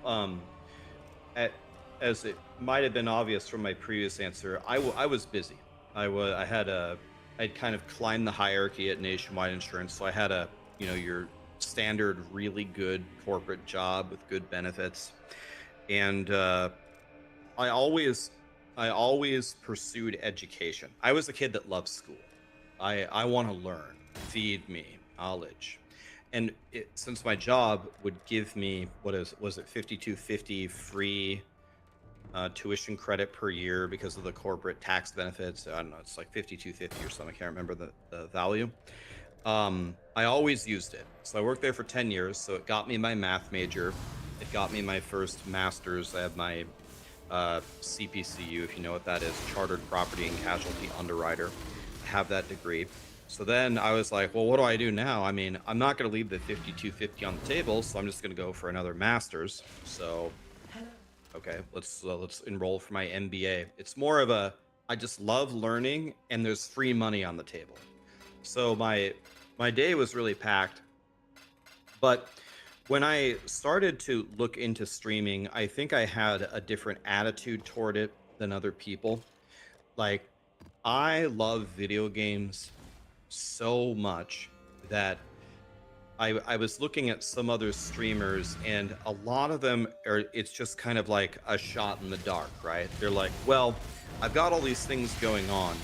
as it might have been obvious from my previous answer, I was busy. I'd kind of climbed the hierarchy at Nationwide Insurance, so I had your standard really good corporate job with good benefits, and I always pursued education. I was a kid that loved school. I want to learn. Feed me knowledge. And since my job would give me was it $52.50 free tuition credit per year because of the corporate tax benefits. I don't know, it's like $52.50 or something. I can't remember the value. I always used it. So I worked there for 10 years. So it got me my math major. It got me my first master's. I have my CPCU, if you know what that is, Chartered Property and Casualty Underwriter. I have that degree. So then I was like, well, what do I do now? I mean, I'm not going to leave the $52.50 on the table, so I'm just going to go for another master's. So, okay, let's enroll for my MBA. It's more of I just love learning, and there's free money on the table. So my day was really packed. But when I started to look into streaming, I think I had a different attitude toward it than other people. Like, I love video games so much that I was looking at some other streamers, and a lot of them it's just kind of like a shot in the dark, right? They're like, well, I've got all these things going on.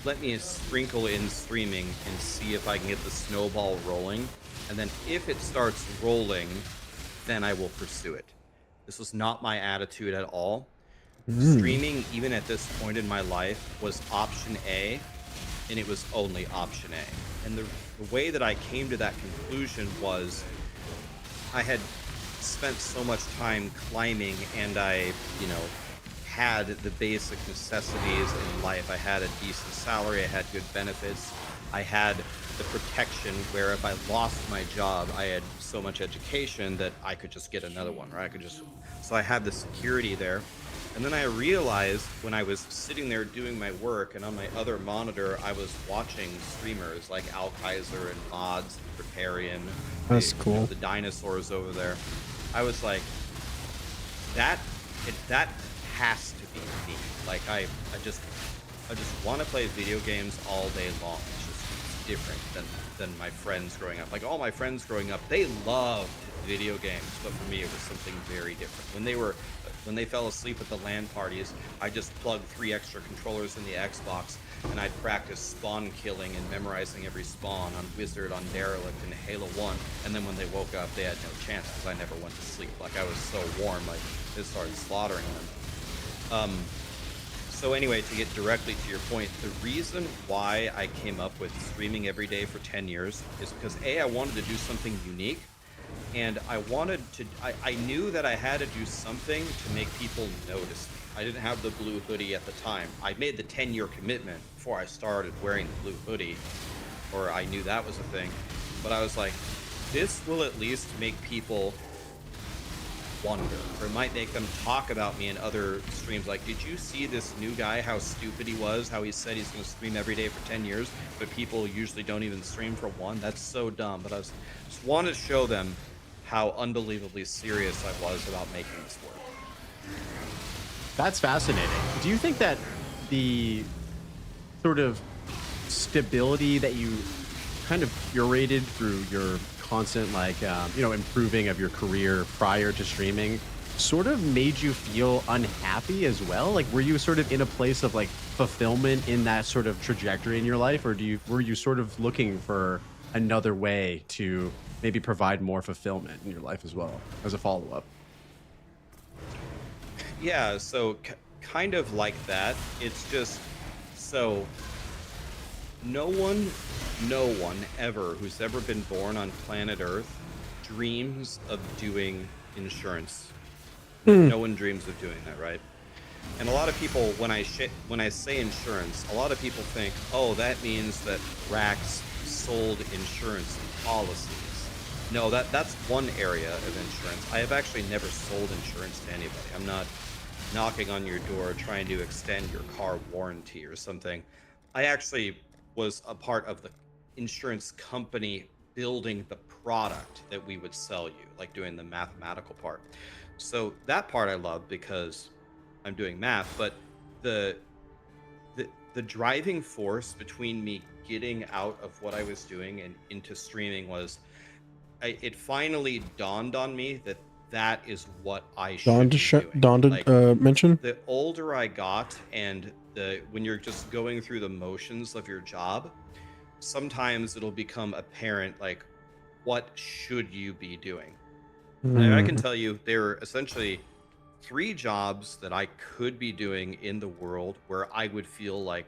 Let me sprinkle in streaming and see if I can get the snowball rolling. And then if it starts rolling, then I will pursue it. This was not my attitude at all. Streaming, even at this point in my life, was option A, and it was only option A. And the way that I came to that conclusion was I had spent so much time climbing, and I, had the basic necessities in life. I had a decent salary, I had good benefits, I had the protection where if I lost my job, I had so much education that I could just get another one, right? So I had the security there. And then I realized when I was sitting there doing my work, and on my other monitor, I was watching streamers like Al Kaiser and Mods, Riparian. That's cool. The dinosaurs over there. I was like, that has to be me. Like I just want to play video games all day long. It's different than my friends growing up. Like all my friends growing up, they loved video games, but for me it was something very different. When they fell asleep at the LAN parties, I just plugged 3 extra controllers in the Xbox, and I'd practice spawn killing and memorizing every spawn on Wizard, on Derelict, and Halo 1. And then when they woke up, they had no chance because I never went to sleep. Like I was so warm, like it started slaughtering them. So anyway, to get directly to your point, the reason why I came up with streaming every day for 10 years is because A, I wanted to do something unique. And I knew that I had to do something to make people notice me. I didn't have the blue hoodie at the time. I made the 10-year commitment before I started wearing the blue hoodie, or I knew that was a thing. But I was like, this will at least make people wonder, or it might make them talk about me in other streams. Like, did you see this new guy, how stupid he was, how he said he's going to stream every day for 10 years, but people usually don't even stream for 1? That's so dumb. But I just wanted to show them how unbelievably serious I was about making this work. That's fascinating. Do you think that the sort of stability that you kind of curated through your constant, like, improving of your career prior to streaming sort of made you feel unhappy as well? Like, were you sort of in a place of like fulfillment in that sort of trajectory in your life, or were you sort of looking for another way to maybe provide more fulfillment in your life as well as a follow-up? Yeah, so kind of like that. It's just so no one ever who's ever been born on planet Earth dreams of doing insurance No one dreams of doing that, right? And a lot of people, when I say insurance, a lot of people think, oh, that means that Rax sold insurance policies. No, that's one area of insurance. I have actually never sold insurance to anybody. I'm not knocking on your door trying to extend your car warranty or something. I actually was a part of the insurance company building the product that we would sell you, like doing the mathematical part. So that part I love because I'm doing math, but the driving force between me getting out of what I was doing and into streaming was, it finally dawned on me that that is what I should be doing. Mention? The older I got, and when you're just going through the motions of your job, sometimes it'll become apparent, like, what should you be doing? And I can tell you there are essentially 3 jobs that I could be doing in the world where I would feel like,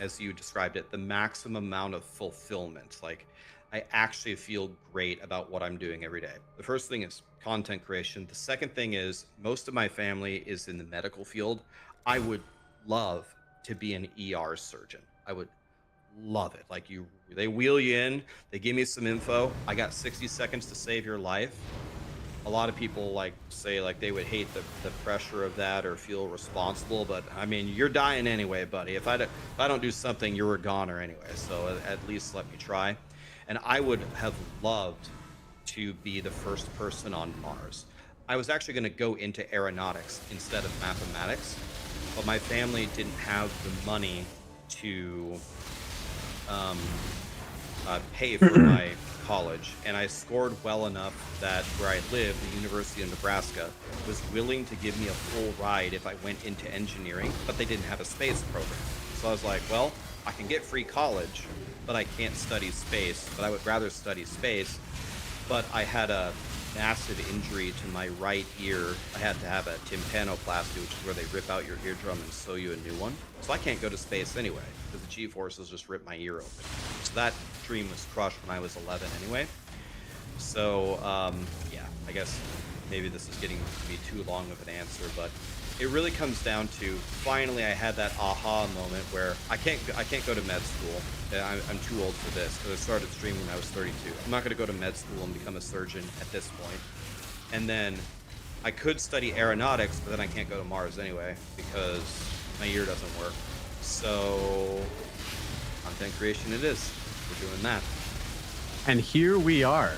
as you described it, the maximum amount of fulfillment. Like, I actually feel great about what I'm doing every day. The first thing is content creation. The second thing is most of my family is in the medical field. I would love to be an ER surgeon. I would love it. Like, they wheel you in, they give me some info. I got 60 seconds to save your life. A lot of people say they would hate the pressure of that or feel responsible, but I mean, you're dying anyway, buddy. If I don't do something, you're a goner anyway. So at least let me try. And I would have loved to be the first person on Mars. I was actually going to go into aeronautics instead of mathematics, but my family didn't have the money to pay for my college, and I scored well enough that where I lived, the University of Nebraska, was willing to give me a full ride if I went into engineering, but they didn't have a space program. So I was like, well, I can get free college, but I can't study space, but I would rather study space. But I had a massive injury to my right ear. I had to have a tympanoplasty, which is where they rip out your eardrum and sew you a new one. So I can't go to space anyway, because the G-forces just ripped my ear open. So that dream was crushed when I was 11 anyway. So, yeah, I guess maybe this is getting to be too long of an answer, but it really comes down to, finally I had that aha moment where I can't go to med school. I'm too old for this, because I started streaming when I was 32. I'm not going to go to med school and become a surgeon at this point. And then I could study aeronautics, but then I can't go to Mars anyway, because my ear doesn't work. So content creation it is. We're doing that. And here we are.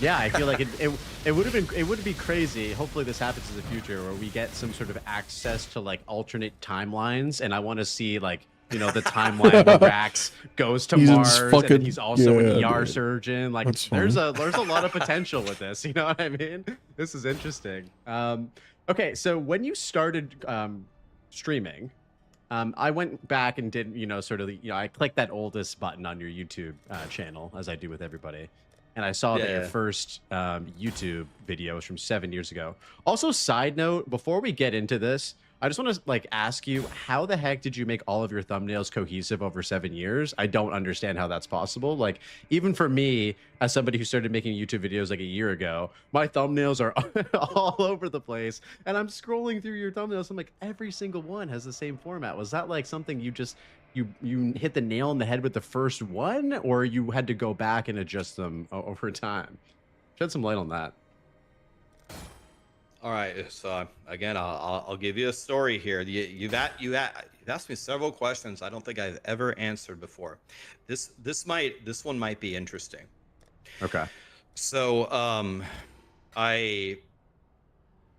Yeah, I feel like it would be crazy. Hopefully this happens in the future where we get some sort of access to like alternate timelines, and I want to see like, you know, the timeline where Rax goes to Mars, and then he's also an ER surgeon. Like, there's a lot of potential with this. You know what I mean? This is interesting. Okay, so when you started streaming, I went back and did, you know, sort of, you know, I clicked that oldest button on your YouTube channel, as I do with everybody. And I saw that your first YouTube video was from 7 years ago. Also, side note, before we get into this, I just want to like ask you, how the heck did you make all of your thumbnails cohesive over 7 years? I don't understand how that's possible. Like, even for me, as somebody who started making YouTube videos like a year ago, my thumbnails are all over the place. And I'm scrolling through your thumbnails. I'm like, every single one has the same format. Was that like something you just, you hit the nail on the head with the first one, or you had to go back and adjust them over time? Shed some light on that. All right, so again, I'll give you a story here. You've asked me several questions I don't think I've ever answered before. This one might be interesting. Okay. So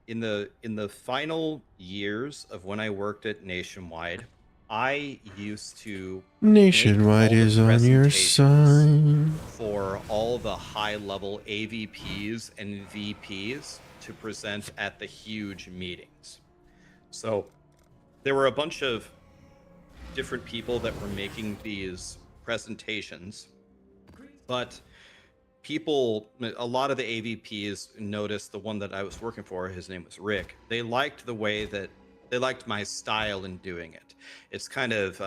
in the final years of when I worked at Nationwide, I used to Nationwide is on your side for all the high-level AVPs and VPs to present at the huge meetings. So there were a bunch of different people that were making these presentations, but a lot of the AVPs noticed the one that I was working for, his name was Rick. They liked the way that they liked my style in doing it. It's kind of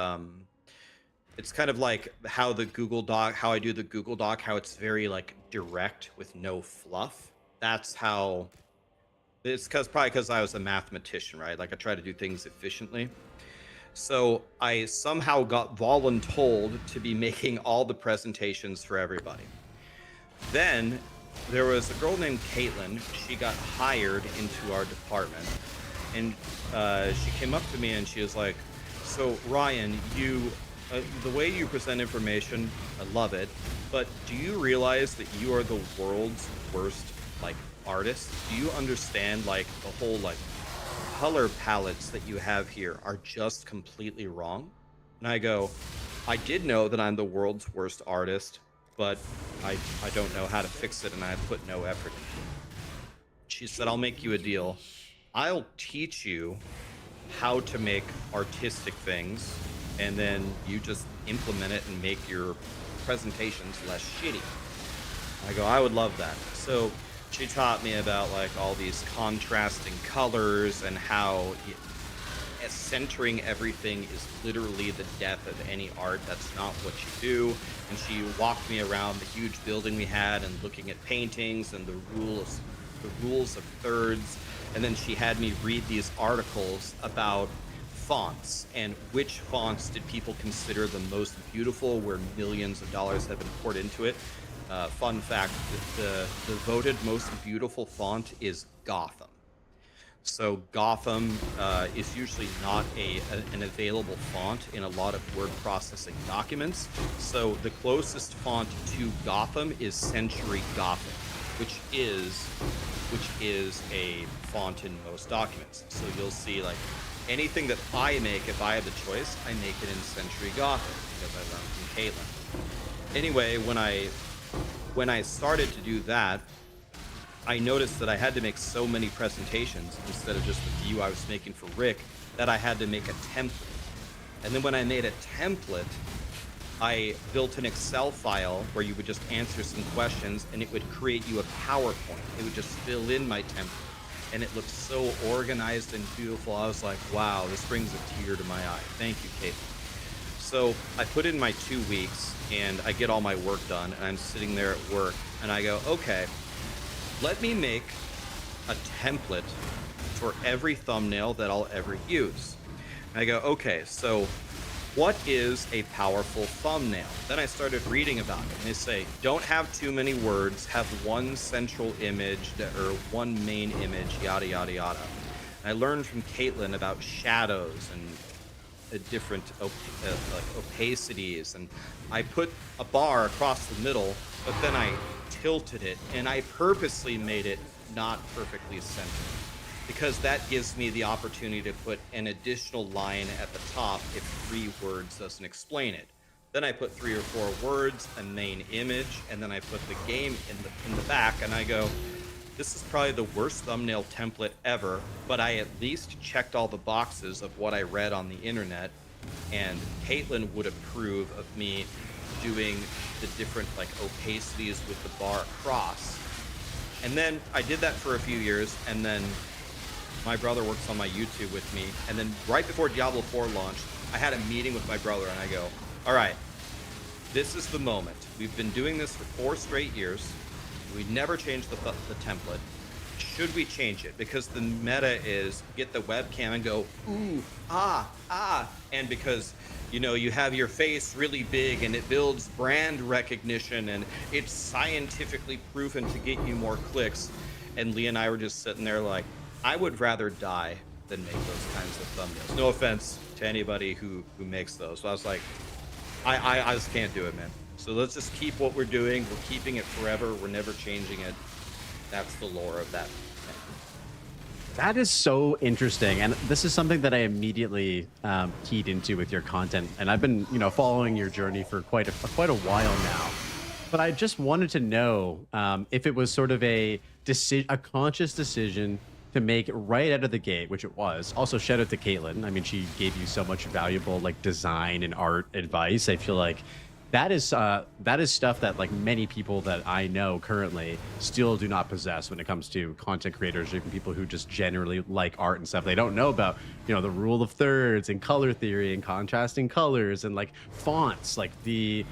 like how the Google Doc, how I do the Google Doc, how it's very like direct with no fluff. That's how It's probably because I was a mathematician, right? Like I try to do things efficiently. So I somehow got voluntold to be making all the presentations for everybody. Then there was a girl named Caitlin. She got hired into our department, and she came up to me and she was like, "So Ryan, you, the way you present information, I love it. But do you realize that you are the world's worst like artist? Do you understand like the whole like color palettes that you have here are just completely wrong?" And I go, "I did know that I'm the world's worst artist, but I don't know how to fix it, and I put no effort into it." She said, "I'll make you a deal. I'll teach you how to make artistic things, and then you just implement it and make your presentations less shitty." I go, "I would love that." So she taught me about like all these contrasting colors and how centering everything is literally the death of any art. That's not what you do. And she walked me around the huge building we had and looking at paintings and the rules of thirds. And then she had me read these articles about fonts and which fonts did people consider the most beautiful, where millions of dollars have been poured into it. Fun fact, the voted most beautiful font is Gotham. So Gotham is usually not an available font in a lot of word processing documents. So the closest font to Gotham is Century Gothic, which is a font in most documents. So you'll see like anything that I make, if I have the choice, I make it in Century Gothic because I learned from Caitlin. Anyway, when I started to do that, I noticed that I had to make so many presentations instead of just the few I was making for Rick, that I had to make a template. And then when I made a template, I built an Excel file where you would just answer some questions and it would create you a PowerPoint. It would just fill in my template. And it looked so organized and beautiful. I was like, wow, this brings a tear to my eye. Thank you, Caitlin. So I put in my 2 weeks and I get all my work done, and I'm sitting there at work and I go, okay, let me make a template for every thumbnail that I'll ever use. And I go, okay, so what is a powerful thumbnail? Then I started reading about it, and they say, don't have too many words, have one central image or one main image, yada, yada, yada. And I learned from Caitlin about shadows and different like opacities, and I put a bar across the middle, but then I tilted it, and I purposely made it not perfectly centered, because that gives me the opportunity to put an additional line at the top if 3 words doesn't explain it. Then I put 3 or 4 words, a main image, and then I put the game in the back, and I go, this is probably the worst thumbnail template ever, but I at least checked all the boxes of what I read on the internet, and Caitlin would approve of me doing the different like opacities with the bar across. And then I did that for a few years, and then my brother works on my YouTube with me, and then right before Diablo 4 launched, I had a meeting with my brother, and I go, all right, this is the moment. We've been doing this for 4 straight years. We never changed the template. Should we change it? Because the meta is get the webcam and go, ooh, ah. And because, you know, you have your face really big and it builds brand recognition and it's scientifically proven to get you more clicks. And Lee and I were just sitting there like, I would rather die than make those kinds of thumbnails. No offense to anybody who makes those. So I was like, I just can't do it, man. So let's just keep what we're doing. We're keeping it forever. We're never changing it. That's the lore of that. That is so interesting, and this is something that I immediately keyed into with your content. And I've been, following your journey for quite a while now. But I just wanted to know if it was sort of a conscious decision to make right out of the gate, which it was. Also, shout out to Caitlin. I mean, she gave you so much valuable design and art advice. I feel like that is stuff that many people that I know currently still do not possess when it comes to content creators or even people who just generally like art and stuff. They don't know about the rule of thirds and color theory and contrasting colors and fonts, the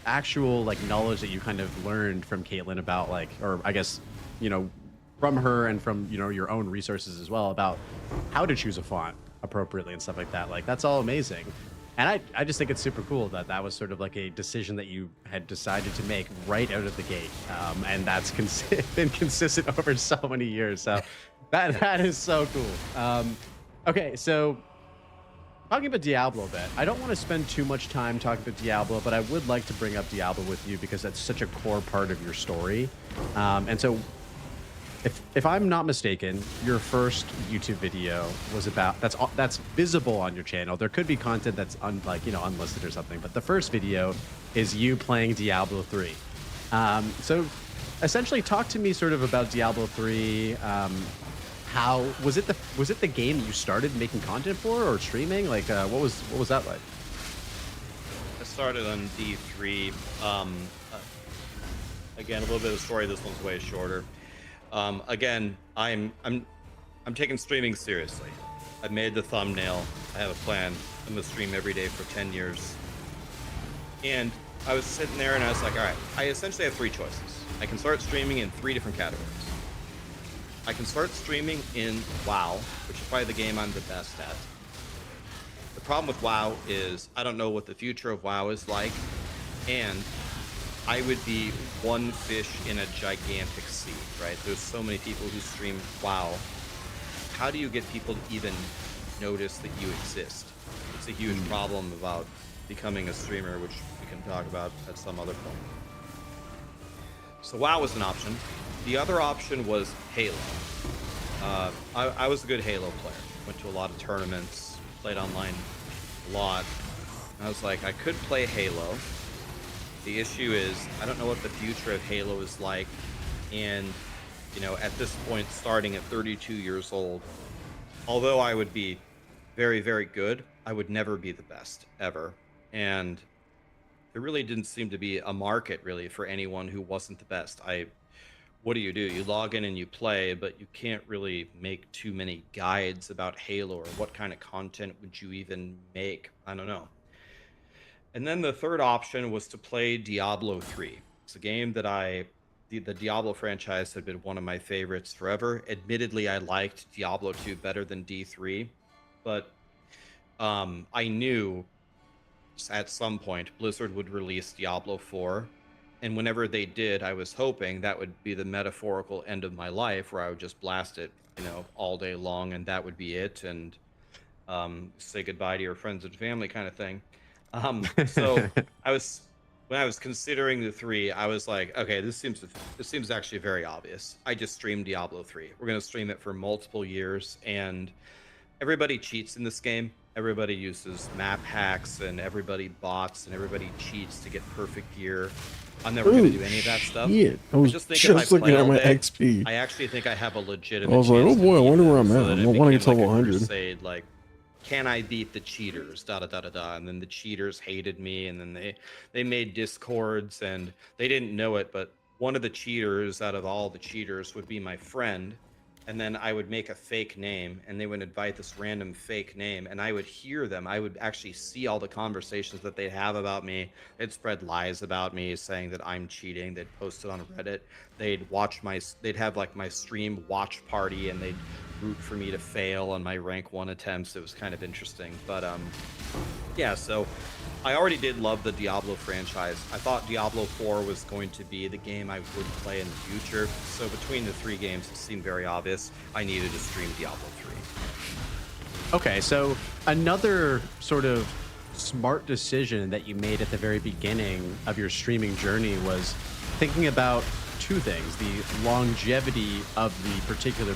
actual knowledge that you kind of learned from Caitlin about or I guess from her and from, you know, your own resources as well about how to choose a font appropriately and stuff like that. Like, that's all amazing. And I just think it's super cool that that was sort of like a decision that you had decided to make right out of the gate. And that's been consistent over so many years. So that is so cool. Okay, so talking about Diablo a bit, I don't want to spend too much time talking about Diablo, but I would like to bring up Diablo with you because that's such a core part of your story. And so if I'm not mistaken, your first YouTube video was about that's visible on your channel. There could be content that's unlisted or something, but the first video is you playing Diablo 3. So essentially, talk to me sort of about Diablo 3. How was it the game you started making content for or streaming? Like, what was that like? I started on D3. Again, a little bit of story. This one's way shorter. Again, I'm taking streaming seriously. I made the thumbnail. I have a plan. I'm gonna stream every day for 10 years. And I was sitting there and I was like, all right, I essentially have 3 choices. I can start streaming in 3 different categories. I can start streaming in WoW, which is probably the game I'm the best at. The problem with WoW is I don't know what the future of WoW is like, and I would be one fish in a gigantic sea, right? There's so many people who stream WoW. How do you get people to even notice that you exist? It's a huge problem about becoming a streamer, which we can talk about at some other point. So WoW was an option. The other option was Halo. I was a good Halo player. Went to a lot of tournaments, played online a lot. I was like, I could play Halo. The issue is, I don't know what the future of Halo is like. And, you know, at this point, starting at 32 years old, although I would be very, very good, I would never be the best, ever. And there really didn't seem to be a market, really, for anyone who wasn't the best. What do? You log in and you play, but you can't really make too many guides about Halo, or what kind of content would you even make? I don't know. And then the third option was to play Diablo 3. It's a game that the Diablo franchise had been one of my favorites forever. Admittedly, I liked Diablo 2 better than D3, but I knew at some point Blizzard would release Diablo 4. And whenever they did, I was hoping that would be the metaphorical end of my life, where I would just blast it, you know, all day long, and that would be it, and say goodbye to your friends and family kind of thing. So when I was considering the 3, I was like, okay, this seems actually very obvious. I just streamed Diablo 3. We're gonna stream it for multiple years, and everybody cheats in this game. Everybody uses map hacks, and everybody bots, and everybody cheats to get perfect gear. I'm never going to do any of that stuff. Shit. I was just think just looking at my XP. I actually think I have a legitimate I was like, oh chance to boy, I beat wonder where them, I'm so at. that I it want to get to became level like a 100. crusade, like, can I beat the cheaters? Da da da da da. And then the cheaters hated me, and then they made discords, and they didn't know it, but one of the cheaters out of all the cheaters would be my friend. And then I would make a fake name, and they would invite this random fake name, and I would hear them. I would actually see all the conversations that they'd have about me. They'd spread lies about me, saying that I'm cheating. They'd post it on Reddit. They'd have like my stream watch party, and they'd root for me to fail on my rank 1 attempts. It was kind of interesting, but yeah. So I already did love the Diablo franchise. I thought Diablo 4 was going to be the game I would play in the future. So between the 3 games, it seemed very obvious I needed to stream Diablo 3. Okay, so another sort of smart decision that you made at the very beginning of your streaming journey was thinking about 2 things: the longevity of the particular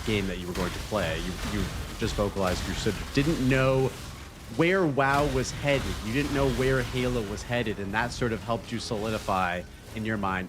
game that you were going to play. You just vocalized you sort of didn't know where WoW was headed. You didn't know where Halo was headed, and that sort of helped you solidify in your mind.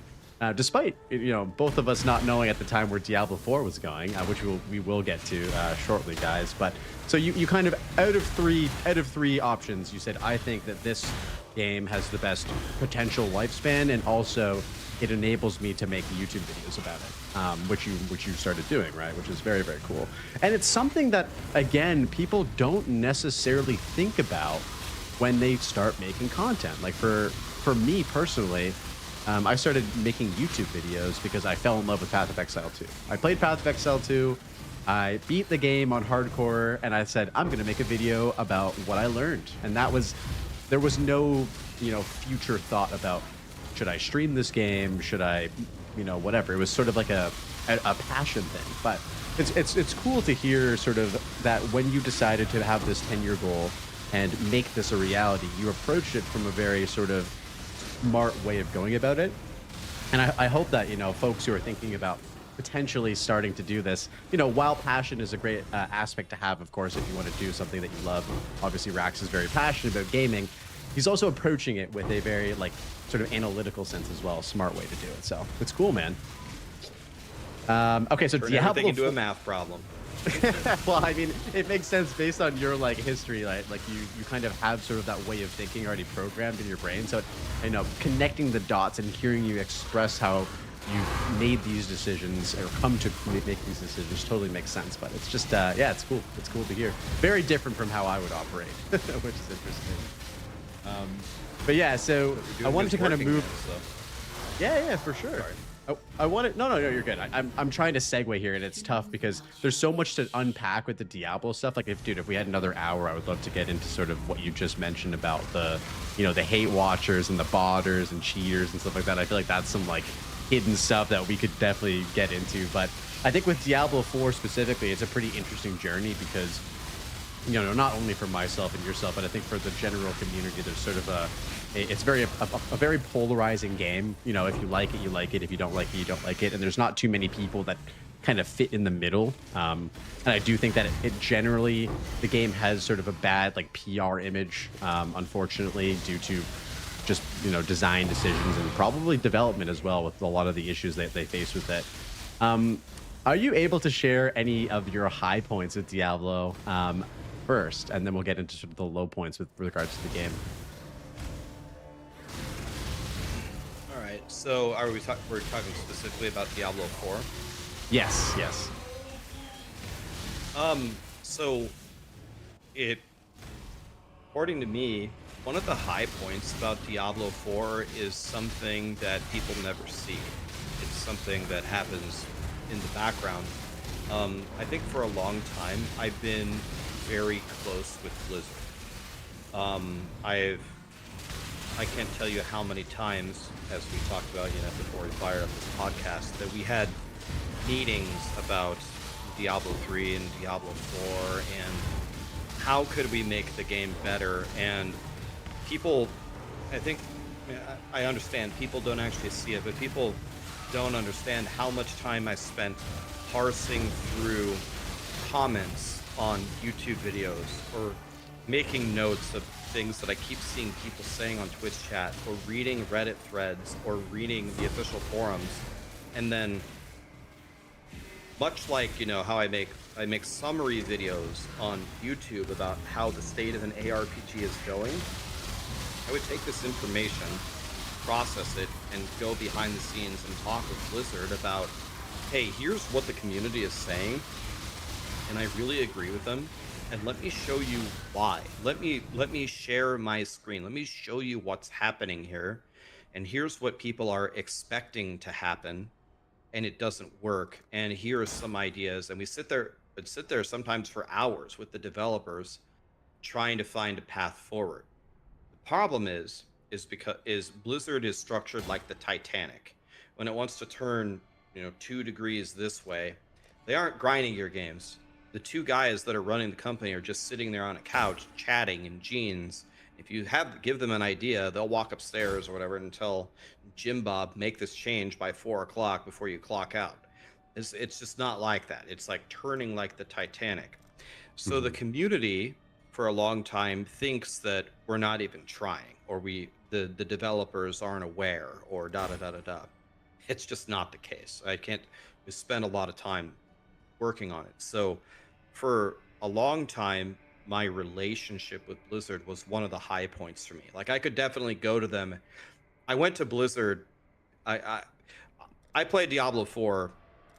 Despite, you know, both of us not knowing at the time where Diablo 4 was going, which we will get to shortly, guys. But so you kind of out of three options, you said, I think that this game has the best potential lifespan, and also it enables me to make YouTube videos about it, which you started doing, right? Which is very, very cool. And it's something that, again, people don't necessarily think about when they start making content. Like for me personally, I started making YouTube videos because I fell in love with Path of Exile 2. I played Path of Exile 2, I beat the game on hardcore, and I said, I'm going to make a video about what I learned. And there was no, future thought about, should I stream this game? Should I, whatever. It was sort of like a passion thing. But it's cool to hear sort of that when you decided to have this 10-year goal and make this a reality, you approached it from a very sort of smart way of going about it. And I hope that, folks who are thinking about potentially starting to do this, while passion is a great aspect to have, of course, if you want to do something that you love. Obviously, Rax is very passionate about gaming. He's also approaching it with a very, sort of analytical sense as well, smart way to do it. So it's cool, man. Okay, so Turn Diablo everything into a math problem. Well, I mean, it makes sense based on your history, like you kind of have sort of that way of thinking already programmed in your brain. So, connecting the dots and hearing you express how you made these decisions or come to make these decisions totally makes sense. But it's just, yeah, it's cool. It's cool to hear. Very different from how I would operate, which is interesting. But yeah, so I wanted to kind of move. Yeah, for sure. I want to. No, you're good. I'm trying to segue here, and it's tough because there's so much to unpack with the Diablo stuff. Like, if we had another hour, I would love to get into sort of what you just mentioned about the, the hate watchers and the botters and cheaters and stuff like that. I feel like that's some hidden stuff that we could definitely get into. But I think with Diablo 4 specifically, it's a pretty interesting journey because, not only for myself and yourself, but I think for the general community, there's sort of a very polarizing game. If you like it, you like it. If you don't like it, you don't like it. And there's not too many people that kind of fit in the middle. And I do think that it generally, the game has sort of a bad PR image, unfortunately, due to just, design decisions and probably development as well with a lot of the issues that they face with it. Are you able to share any of your high points with Diablo first, and then we'll get into sort of the low points with regards to the game? All right. So we're talking specifically about Diablo 4? Yes. So according to me, one of the high points about Diablo 4 is something that people never see. It's something that happens in the background. I think for a long time I've been very close with Blizzard. I can't tell you how many times, as we talked about, before we fired up this podcast, that we had meetings about Diablo 3 and Diablo 4 and how could we make the game better. And people, I understand people don't actually see it, but people don't understand how much time I spent parsing through comments on YouTube videos or making notes of things that I keep seeing people saying on Twitch chat, or reading Reddit threads, or reading the official forums. And then, much like how I make summary videos on YouTube about how the state of an ARPG is going, I would take this information, process it, and go behind the scenes and talk with Blizzard about, hey, here's what the community is saying, and I really agree with them, and let me show you why. Let me share my screen. Let me show you what's happening here, and here's what people are expecting to happen, and it doesn't work. And here are some ideas, and we sit there sometimes for hours with the developers, trying to find a path forward. The problem is because Blizzard is structured like the Titanic. When it wants to turn 2 degrees this way, they aren't grinding your games. The two guys that are running the company are just sitting there on a couch chatting in jeans. If you give them an idea, they'll walk upstairs or whatever and tell Jim Bob, make this change by 4 o'clock before you clock out. It's just not like that. It's like turning like the Titanic. So the community for a long time thinks that we're not even trying, or the developers aren't aware, or da-da-da-da-da. It's just not the case. We spend a lot of time working on it. So for a long time, my relationship with Blizzard was one of the high points for me. I could definitely go to them. I went to Blizzard. I played Diablo 4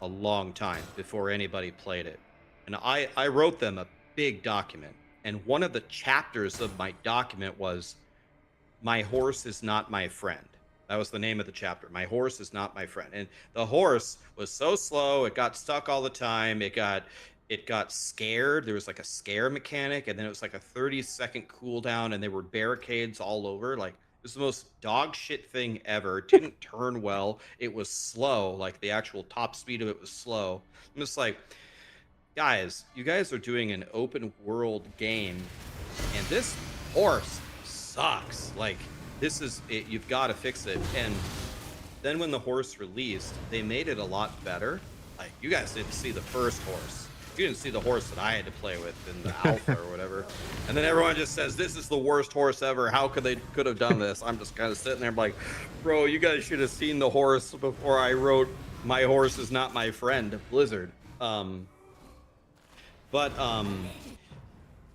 a long time before anybody played it. And I wrote them a big document. And one of the chapters of my document was, my horse is not my friend. That was the name of the chapter. My horse is not my friend. And the horse was so slow, it got stuck all the time. It got scared. There was like a scare mechanic, and then it was like a 30-second cooldown, and there were barricades all over. Like, it was the most dog shit thing ever. It didn't turn well. It was slow. Like, the actual top speed of it was slow. I'm just like, guys, you guys are doing an open world game, and this horse sucks. Like, this is it. You've got to fix it. And then when the horse released, they made it a lot better. Like, you guys didn't see the first horse. You didn't see the horse that I had to play with in the alpha or whatever. And then everyone just says, this is the worst horse ever. How could have done this? I'm just kind of sitting there like, bro, you guys should have seen the horse before I wrote my horse is not my friend, Blizzard. You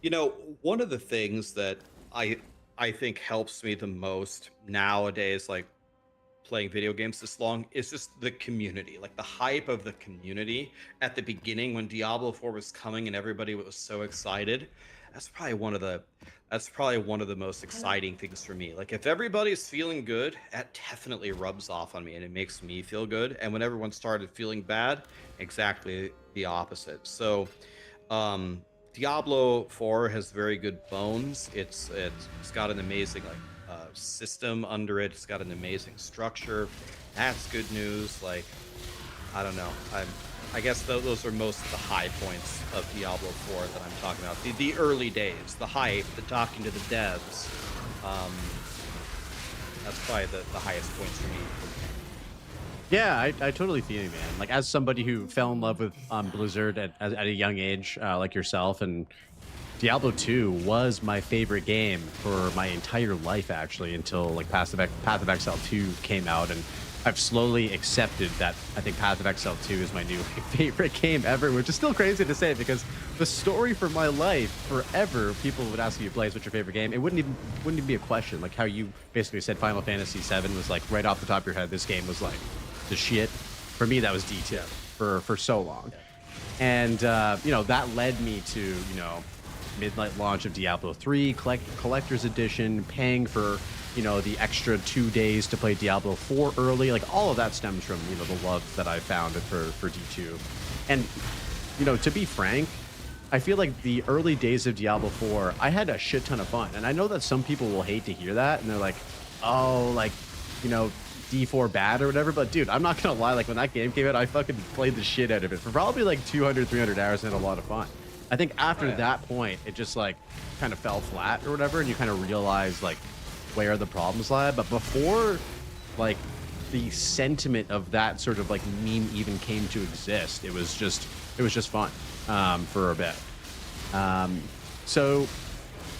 know, one of the things that I think helps me the most nowadays, like playing video games this long, is just the community, like the hype of the community at the beginning when Diablo 4 was coming and everybody was so excited. That's probably one of the most exciting things for me. Like, if everybody's feeling good, that definitely rubs off on me and it makes me feel good. And when everyone started feeling bad, exactly the opposite. So Diablo 4 has very good bones. It's got an amazing system under it. It's got an amazing structure. That's good news. Like, I don't know. I guess those are most of the high points of Diablo 4 that I'm talking about. The early days, the hype, the talking to the devs. That's probably the highest points for me. Yeah, I totally feel you, man. Like, as somebody who fell in love with Blizzard at a young age, like yourself, and Diablo 2 was my favorite game for my entire life, actually, until like Path of Exile 2 came out, and I've slowly accepted that I think Path of Exile 2 is my new favorite game ever, which is still crazy to say because the story for my life, forever, people would ask me to play, what's your favorite game? It wouldn't even be a question. Like how you basically said Final Fantasy VII was like right off the top of your head, this game was like the shit. For me, that was D2 for so long. And, you know, that led me to, you know, midnight launch of Diablo 3, collector's edition, paying for, you know, the extra 2 days to play Diablo 4 early. Like, all of that stems from, you know, the love that I found for D2. And, you know, to be frank, I feel like the early days of Diablo 4, I had a shit ton of fun. And I know that some people will hate to hear that, and they're like, oh, like, you know, D4 bad or whatever. But dude, I'm not gonna lie, like when that game came out, I fucking played the shit out of it for probably like 200-300 hours and had a lot of fun. I think after that point, it just like kind of fell flat or whatever, and you kind of realize like where the problems lie. But before like the sentiment of that sort of like meme even came to exist, it was just fun for a bit. So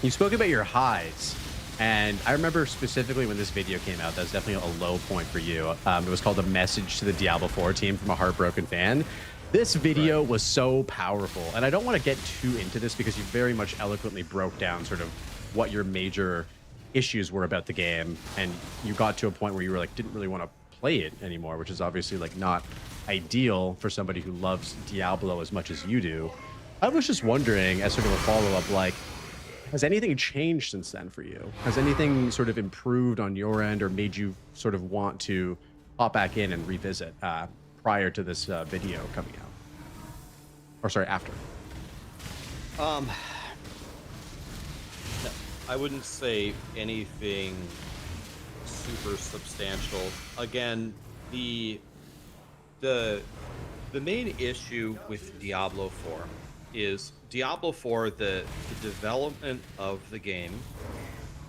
you spoke about your highs, and I remember specifically when this video came out, that was definitely a low point for you. It was called A Message to the Diablo 4 Team from a Heartbroken Fan. This video was so powerful, and I don't want to get too into this because you very much eloquently broke down sort of what your major issues were about the game, and you got to a point where you were like didn't really want to play it anymore, which is obviously like not ideal for somebody who loves Diablo as much as you do. I was just wondering, as sort of a follow-up, like, has anything changed since then for you? Has anything sort of improved on your end or made you sort of want to hop back in and revisit prior to this video coming out? Or sorry, after. No, I wouldn't say anything super substantial. Again, the main issue with Diablo 4 is Diablo 4, the development of the game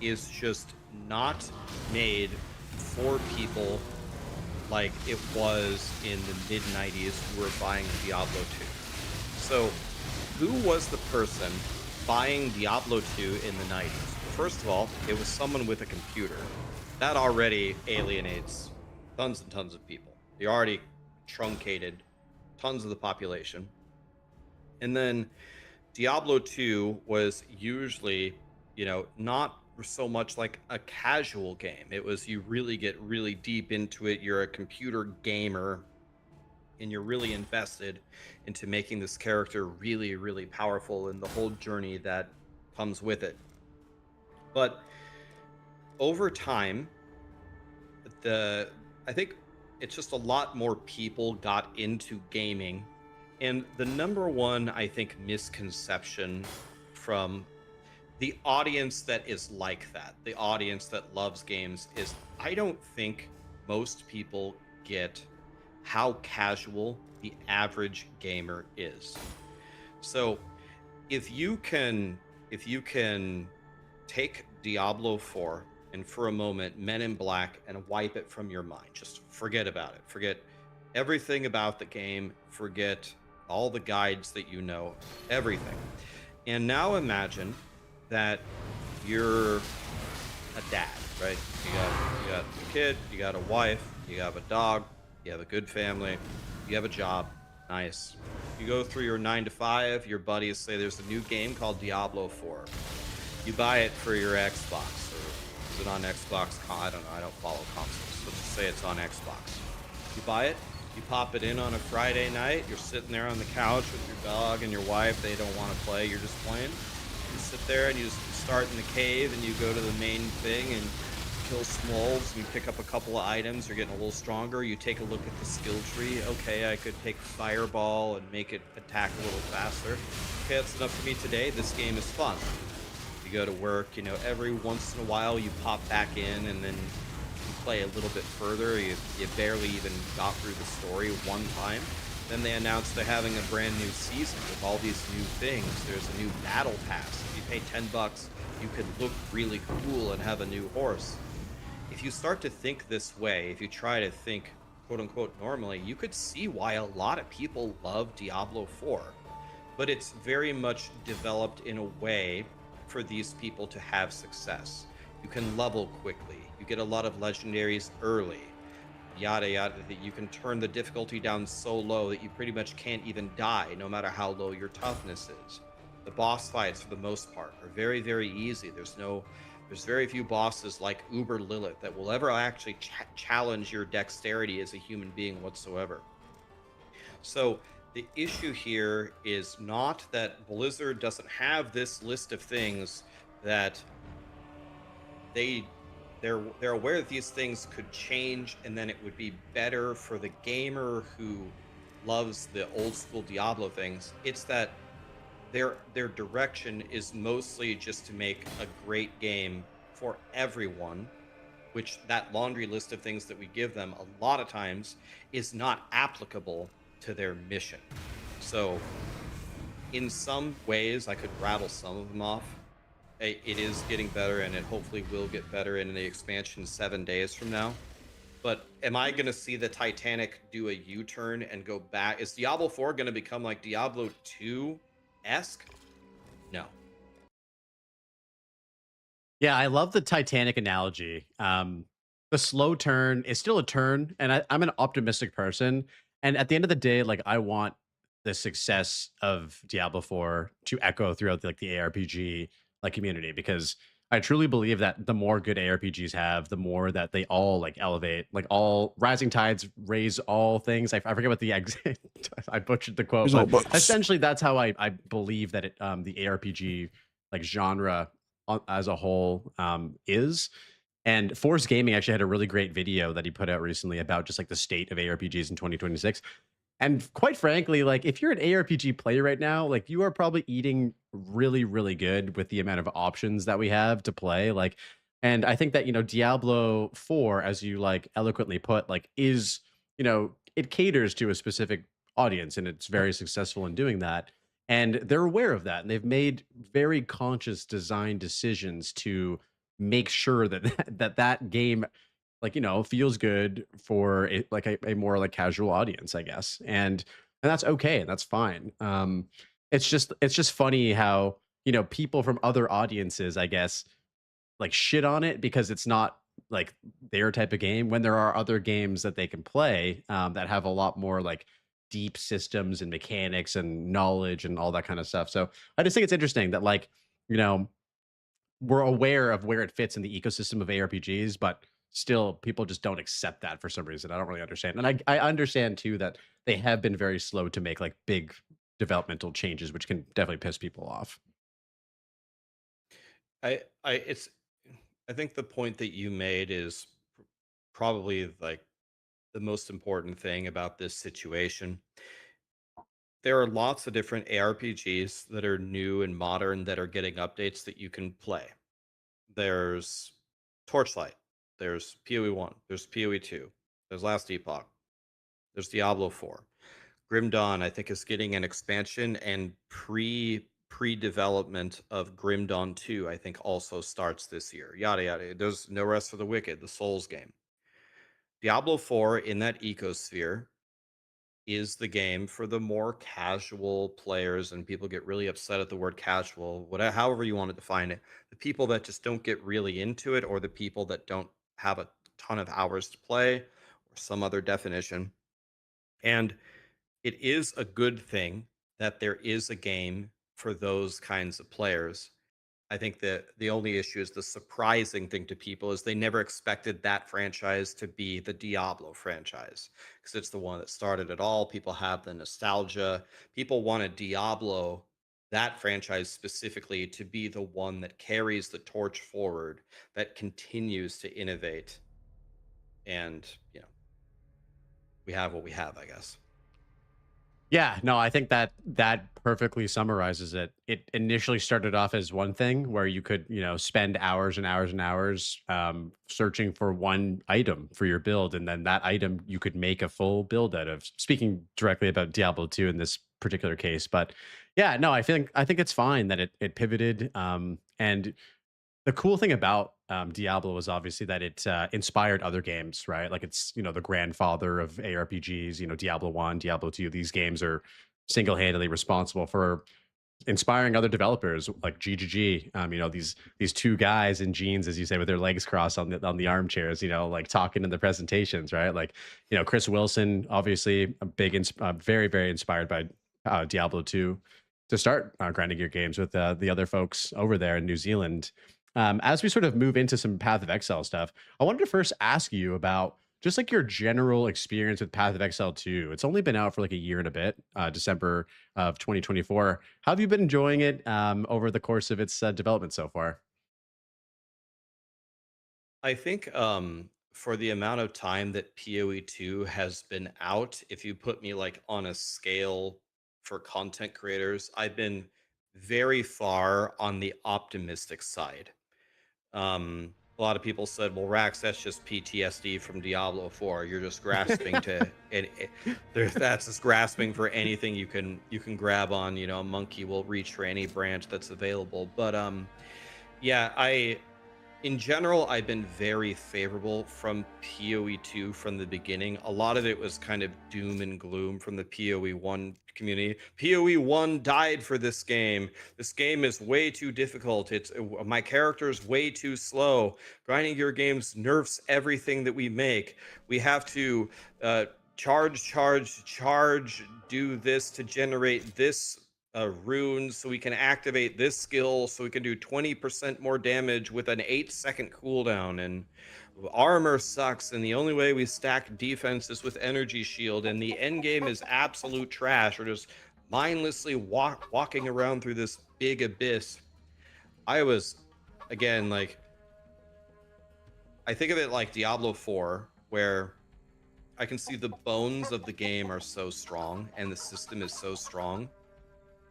is just not made for people like it was in the mid-90s who were buying Diablo 2. So who was the person buying Diablo 2 in the 90s? First of all, it was someone with a computer. That already alienates tons and tons of people. They already truncated tons of the population. And then Diablo 2 was usually, you know, not so much like a casual game. It was you really get really deep into it. You're a computer gamer and you're really invested into making this character really, really powerful and the whole journey that comes with it. But over time, I think it's just a lot more people got into gaming, and the number one, I think, misconception from the audience that is like that, the audience that loves games, is I don't think most people get how casual the average gamer is. So if you can take Diablo 4 and for a moment Men in Black and wipe it from your mind, just forget about it. Forget everything about the game, forget all the guides that you know, everything. And now imagine that you're a dad, right? You got a kid, you got a wife, you have a dog, you have a good family, you have a job. Nice. You go through your 9 to 5, your buddies say there's a new game called Diablo 4. You buy it for your Xbox, or is it on Xbox? I don't know, I don't follow consoles. Let's just say it's on Xbox. You buy it, you pop it in on a Friday night, you're sitting there on the couch with your dog and your wife, they don't want to play, you're just playing. You sit there and you start in the cave and you go to the main thing and kill some wolves, you pick up a couple of items, you're getting a little stronger, you take a look at the skill tree. Okay, I could take Fireball and make it attack a little faster. Okay, that's enough for me today. This game is fun. You go to work, you know, every once in a while you pop back in and then you play a little bit further. You barely even got through the story one time. Then they announced they're having a brand new season with all these new things. There's a new battle pass. If you pay $10, you could look really cool and have a new horse. If you start to think this way, if you try to think quote unquote normally, you could see why a lot of people love Diablo 4. But it's very much developed in a way for these people to have success. You can level quickly. You get a lot of legendaries early. Yada yada, that you can turn the difficulty down so low that you pretty much can't even die, no matter how low your toughness is. The boss fights, for the most part, are very, very easy. There's very few bosses like Uber Lilith that will ever actually challenge your dexterity as a human being whatsoever. So the issue here is not that Blizzard doesn't have this list of things that they're aware that these things could change and then it would be better for the gamer who loves the old school Diablo things. It's that their direction is mostly just to make a great game for everyone, which that laundry list of things that we give them a lot of times is not applicable to their mission. So in some ways, I could rattle some of them off. It is getting better, and it hopefully will get better in the expansion 7 days from now. But am I going to see the Titanic do a U-turn and go back? Is Diablo 4 going to become like Diablo 2-esque? No. Yeah, I love the Titanic analogy. The slow turn is still a turn, and I'm an optimistic person. And at the end of the day, like, I want the success of Diablo 4 to echo throughout the ARPG community, because I truly believe that the more good ARPGs have, the more that they all elevate, all rising tides raise all things. I forget what the I butchered the quote, but essentially that's how I believe that the ARPG genre as a whole is. And Force Gaming actually had a really great video that he put out recently about just the state of ARPGs in 2026. And quite frankly, if you're an ARPG player right now, you are probably eating really, really good with the amount of options that we have to play. And I think that, Diablo 4, as you eloquently put, is, it caters to a specific audience, and it's very successful in doing that. And they're aware of that. And they've made very conscious design decisions to make sure that game feels good for a more casual audience, I guess. And that's okay. And that's fine. It's just funny how, people from other audiences, I guess, shit on it because it's not their type of game, when there are other games that they can play that have a lot more deep systems and mechanics and knowledge and all that kind of stuff. So I just think it's interesting that we're aware of where it fits in the ecosystem of ARPGs, but still people just don't accept that for some reason. I don't really understand. And I understand too that they have been very slow to make big developmental changes, which can definitely piss people off. I think the point that you made is probably like the most important thing about this situation. There are lots of different ARPGs that are new and modern that are getting updates that you can play. There's Torchlight, there's PoE 1, there's PoE 2, there's Last Epoch, there's Diablo 4. Grim Dawn, I think, is getting an expansion, and pre-development of Grim Dawn 2, I think, also starts this year. Yada yada. There's No Rest for the Wicked, the Souls game. Diablo 4 in that ecosphere is the game for the more casual players, and people get really upset at the word casual, whatever, however you want to define it. The people that just don't get really into it, or the people that don't have a ton of hours to play, or some other definition. And it is a good thing that there is a game for those kinds of players. I think that the only issue is the surprising thing to people is they never expected that franchise to be the Diablo franchise, because it's the one that started it all. People have the nostalgia. People wanted Diablo, that franchise specifically, to be the one that carries the torch forward, that continues to innovate. And, you know, we have what we have, I guess. Yeah, no, I think that perfectly summarizes it. It initially started off as one thing where you could, spend hours and hours and hours searching for one item for your build, and then that item you could make a full build out of. Speaking directly about Diablo 2 in this particular case, but yeah, no, I think it's fine that it pivoted. And the cool thing about Diablo is obviously that it inspired other games, right? Like it's, the grandfather of ARPGs, Diablo 1, Diablo 2. These games are single-handedly responsible for inspiring other developers like GGG. These two guys in jeans, as you say, with their legs crossed on the armchairs, like talking in the presentations, right? Like, Chris Wilson, obviously a big, very, very inspired by Diablo 2 to start grinding gear games with the other folks over there in New Zealand. As we sort of move into some Path of Exile stuff, I wanted to first ask you about just like your general experience with Path of Exile 2. It's only been out for like a year and a bit, December of 2024. How have you been enjoying it over the course of its development so far? I think for the amount of time that PoE 2 has been out, if you put me like on a scale for content creators, I've been very far on the optimistic side. A lot of people said, well, Rax, that's just PTSD from Diablo 4. You're just grasping to that's just grasping for anything you can grab on. A monkey will reach for any branch that's available. But yeah, in general, I've been very favorable from PoE 2 from the beginning. A lot of it was kind of doom and gloom from the PoE 1 community. PoE 1 died for this game. This game is way too difficult. My character's way too slow. Grinding Gear Games nerfs everything that we make. We have to charge, do this to generate this runes, so we can activate this skill, so we can do 20% more damage with an 8-second cooldown, and armor sucks, and the only way we stack defense is with energy shield, and the end game is absolute trash. We're just mindlessly walking around through this big abyss. I was, again, like, I think of it like Diablo 4, where I can see the bones of the game are so strong and the system is so strong.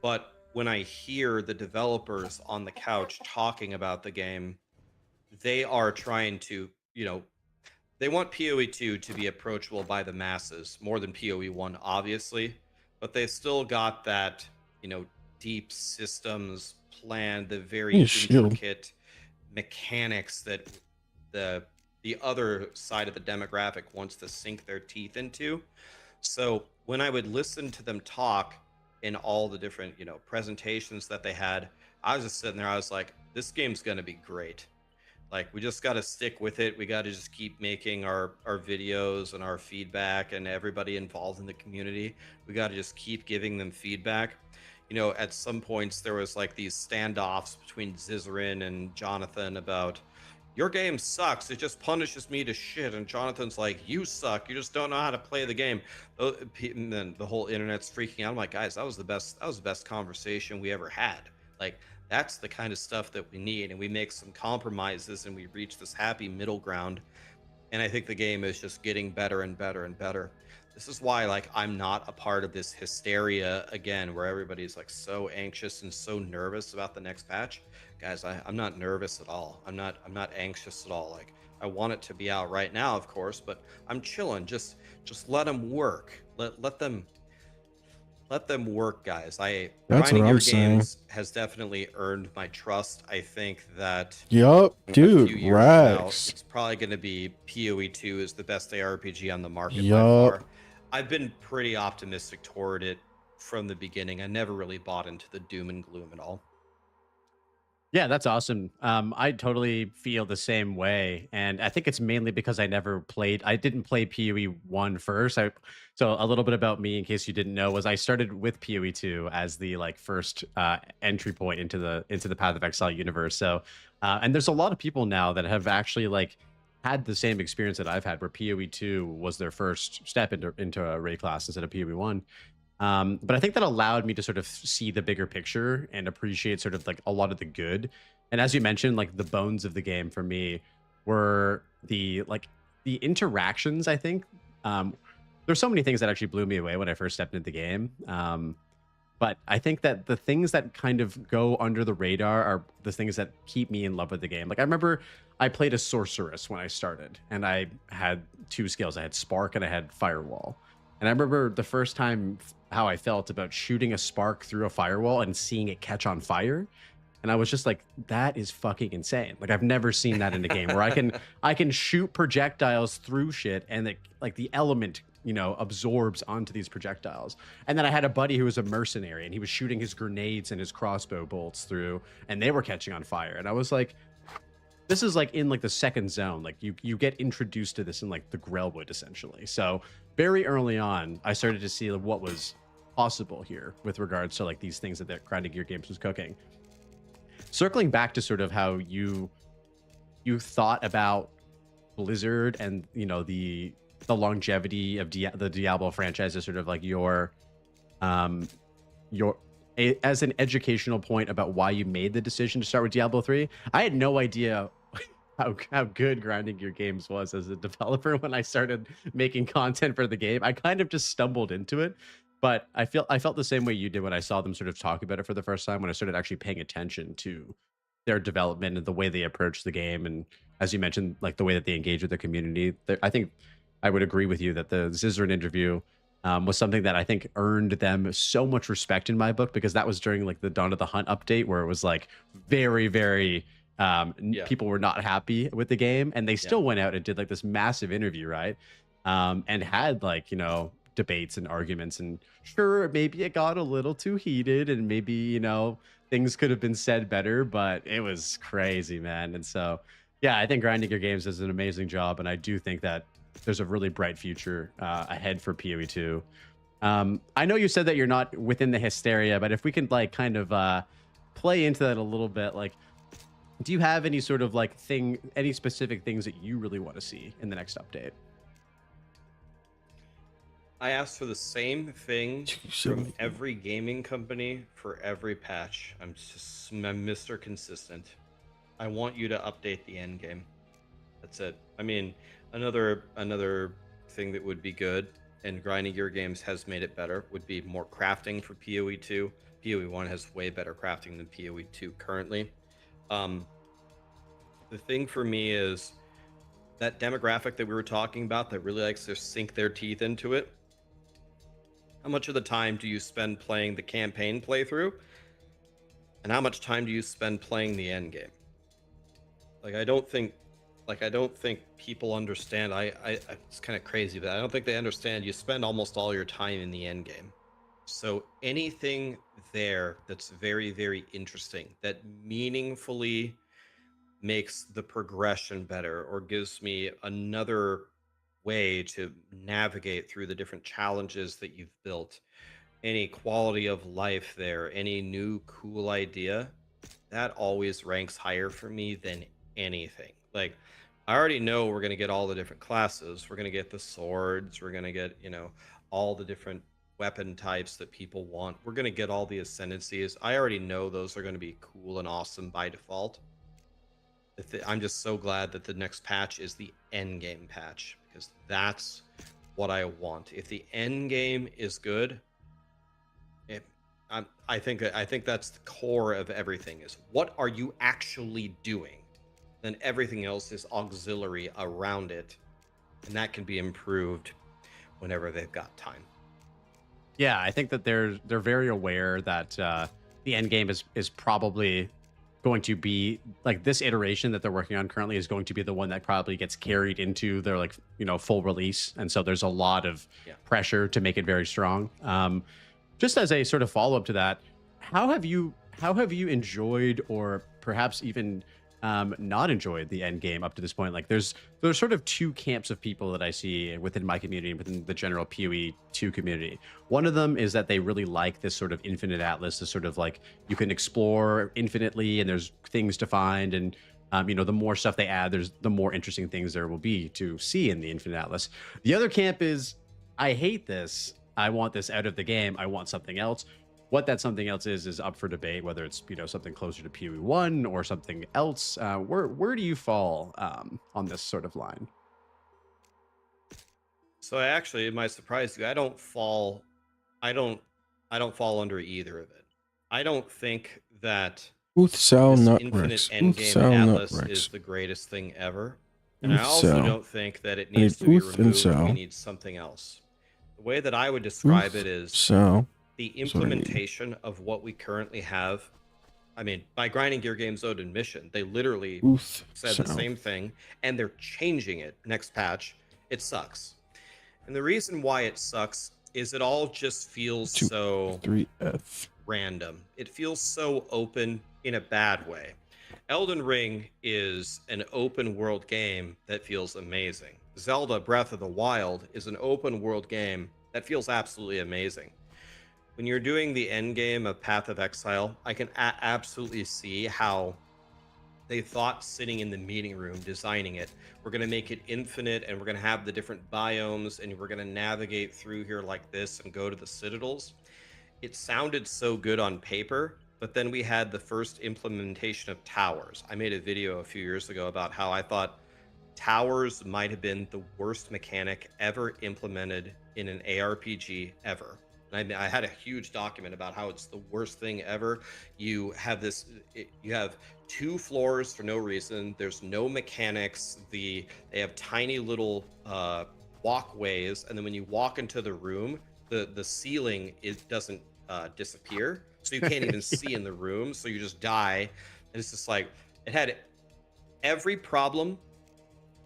But when I hear the developers on the couch talking about the game, they are trying to, they want PoE 2 to be approachable by the masses more than PoE 1, obviously. But they still got that, deep systems plan, the very intricate mechanics that the other side of the demographic wants to sink their teeth into. So when I would listen to them talk, in all the different, presentations that they had, I was just sitting there, I was like, this game's gonna be great. Like, we just gotta stick with it. We gotta just keep making our videos and our feedback, and everybody involved in the community, we gotta just keep giving them feedback. At some points there was like these standoffs between Zizarin and Jonathan about, your game sucks, it just punishes me to shit, and Jonathan's like, you suck, you just don't know how to play the game. And then the whole internet's freaking out. I'm like, guys, that was the best conversation we ever had. Like, that's the kind of stuff that we need, and we make some compromises and we reach this happy middle ground. and I think the game is just getting better and better and better. This is why, like, I'm not a part of this hysteria again, where everybody's like so anxious and so nervous about the next patch. Guys, I'm not nervous at all. I'm not anxious at all. Like, I want it to be out right now, of course, but I'm chilling. Just let them work. Let them work, guys. That's Grinding what Your I'm saying. Games has definitely earned my trust. I think that Yup, a few dude, years from now, Rax. it's probably going to be PoE 2 is the best ARPG on the market by Yup. far. I've been pretty optimistic toward it from the beginning. I never really bought into the doom and gloom at all. Yeah, that's awesome. I totally feel the same way, and I think it's mainly because I didn't play PoE 1 first. So a little bit about me, in case you didn't know, was I started with PoE 2 as the first entry point into the Path of Exile universe. So, and there's a lot of people now that have actually had the same experience that I've had, where PoE 2 was their first step into a raid class instead of PoE 1. But I think that allowed me to sort of see the bigger picture and appreciate sort of a lot of the good. And as you mentioned, the bones of the game for me were the interactions. I think there's so many things that actually blew me away when I first stepped into the game. But I think that the things that kind of go under the radar are the things that keep me in love with the game. Like, I remember I played a sorceress when I started, and I had 2 skills. I had Spark and I had Firewall. And I remember the first time how I felt about shooting a spark through a firewall and seeing it catch on fire. And I was just like, that is fucking insane. Like, I've never seen that in a game where I can shoot projectiles through shit, and the element, absorbs onto these projectiles. And then I had a buddy who was a mercenary, and he was shooting his grenades and his crossbow bolts through, and they were catching on fire. And I was like, this is in the second zone. You get introduced to this in the Grellwood, essentially. So very early on, I started to see what was possible here with regards to these things that Grinding Gear Games was cooking. Circling back to sort of how you thought about Blizzard and the longevity of the Diablo franchise as sort of your as an educational point about why you made the decision to start with Diablo 3. I had no idea how good Grinding Gear Games was as a developer when I started making content for the game. I kind of just stumbled into it, but I felt the same way you did when I saw them sort of talk about it for the first time, when I started actually paying attention to their development and the way they approach the game. And as you mentioned, the way that they engage with the community, I think I would agree with you that the Zizrin interview was something that I think earned them so much respect in my book, because that was during the Dawn of the Hunt update, where it was very, very people were not happy with the game, and they still went out and did this massive interview, right? And had debates and arguments, and sure, maybe it got a little too heated, and maybe things could have been said better, but it was crazy, man. And so yeah, I think Grinding Gear Games does an amazing job, and I do think that there's a really bright future ahead for PoE 2. I know you said that you're not within the hysteria, but if we can kind of play into that a little bit, do you have any sort of any specific things that you really want to see in the next update? I asked for the same thing from every gaming company for every patch. I'm Mr. Consistent. I want you to update the end game. That's it. I mean, another thing that would be good, and Grinding Gear Games has made it better, would be more crafting for PoE 2. PoE 1 has way better crafting than PoE 2 currently. The thing for me is that demographic that we were talking about that really likes to sink their teeth into it. How much of the time do you spend playing the campaign playthrough? And how much time do you spend playing the end game? I don't think people understand. It's kind of crazy, but I don't think they understand. You spend almost all your time in the end game. So anything there that's very, very interesting, that meaningfully makes the progression better, or gives me another way to navigate through the different challenges that you've built, any quality of life there, any new cool idea, that always ranks higher for me than anything. I already know we're going to get all the different classes. We're going to get the swords. We're going to get, all the different weapon types that people want. We're going to get all the ascendancies. I already know those are going to be cool and awesome by default. I'm just so glad that the next patch is the end game patch, because that's what I want. If the end game is good, I think that's the core of everything. Is what are you actually doing? Then everything else is auxiliary around it, and that can be improved whenever they've got time. Yeah, I think that they're very aware that the end game is probably going to be like this iteration that they're working on currently is going to be the one that probably gets carried into their full release, and so there's a lot of pressure to make it very strong. Just as a sort of follow up to that, how have you enjoyed, or perhaps even not enjoyed, the end game up to this point? Like there's sort of two camps of people that I see within my community, within the general PoE 2 community. One of them is that they really like this sort of infinite atlas, this sort of like you can explore infinitely and there's things to find, and the more stuff they add, the more interesting things there will be to see in the infinite atlas. The other camp is, I hate this. I want this out of the game. I want something else. What that something else is up for debate, whether it's something closer to PoE 1 or something else. Where do you fall on this sort of line? So actually, it might surprise you. I don't fall under either of it. I don't think that this infinite endgame atlas is the greatest thing ever, and I also don't think that it needs to be removed. We need something else. The way that I would describe it is the implementation of what we currently have. I mean, by Grinding Gear Games' own admission, they literally said the same thing, and they're changing it next patch. It sucks. And the reason why it sucks is it all just feels so random. It feels so open in a bad way. Elden Ring is an open world game that feels amazing. Zelda Breath of the Wild is an open world game that feels absolutely amazing. When you're doing the end game of Path of Exile, I can absolutely see how they thought sitting in the meeting room designing it, we're going to make it infinite and we're going to have the different biomes and we're going to navigate through here like this and go to the citadels. It sounded so good on paper, but then we had the first implementation of towers. I made a video a few years ago about how I thought towers might have been the worst mechanic ever implemented in an ARPG ever. And I had a huge document about how it's the worst thing ever. You have you have 2 floors for no reason. There's no mechanics. They have tiny little walkways, and then when you walk into the room, the ceiling doesn't disappear, so you can't even see in the room. So you just die, and it's just like it had every problem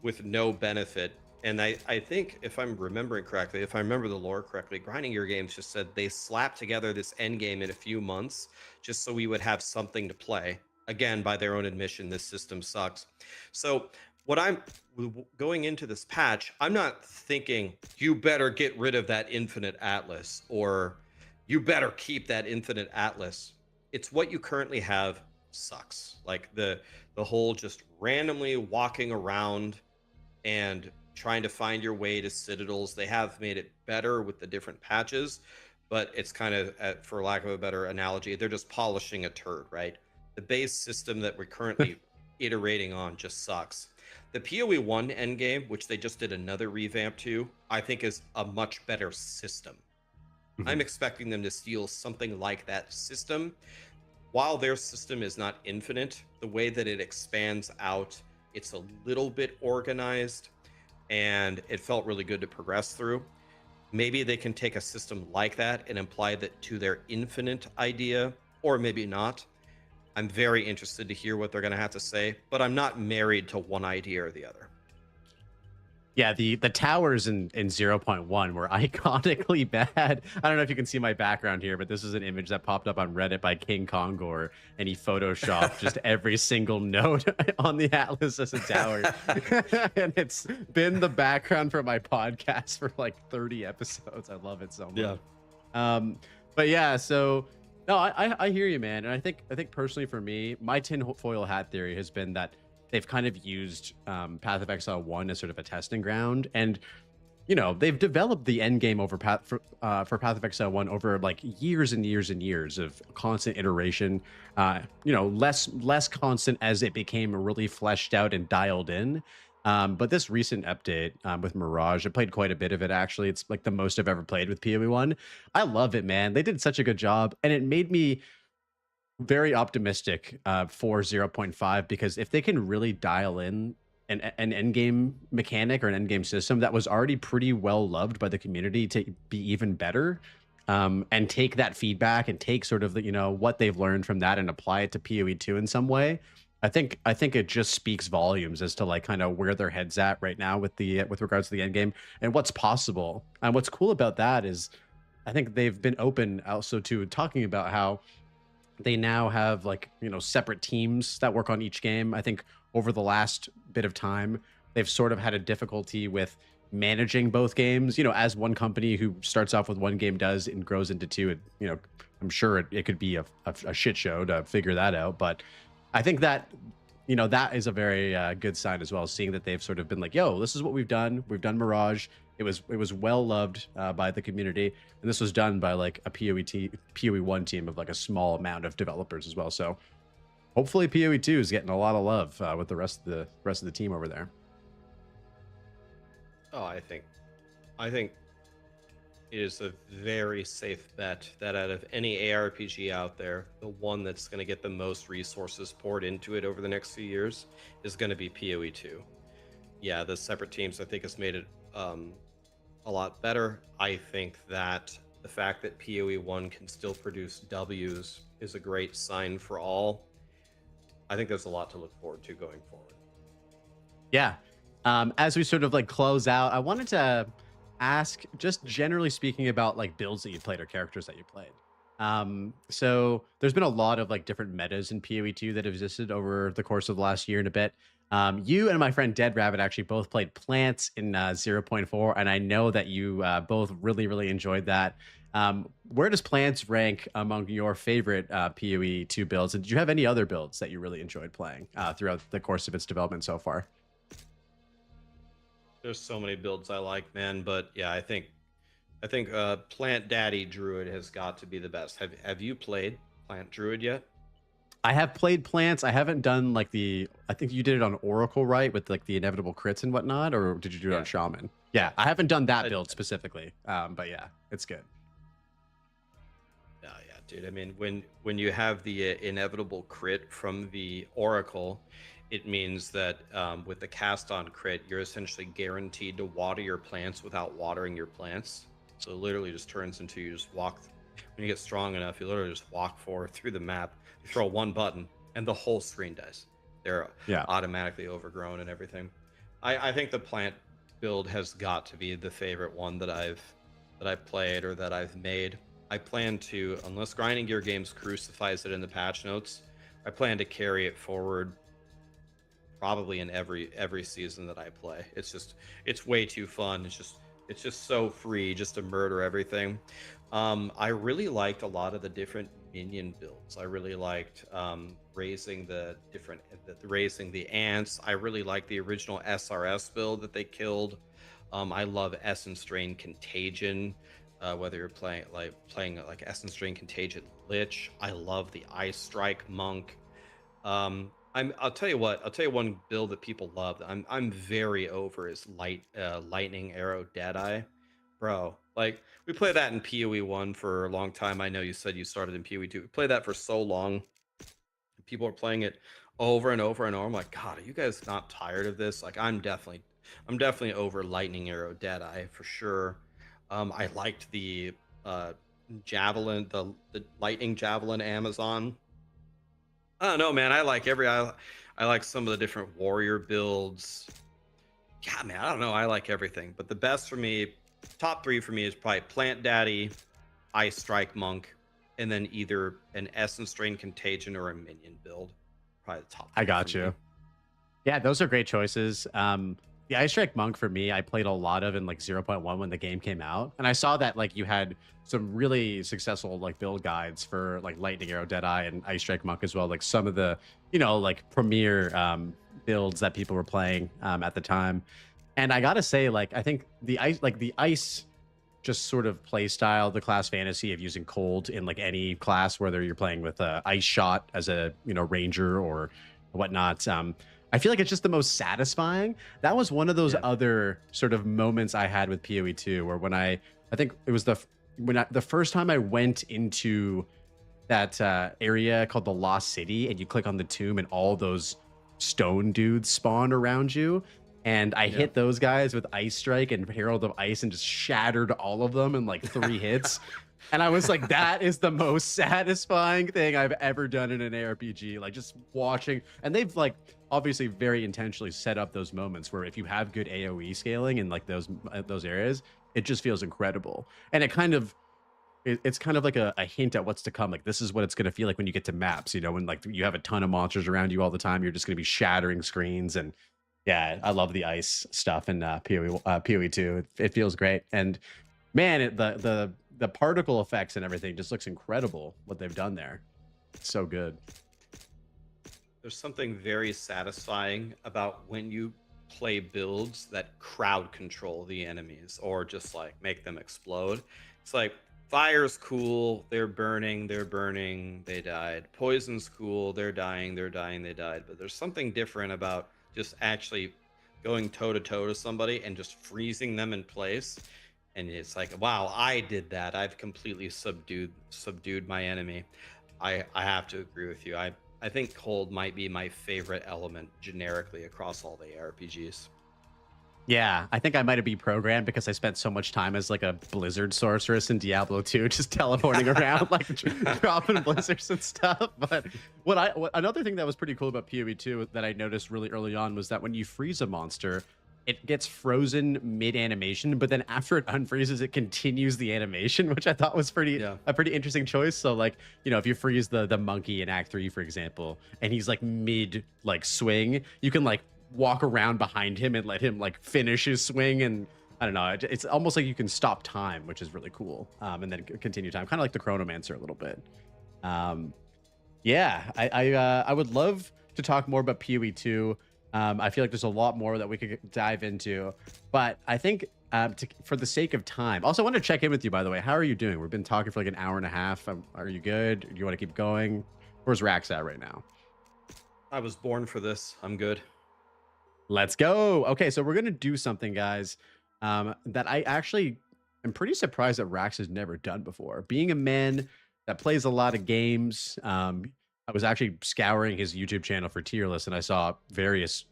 with no benefit. And I think, if I'm remembering correctly, if I remember the lore correctly, Grinding Gear Games just said they slapped together this end game in a few months just so we would have something to play. Again, by their own admission, this system sucks. So what I'm going into this patch, I'm not thinking you better get rid of that infinite atlas or you better keep that infinite atlas. It's what you currently have sucks. Like the whole just randomly walking around and trying to find your way to citadels. They have made it better with the different patches, but it's kind of, for lack of a better analogy, they're just polishing a turd, right? The base system that we're currently iterating on just sucks. The PoE 1 endgame, which they just did another revamp to, I think is a much better system. I'm expecting them to steal something like that system. While their system is not infinite, the way that it expands out, it's a little bit organized, and it felt really good to progress through. Maybe they can take a system like that and apply that to their infinite idea, or maybe not. I'm very interested to hear what they're going to have to say, but I'm not married to one idea or the other. Yeah, the towers in 0.1 were iconically bad. I don't know if you can see my background here, but this is an image that popped up on Reddit by King Kongor, and he photoshopped just every single node on the Atlas as a tower. And it's been the background for my podcast for like 30 episodes. I love it so much. Yeah. But yeah, so no, I hear you, man. And I think personally for me, my tinfoil hat theory has been that they've kind of used Path of Exile 1 as sort of a testing ground. And you know, they've developed the end game over for Path of Exile 1 over like years and years and years of constant iteration. You know, less constant as it became really fleshed out and dialed in. But this recent update with Mirage, I played quite a bit of it actually. It's like the most I've ever played with PoE 1. I love it, man. They did such a good job, and it made me very optimistic for 0.5, because if they can really dial in an endgame mechanic or an endgame system that was already pretty well loved by the community to be even better, and take that feedback and take sort of the, you know, what they've learned from that and apply it to PoE 2 in some way, I think it just speaks volumes as to like kind of where their heads at right now with the with regards to the end game and what's possible. And what's cool about that is I think they've been open also to talking about how they now have like, you know, separate teams that work on each game. I think over the last bit of time, they've sort of had a difficulty with managing both games, you know, as one company who starts off with one game does and grows into two. And, you know, I'm sure it could be a shit show to figure that out. But I think that, you know, that is a very good sign as well, seeing that they've sort of been like, yo, this is what we've done. We've done Mirage. It was well loved by the community, and this was done by like a PoE 1 team of like a small amount of developers as well. So hopefully PoE 2 is getting a lot of love with the rest of the team over there. Oh, I think it is a very safe bet that out of any ARPG out there, the one that's going to get the most resources poured into it over the next few years is going to be PoE 2. Yeah, the separate teams I think has made it a lot better. I think that the fact that PoE 1 can still produce W's is a great sign for all. I think there's a lot to look forward to going forward. Yeah. As we sort of like close out, I wanted to ask, just generally speaking, about like builds that you played or characters that you played. So there's been a lot of like different metas in PoE 2 that have existed over the course of the last year and a bit. You and my friend Dead Rabbit actually both played plants in 0.4, and I know that you both really enjoyed that. Where does plants rank among your favorite PoE 2 builds? And did you have any other builds that you really enjoyed playing throughout the course of its development so far? There's so many builds I like, man, but yeah, I think Plant Daddy Druid has got to be the best. Have you played Plant Druid yet? I have played plants. I haven't done like I think you did it on Oracle, right? With like the inevitable crits and whatnot, or did you do it on Shaman? Yeah, I haven't done that build specifically. But yeah, it's good. Yeah, dude. I mean, when you have the inevitable crit from the Oracle, it means that with the cast on crit, you're essentially guaranteed to water your plants without watering your plants. So it literally just turns into you just walk. When you get strong enough, you literally just walk forward through the map. You throw one button, and the whole screen dies. They're automatically overgrown and everything. I think the plant build has got to be the favorite one that I've played or that I've made. I plan to, unless Grinding Gear Games crucifies it in the patch notes, I plan to carry it forward probably in every season that I play. It's way too fun. It's just so free just to murder everything. I really liked a lot of the different minion builds. I really liked raising the ants. I really liked the original SRS build that they killed. I love Essence Drain Contagion. Whether you're playing like Essence Drain Contagion Lich. I love the Ice Strike Monk. I'll tell you one build that people love that I'm very over is Lightning Arrow Deadeye. Bro, like we played that in PoE 1 for a long time. I know you said you started in PoE 2. We played that for so long. People are playing it over and over and over. I'm like, God, are you guys not tired of this? Like I'm definitely over Lightning Arrow Deadeye for sure. I liked the javelin, the lightning javelin Amazon. I don't know, man. I like some of the different warrior builds. Yeah, man. I don't know. I like everything, but the best for me, top 3 for me is probably Plant Daddy, Ice Strike Monk, and then either an Essence Drain Contagion or a minion build. Probably the top 3 I got you. Yeah, those are great choices. The Ice Strike Monk for me, I played a lot of in like 0.1 when the game came out, and I saw that like you had some really successful like build guides for like Lightning Arrow Deadeye and Ice Strike Monk as well, like some of the, you know, like premier builds that people were playing at the time. And I gotta say, like, I think the ice just sort of play style, the class fantasy of using cold in like any class, whether you're playing with a ice shot as a ranger or whatnot. I feel like it's just the most satisfying. That was one of those other sort of moments I had with PoE 2, where when I think it was the first time I went into that area called the Lost City, and you click on the tomb and all those stone dudes spawn around you. And I hit those guys with Ice Strike and Herald of Ice and just shattered all of them in like 3 hits. And I was like, that is the most satisfying thing I've ever done in an ARPG. Like just watching, and they've like obviously very intentionally set up those moments where if you have good AoE scaling in like those areas, it just feels incredible. And it kind of, it's kind of like a hint at what's to come. Like this is what it's going to feel like when you get to maps, when like you have a ton of monsters around you all the time, you're just going to be shattering screens. And yeah, I love the ice stuff in PoE 2. It feels great. And man, the particle effects and everything just looks incredible what they've done there. It's so good. There's something very satisfying about when you play builds that crowd control the enemies or just like make them explode. It's like fire's cool, they're burning, they died. Poison's cool, they're dying, they died. But there's something different about just actually going toe-to-toe to somebody and just freezing them in place. And it's like, wow, I did that. I've completely subdued my enemy. I have to agree with you. I think cold might be my favorite element generically across all the ARPGs. Yeah, I think I might have been programmed because I spent so much time as like a blizzard sorceress in Diablo 2, just teleporting around, like dropping blizzards and stuff. But another thing that was pretty cool about PoE 2 that I noticed really early on was that when you freeze a monster, it gets frozen mid-animation, but then after it unfreezes, it continues the animation, which I thought was a pretty interesting choice. So like, if you freeze the monkey in Act 3, for example, and he's like mid like swing, you can like walk around behind him and let him like finish his swing. And I don't know, it's almost like you can stop time, which is really cool. And then continue time, kind of like the Chronomancer a little bit. Yeah, I would love to talk more about PoE 2. I feel like there's a lot more that we could dive into, but I think for the sake of time, also I want to check in with you, by the way. How are you doing? We've been talking for like an hour and a half. Are you good? Do you want to keep going? Where's Rax at right now? I was born for this. I'm good. Let's go. Okay, so we're going to do something, guys, that I actually am pretty surprised that Rax has never done before. Being a man that plays a lot of games, I was actually scouring his YouTube channel for tier lists, and I saw various,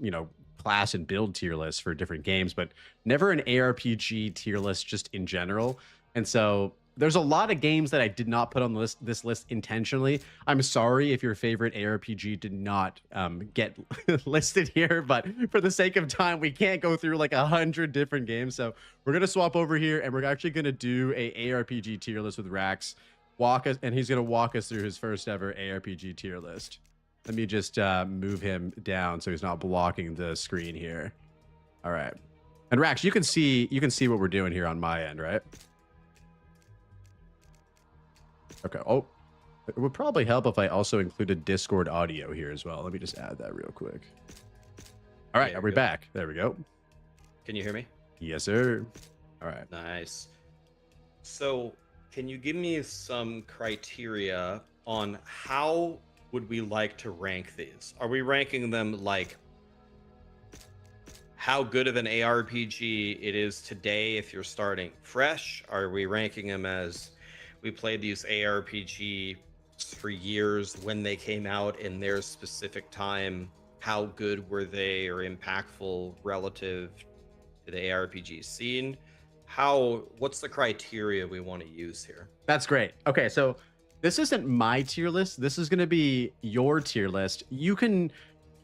class and build tier lists for different games, but never an ARPG tier list just in general. And so there's a lot of games that I did not put on this list intentionally. I'm sorry if your favorite ARPG did not get listed here, but for the sake of time, we can't go through like 100 different games. So we're gonna swap over here, and we're actually gonna do a ARPG tier list with Rax. He's gonna walk us through his first ever ARPG tier list. Let me just move him down so he's not blocking the screen here. All right, and Rax, you can see what we're doing here on my end, right? Okay. Oh, it would probably help if I also included Discord audio here as well. Let me just add that real quick. All right, are we back? There we go. Can you hear me? Yes, sir. All right. Nice. So, can you give me some criteria on how would we like to rank these? Are we ranking them like how good of an ARPG it is today if you're starting fresh? Are we ranking them as we played these ARPG for years when they came out in their specific time? How good were they or impactful relative to the ARPG scene? What's the criteria we want to use here? That's great. Okay, so this isn't my tier list. This is going to be your tier list. You can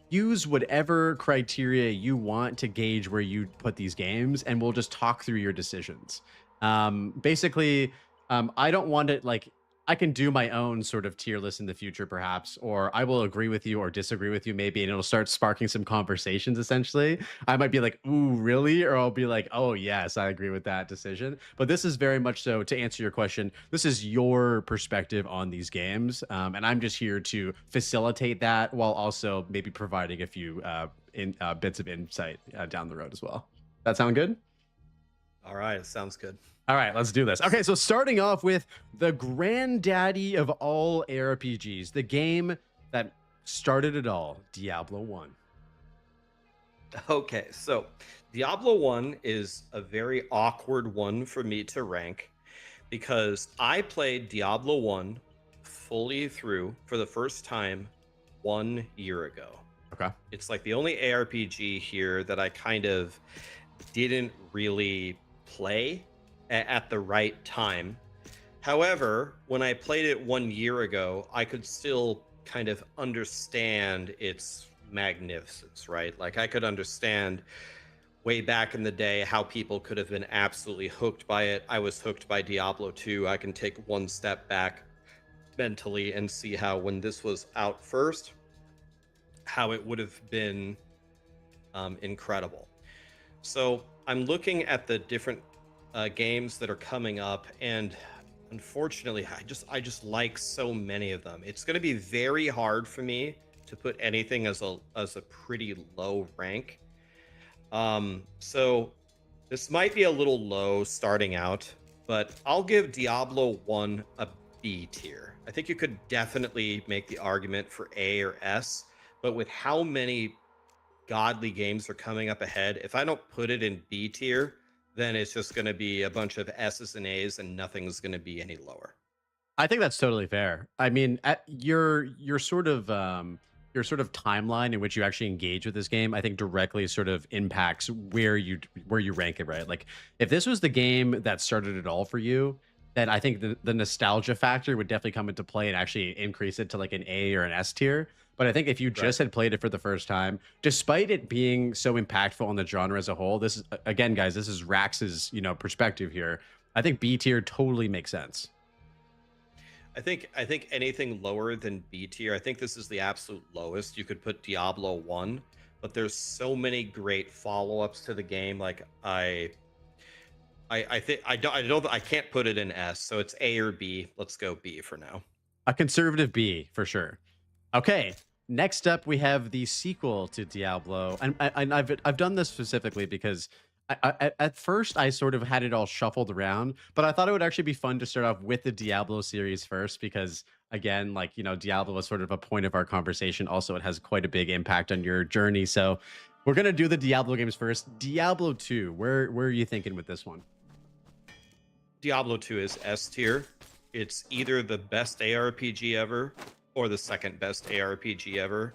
use whatever criteria you want to gauge where you put these games, and we'll just talk through your decisions. Basically, I don't want it like I can do my own sort of tier list in the future, perhaps, or I will agree with you or disagree with you maybe, and it'll start sparking some conversations, essentially. I might be like, ooh, really? Or I'll be like, oh, yes, I agree with that decision. But this is very much so, to answer your question, this is your perspective on these games, and I'm just here to facilitate that while also maybe providing a few bits of insight down the road as well. That sound good? All right, sounds good. All right, let's do this. Okay, so starting off with the granddaddy of all ARPGs, the game that started it all, Diablo 1. Okay, so Diablo 1 is a very awkward one for me to rank because I played Diablo 1 fully through for the first time 1 year ago. Okay. It's like the only ARPG here that I kind of didn't really play at the right time. However, when I played it 1 year ago, I could still kind of understand its magnificence, right? Like I could understand way back in the day how people could have been absolutely hooked by it. I was hooked by Diablo 2. I can take one step back mentally and see how when this was out first, how it would have been incredible. So I'm looking at the different games that are coming up, and unfortunately, I just like so many of them. It's going to be very hard for me to put anything as a pretty low rank. So this might be a little low starting out, but I'll give Diablo 1 a B tier. I think you could definitely make the argument for A or S, but with how many godly games are coming up ahead, if I don't put it in B tier, then it's just going to be a bunch of S's and A's and nothing's going to be any lower. I think that's totally fair. I mean, your sort of timeline in which you actually engage with this game, I think directly sort of impacts where you rank it, right? Like if this was the game that started it all for you, then I think the nostalgia factor would definitely come into play and actually increase it to like an A or an S tier. But I think if you just had played it for the first time, despite it being so impactful on the genre as a whole, this is, again, guys, this is Rax's, perspective here. I think B tier totally makes sense. I think anything lower than B tier, I think this is the absolute lowest. You could put Diablo 1, but there's so many great follow-ups to the game. Like I can't put it in S, so it's A or B. Let's go B for now. A conservative B for sure. Okay. Next up, we have the sequel to Diablo, and I've done this specifically because at first I sort of had it all shuffled around, but I thought it would actually be fun to start off with the Diablo series first because, again, like Diablo was sort of a point of our conversation. Also, it has quite a big impact on your journey, so we're gonna do the Diablo games first. Diablo 2, where are you thinking with this one? Diablo 2 is S tier. It's either the best ARPG ever or the second best ARPG ever.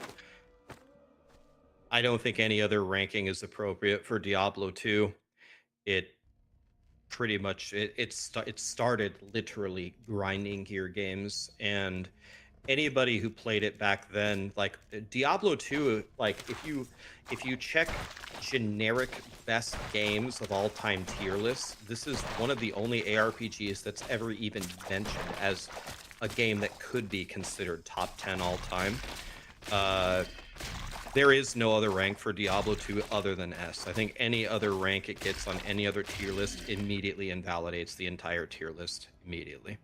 I don't think any other ranking is appropriate for Diablo 2. It pretty much it started literally grinding gear games, and anybody who played it back then, like Diablo 2, like if you check generic best games of all time tier lists, this is one of the only ARPGs that's ever even mentioned as a game that could be considered top 10 all time. There is no other rank for Diablo 2 other than S. I think any other rank it gets on any other tier list immediately invalidates the entire tier list immediately.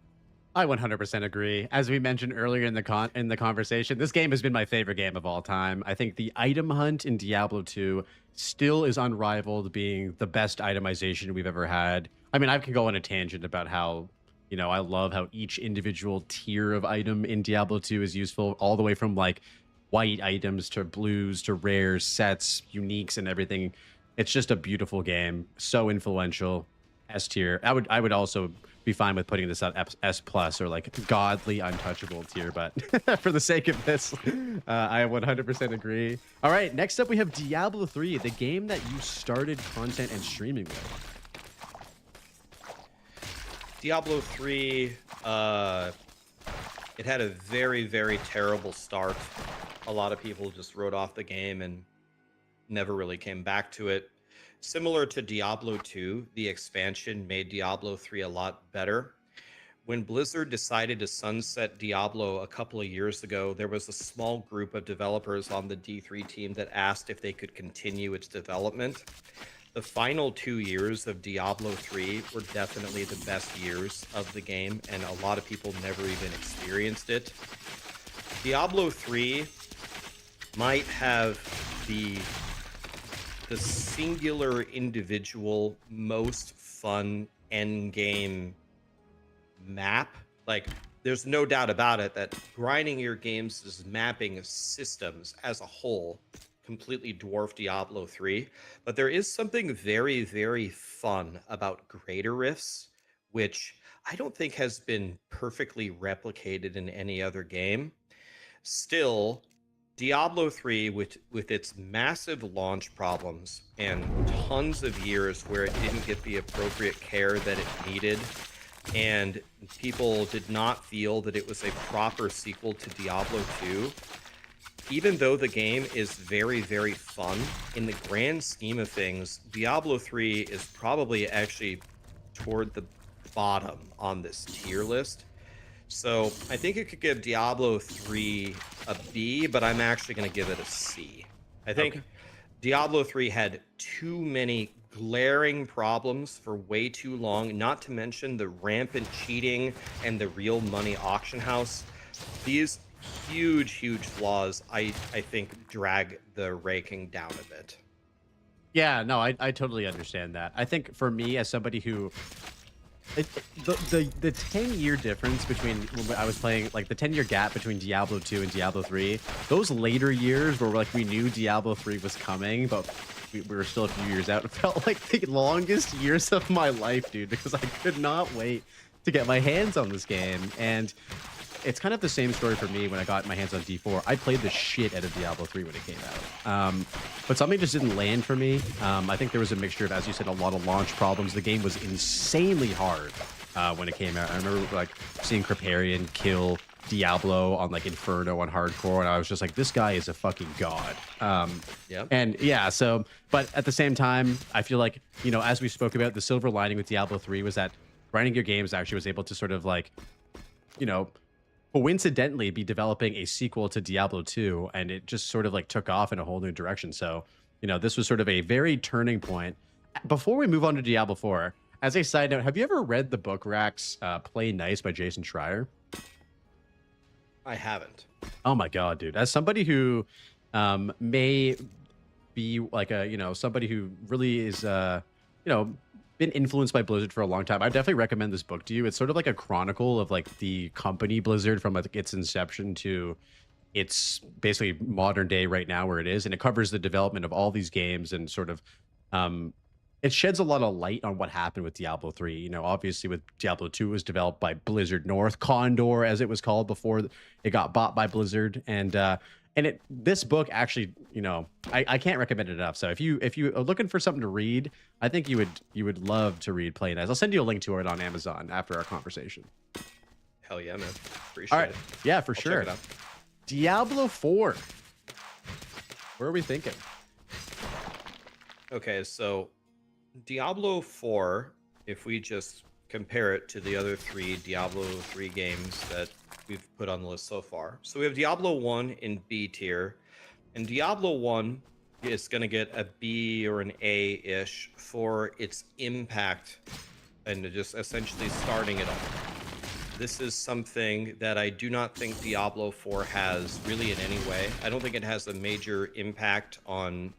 I 100% agree. As we mentioned earlier in the conversation, this game has been my favorite game of all time. I think the item hunt in Diablo 2 still is unrivaled, being the best itemization we've ever had. I mean, I can go on a tangent about how, I love how each individual tier of item in Diablo 2 is useful, all the way from like white items to blues to rares, sets, uniques, and everything. It's just a beautiful game, so influential. S tier. I would also be fine with putting this at S plus or like godly untouchable tier, but for the sake of this, I 100% agree. All right, next up we have Diablo 3, the game that you started content and streaming with. Diablo 3, it had a very, very terrible start. A lot of people just wrote off the game and never really came back to it. Similar to Diablo 2, the expansion made Diablo 3 a lot better. When Blizzard decided to sunset Diablo a couple of years ago, there was a small group of developers on the D3 team that asked if they could continue its development. The final 2 years of Diablo 3 were definitely the best years of the game, and a lot of people never even experienced it. Diablo 3 might have the the singular individual most fun end game map. Like, there's no doubt about it that grinding your games' mapping systems as a whole completely dwarf Diablo 3. But there is something very, very fun about Greater Rifts, which I don't think has been perfectly replicated in any other game. Still, Diablo 3, with its massive launch problems and tons of years where it didn't get the appropriate care that it needed, and people did not feel that it was a proper sequel to Diablo 2, even though the game is very, very fun, in the grand scheme of things, Diablo 3 is probably actually toward the bottom on this tier list. So I think you could give Diablo 3 a B, but I'm actually going to give it a C. I think Diablo 3 had too many glaring problems for way too long, not to mention the rampant cheating and the real money auction house. These huge, huge flaws, I think, drag the ranking down a bit. Yeah, no, I totally understand that. I think for me, as somebody who... the 10-year difference between when I was playing, like the 10-year gap between Diablo 2 and Diablo 3, those later years where like we knew Diablo 3 was coming, but we were still a few years out, it felt like the longest years of my life, dude, because I could not wait to get my hands on this game. And it's kind of the same story for me when I got my hands on D4. I played the shit out of Diablo 3 when it came out. But something just didn't land for me. I think there was a mixture of, as you said, a lot of launch problems. The game was insanely hard when it came out. I remember like seeing Kripparrian kill Diablo on like Inferno on hardcore, and I was just like, this guy is a fucking god. And yeah, so, but at the same time, I feel like, you know, as we spoke about, the silver lining with Diablo 3 was that grinding your games actually was able to sort of like, you know, coincidentally be developing a sequel to Diablo 2, and it just sort of like took off in a whole new direction. So, you know, this was sort of a very turning point. Before we move on to Diablo 4, as a side note, have you ever read the book racks Play Nice by Jason Schreier? I haven't. Oh my god, dude. As somebody who may be like a, you know, somebody who really is, you know, been influenced by Blizzard for a long time, I definitely recommend this book to you. It's sort of like a chronicle of like the company Blizzard from like its inception to its basically modern day right now where it is, and it covers the development of all these games and sort of it sheds a lot of light on what happened with Diablo 3. You know, obviously with Diablo 2, it was developed by Blizzard North, Condor as it was called before it got bought by Blizzard, and this book actually, you know, I can't recommend it enough. So if you are looking for something to read, I think you would love to read Play Nice. I'll send you a link to it on Amazon after our conversation. Hell yeah, man. Appreciate All right. it. Yeah, for I'll sure. check it out. Diablo 4. Where are we thinking? Okay, so Diablo 4, if we just compare it to the other 3 Diablo 3 games that we've put on the list so far. So we have Diablo 1 in B tier, and Diablo 1 is going to get a B or an A-ish for its impact and just essentially starting it off. This is something that I do not think Diablo 4 has really in any way. I don't think it has a major impact on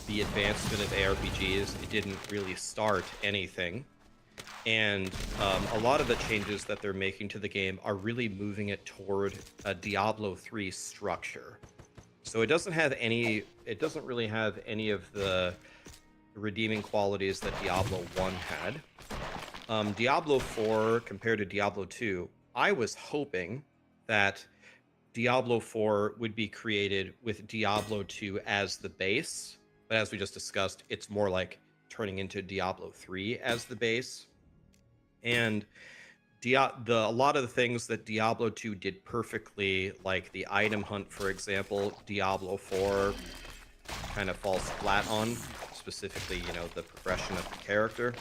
the advancement of ARPGs. It didn't really start anything. And a lot of the changes that they're making to the game are really moving it toward a Diablo 3 structure. So it doesn't really have any of the redeeming qualities that Diablo 1 had. Diablo 4 compared to Diablo 2, I was hoping that Diablo 4 would be created with Diablo 2 as the base, but as we just discussed, it's more like turning into Diablo 3 as the base. And a lot of the things that Diablo 2 did perfectly, like the item hunt, for example, Diablo 4 kind of falls flat on, specifically, you know, the progression of the character.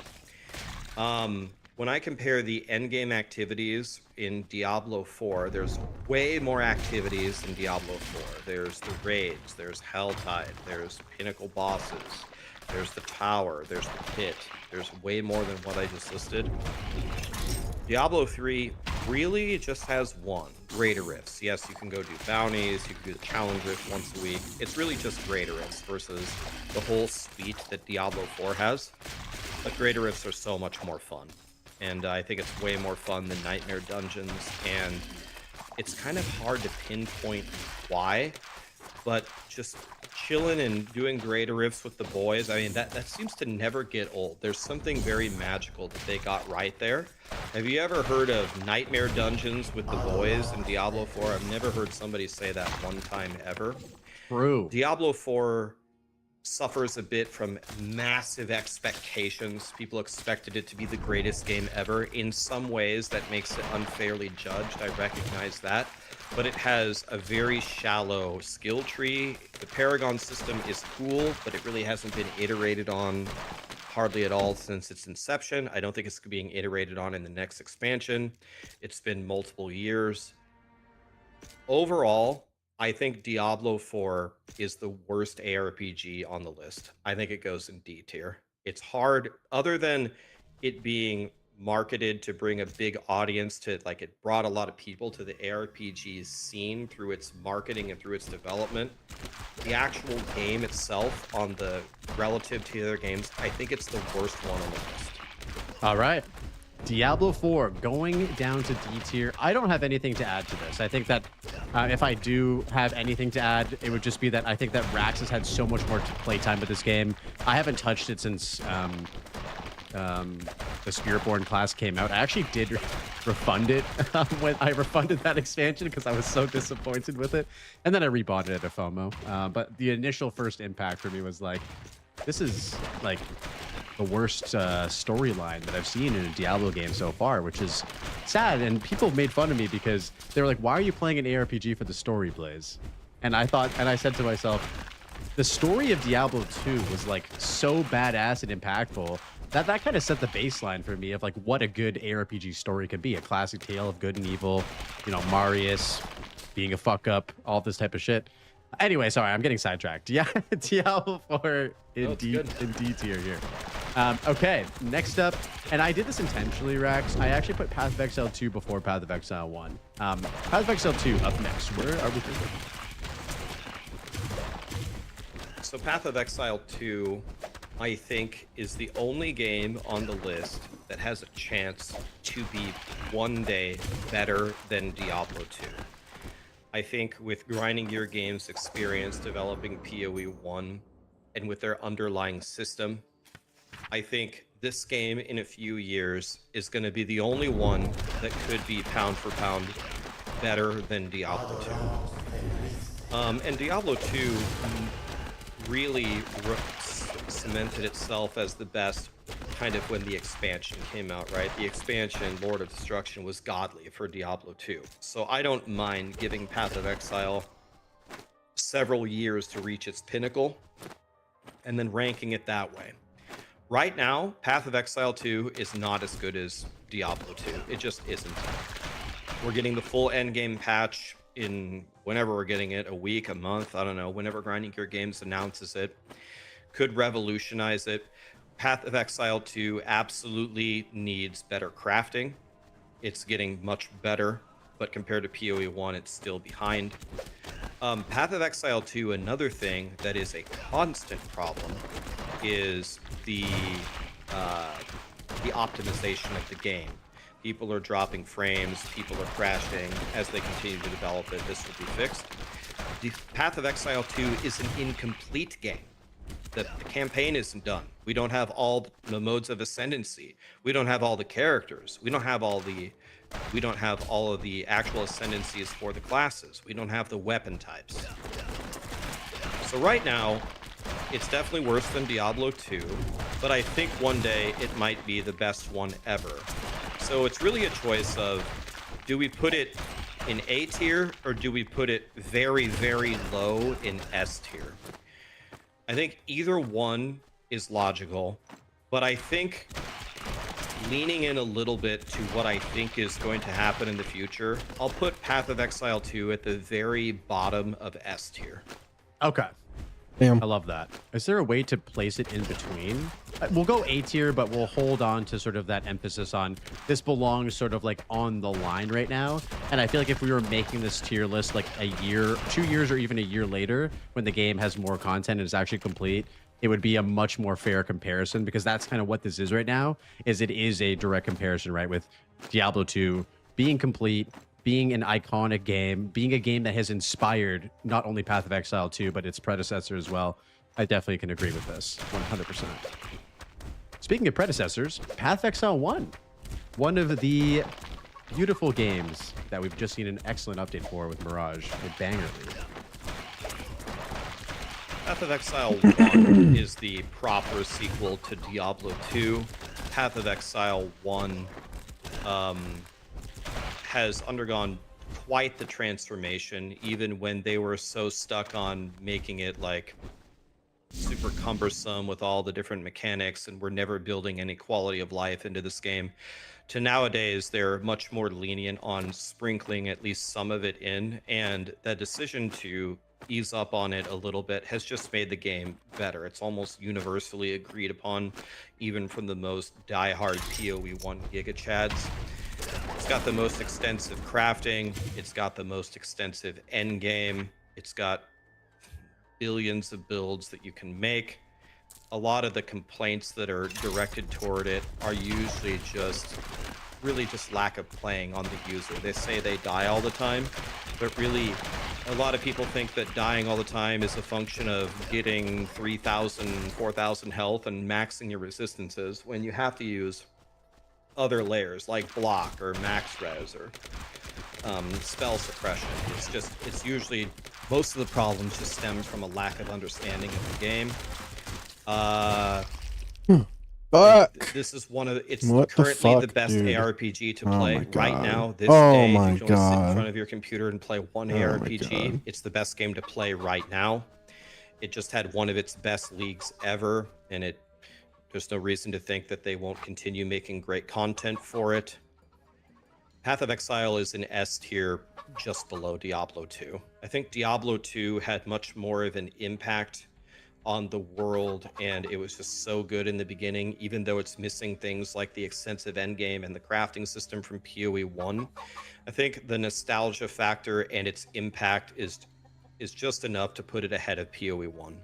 When I compare the endgame activities in Diablo 4, there's way more activities in Diablo 4. There's the raids, there's Helltide, there's pinnacle bosses, there's the tower, there's the pit. There's way more than what I just listed. Diablo 3 really just has one, Raider Rifts. Yes, you can go do bounties, you can do the challenge rift once a week. It's really just Raider Rifts versus the whole suite that Diablo 4 has. But Raider Rifts are so much more fun. And I think it's way more fun than Nightmare Dungeons. And it's kind of hard to pinpoint why, but just chilling and doing Raider Rifts with the boys, I mean, that seems to never get old. There's something very magical that they got right there. Have you ever heard of Nightmare Dungeons with the boys in Diablo 4? I've never heard somebody say that one time ever. True. Diablo 4 suffers a bit from massive expectations. People expected it to be the greatest game ever. In some ways, that makes it unfairly judged. I recognize that. But it has a very shallow skill tree. The Paragon system is cool, but it really hasn't been iterated on hardly at all since its inception. I don't think it's being iterated on in the next expansion. It's been multiple years. Overall, I think Diablo 4 is the worst ARPG on the list. I think it goes in D tier. It's hard, other than it being marketed to bring a big audience to, like, it brought a lot of people to the ARPG scene through its marketing and through its development. The actual game itself, on the relative to the other games, I think it's the worst one on the list. All right. Diablo 4 going down to D tier. I don't have anything to add to this. I think that if I do have anything to add, it would just be that I think that Rax has had so much more playtime with this game. I haven't touched it since the Spiritborn class came out. I actually did refund it when I refunded that expansion because I was so disappointed with it. And then I rebought it at a FOMO. But the initial first impact for me was like, this is like the worst storyline that I've seen in a Diablo game so far, which is sad. And people made fun of me because they were like, why are you playing an ARPG for the story, Blaze? And I said to myself, the story of Diablo 2 was like so badass and impactful that kind of set the baseline for me of like what a good ARPG story could be. A classic tale of good and evil, you know, Marius being a fuck up, all this type of shit. Anyway, sorry, I'm getting sidetracked. Yeah, Diablo 4 in D tier here. Okay, next up, and I did this intentionally, Rax. I actually put Path of Exile 2 before Path of Exile 1. Path of Exile 2 up next. Where are we thinking? So Path of Exile 2, I think, is the only game on the list that has a chance to be one day better than Diablo 2. I think with Grinding Gear Games' experience developing PoE 1 and with their underlying system, I think this game in a few years is going to be the only one that could be pound for pound better than Diablo 2. And Diablo 2 really cemented itself as the best kind of when the expansion came out, right? The expansion, Lord of Destruction, was godly for Diablo 2. So I don't mind giving Path of Exile several years to reach its pinnacle and then ranking it that way. Right now, Path of Exile 2 is not as good as Diablo 2. It just isn't. We're getting the full endgame patch in whenever we're getting it, a week, a month, I don't know, whenever Grinding Gear Games announces it. Could revolutionize it. Path of Exile 2 absolutely needs better crafting. It's getting much better, but compared to PoE 1, it's still behind. Path of Exile 2, another thing that is a constant problem is the optimization of the game. People are dropping frames, people are crashing. As they continue to develop it, this will be fixed. The Path of Exile 2 is an incomplete game. The campaign isn't done. We don't have all the modes of ascendancy. We don't have all the characters. We don't have all of the actual ascendancies for the classes. We don't have the weapon types. So right now, it's definitely worse than Diablo 2, but I think one day it might be the best one ever. So it's really a choice of, do we put it in A tier or do we put it very, very low in S tier? I think either one is logical, but I think leaning in a little bit to what I think is going to happen in the future, I'll put Path of Exile 2 at the very bottom of S tier. Okay. Damn. I love that. Is there a way to place it in between we'll go A tier, but we'll hold on to sort of that emphasis on this belongs sort of like on the line right now. And I feel like if we were making this tier list like a year, 2 years, or even a year later, when the game has more content and is actually complete, it would be a much more fair comparison, because that's kind of what this is right now. Is it is a direct comparison, right, with Diablo 2 being complete, being an iconic game, being a game that has inspired not only Path of Exile 2, but its predecessor as well. I definitely can agree with this 100%. Speaking of predecessors, Path of Exile 1, one of the beautiful games that we've just seen an excellent update for with Mirage, a banger. Path of Exile 1 is the proper sequel to Diablo 2. Path of Exile 1 has undergone quite the transformation, even when they were so stuck on making it like super cumbersome with all the different mechanics and we're never building any quality of life into this game, to nowadays they're much more lenient on sprinkling at least some of it in, and that decision to ease up on it a little bit has just made the game better. It's almost universally agreed upon, even from the most diehard PoE 1 Giga Chads. It's got the most extensive crafting, it's got the most extensive end game, it's got billions of builds that you can make. A lot of the complaints that are directed toward it are usually just really just lack of playing on the user. They say they die all the time, but really a lot of people think that dying all the time is a function of getting 3,000, 4,000 health and maxing your resistances, when you have to use other layers like block or max res or spell suppression. It's usually, most of the problems just stem from a lack of understanding of the game. This is one of it's currently the best ARPG to play right now. This day, if you don't sit in front of your computer and play one ARPG, it's the best game to play right now. It just had one of its best leagues ever, and there's no reason to think that they won't continue making great content for it. Path of Exile is an S tier just below Diablo 2. I think Diablo 2 had much more of an impact on the world, and it was just so good in the beginning, even though it's missing things like the extensive endgame and the crafting system from PoE 1. I think the nostalgia factor and its impact is just enough to put it ahead of PoE 1.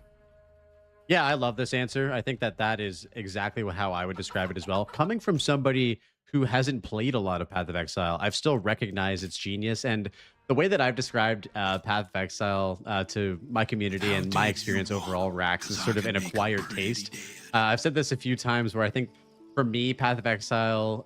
Yeah, I love this answer. I think that is exactly how I would describe it as well. Coming from somebody who hasn't played a lot of Path of Exile, I've still recognized its genius. And the way that I've described Path of Exile to my community and my experience overall, Rax, is sort of an acquired taste. I've said this a few times, where I think for me, Path of Exile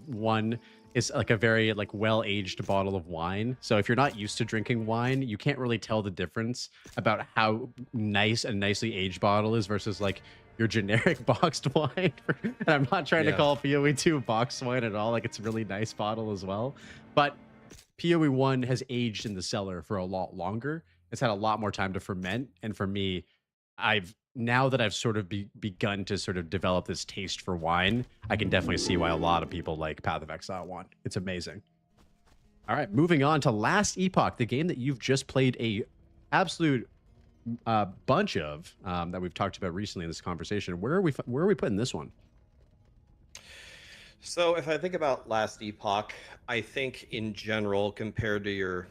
1 is like a very well-aged bottle of wine. So if you're not used to drinking wine, you can't really tell the difference about how nice a nicely aged bottle is versus like your generic boxed wine. And I'm not trying to call PoE 2 boxed wine at all. Like, it's a really nice bottle as well. But PoE 1 has aged in the cellar for a lot longer. It's had a lot more time to ferment. And for me, now that I've sort of begun to sort of develop this taste for wine, I can definitely see why a lot of people like Path of Exile 1. It's amazing. All right, moving on to Last Epoch, the game that you've just played a absolute bunch of that we've talked about recently in this conversation. Where are we putting this one? So if I think about Last Epoch, I think in general, compared to your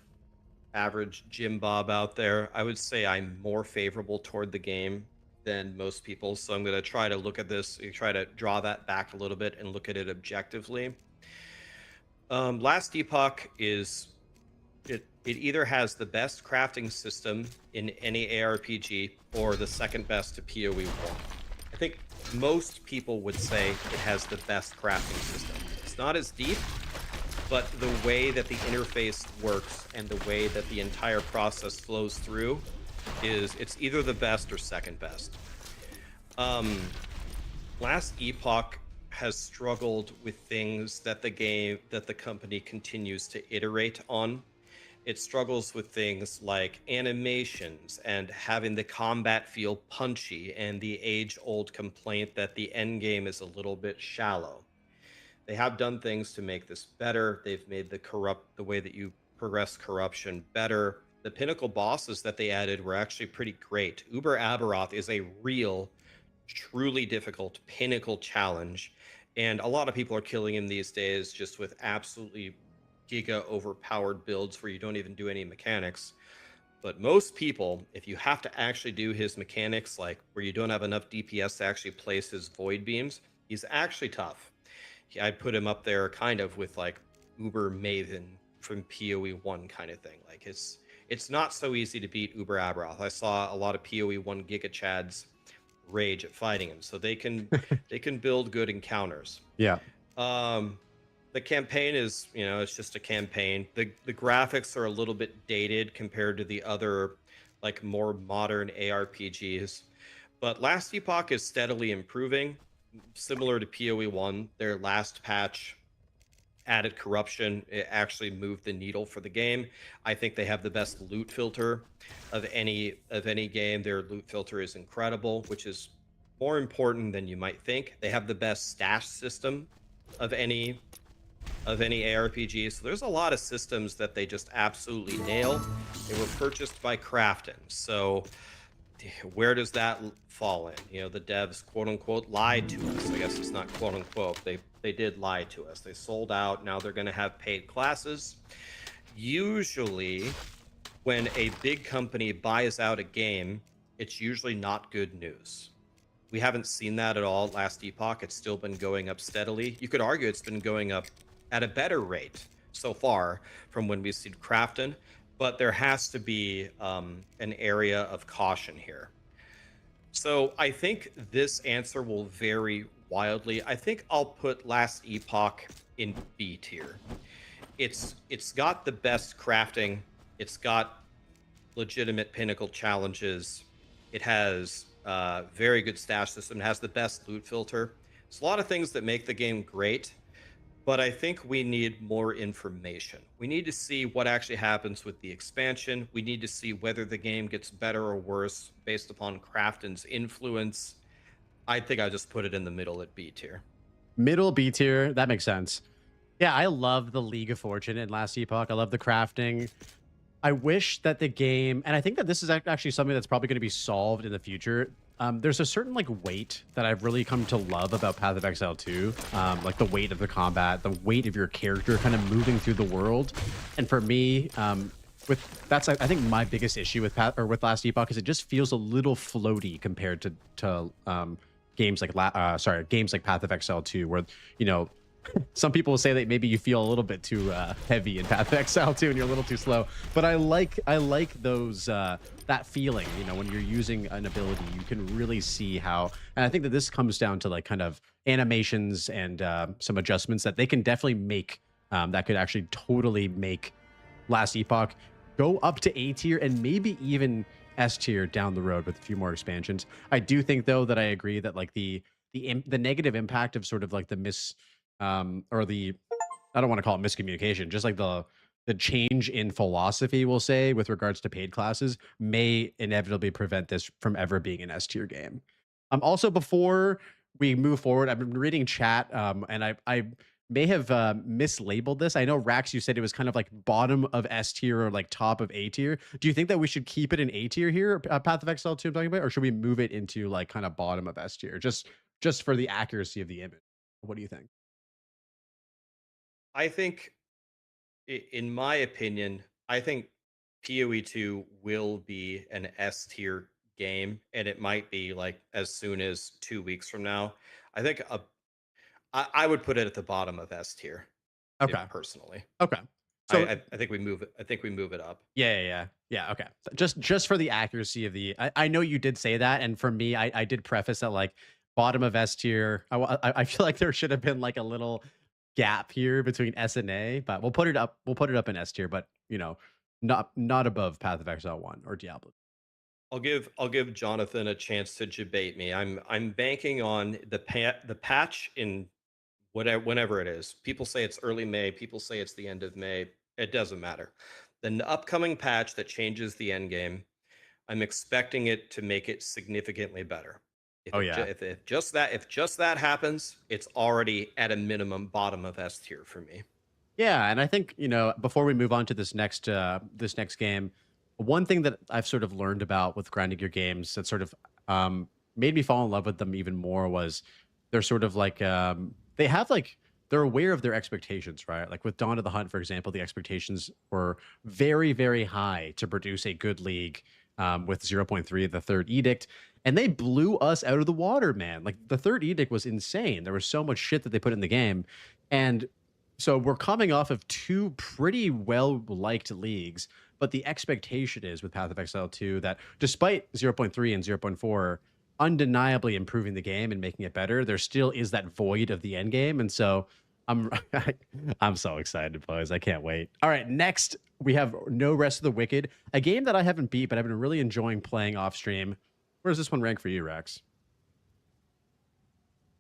average Jim Bob out there, I would say I'm more favorable toward the game than most people. So I'm going to try to look at this, try to draw that back a little bit and look at it objectively. Last Epoch is, it either has the best crafting system in any ARPG or the second best to PoE 1. I think most people would say it has the best crafting system. It's not as deep, but the way that the interface works and the way that the entire process flows through it's either the best or second best. Last Epoch has struggled with things that the company continues to iterate on. It struggles with things like animations and having the combat feel punchy, and the age-old complaint that the endgame is a little bit shallow. They have done things to make this better. They've made the way that you progress corruption better. The pinnacle bosses that they added were actually pretty great. Uber Aberoth is a real, truly difficult pinnacle challenge. And a lot of people are killing him these days just with absolutely giga overpowered builds where you don't even do any mechanics. But most people, if you have to actually do his mechanics, like where you don't have enough DPS to actually place his void beams, he's actually tough. I'd put him up there kind of with like Uber Maven from PoE 1 kind of thing. Like it's not so easy to beat Uber Abrath. I saw a lot of PoE 1 Giga Chads rage at fighting him, so they can build good encounters. Yeah. The campaign is, it's just a campaign. The graphics are a little bit dated compared to the other like more modern ARPGs, but Last Epoch is steadily improving. Similar to PoE 1, their last patch added corruption. It actually moved the needle for the game. I think they have the best loot filter of any game. Their loot filter is incredible, which is more important than you might think. They have the best stash system of any ARPG. So there's a lot of systems that they just absolutely nail. They were purchased by Krafton. So where does that fall in? The devs quote unquote lied to us. I guess it's not quote unquote. They did lie to us. They sold out. Now they're going to have paid classes. Usually when a big company buys out a game, it's usually not good news. We haven't seen that at all. Last Epoch, it's still been going up steadily. You could argue it's been going up at a better rate so far from when we've seen Krafton, but there has to be an area of caution here. So I think this answer will vary wildly. I think I'll put Last Epoch in B tier. It's got the best crafting. It's got legitimate pinnacle challenges. It has very good stash system. It has the best loot filter. There's a lot of things that make the game great, but I think we need more information. We need to see what actually happens with the expansion. We need to see whether the game gets better or worse based upon Krafton's influence. I think I just put it in the middle at B tier. Middle B tier, that makes sense. Yeah, I love the League of Fortune in Last Epoch. I love the crafting. I wish that the game, and I think that this is actually something that's probably going to be solved in the future. There's a certain weight that I've really come to love about Path of Exile 2, like the weight of the combat, the weight of your character kind of moving through the world. And for me, that's I think my biggest issue with Last Epoch is it just feels a little floaty compared to games like Path of Exile 2, where some people will say that maybe you feel a little bit too heavy in Path of Exile 2 and you're a little too slow. But I like those that feeling, when you're using an ability, you can really see how. And I think that this comes down to kind of animations and some adjustments that they can definitely make that could actually totally make Last Epoch go up to A tier and maybe even S tier down the road with a few more expansions. I do think though that I agree that the negative impact of sort of the I don't want to call it miscommunication, just the change in philosophy, we'll say, with regards to paid classes may inevitably prevent this from ever being an S tier game. Also, before we move forward, I've been reading chat, and I may have mislabeled this. I know, Rax, you said it was kind of like bottom of S tier or top of A tier. Do you think that we should keep it in A tier here, Path of Exile 2 I'm talking about, or should we move it into kind of bottom of S tier, just for the accuracy of the image? What do you think? I think, in my opinion, I think PoE 2 will be an S tier game, and it might be as soon as 2 weeks from now. I think I would put it at the bottom of S tier. Okay. Personally. Okay. So I think we move it. I think we move it up. Yeah. Okay. Just for the accuracy of I know you did say that, and for me, I did preface that bottom of S tier. I feel like there should have been a little gap here between S and A, but we'll put it up in S tier, but not above Path of Exile 1 or Diablo. I'll give Jonathan a chance to debate me. I'm banking on the patch in whenever it is. People say it's early May, people say it's the end of May. It doesn't matter. The upcoming patch that changes the end game, I'm expecting it to make it significantly better. If just that happens, it's already at a minimum bottom of S tier for me. Yeah, and I think before we move on to this next game, one thing that I've sort of learned about with grinding your games that sort of made me fall in love with them even more was they're sort of like they have like they're aware of their expectations, right? Like with Dawn of the Hunt, for example, the expectations were very, very high to produce a good league with 0.3, the Third Edict. And they blew us out of the water, man. Like the Third Edict was insane. There was so much shit that they put in the game. And so we're coming off of two pretty well-liked leagues, but the expectation is with Path of Exile 2 that despite 0.3 and 0.4 undeniably improving the game and making it better, there still is that void of the end game. And so I'm so excited, boys. I can't wait. All right, next we have No Rest of the Wicked, a game that I haven't beat, but I've been really enjoying playing off stream. Where does this one rank for you, Rax?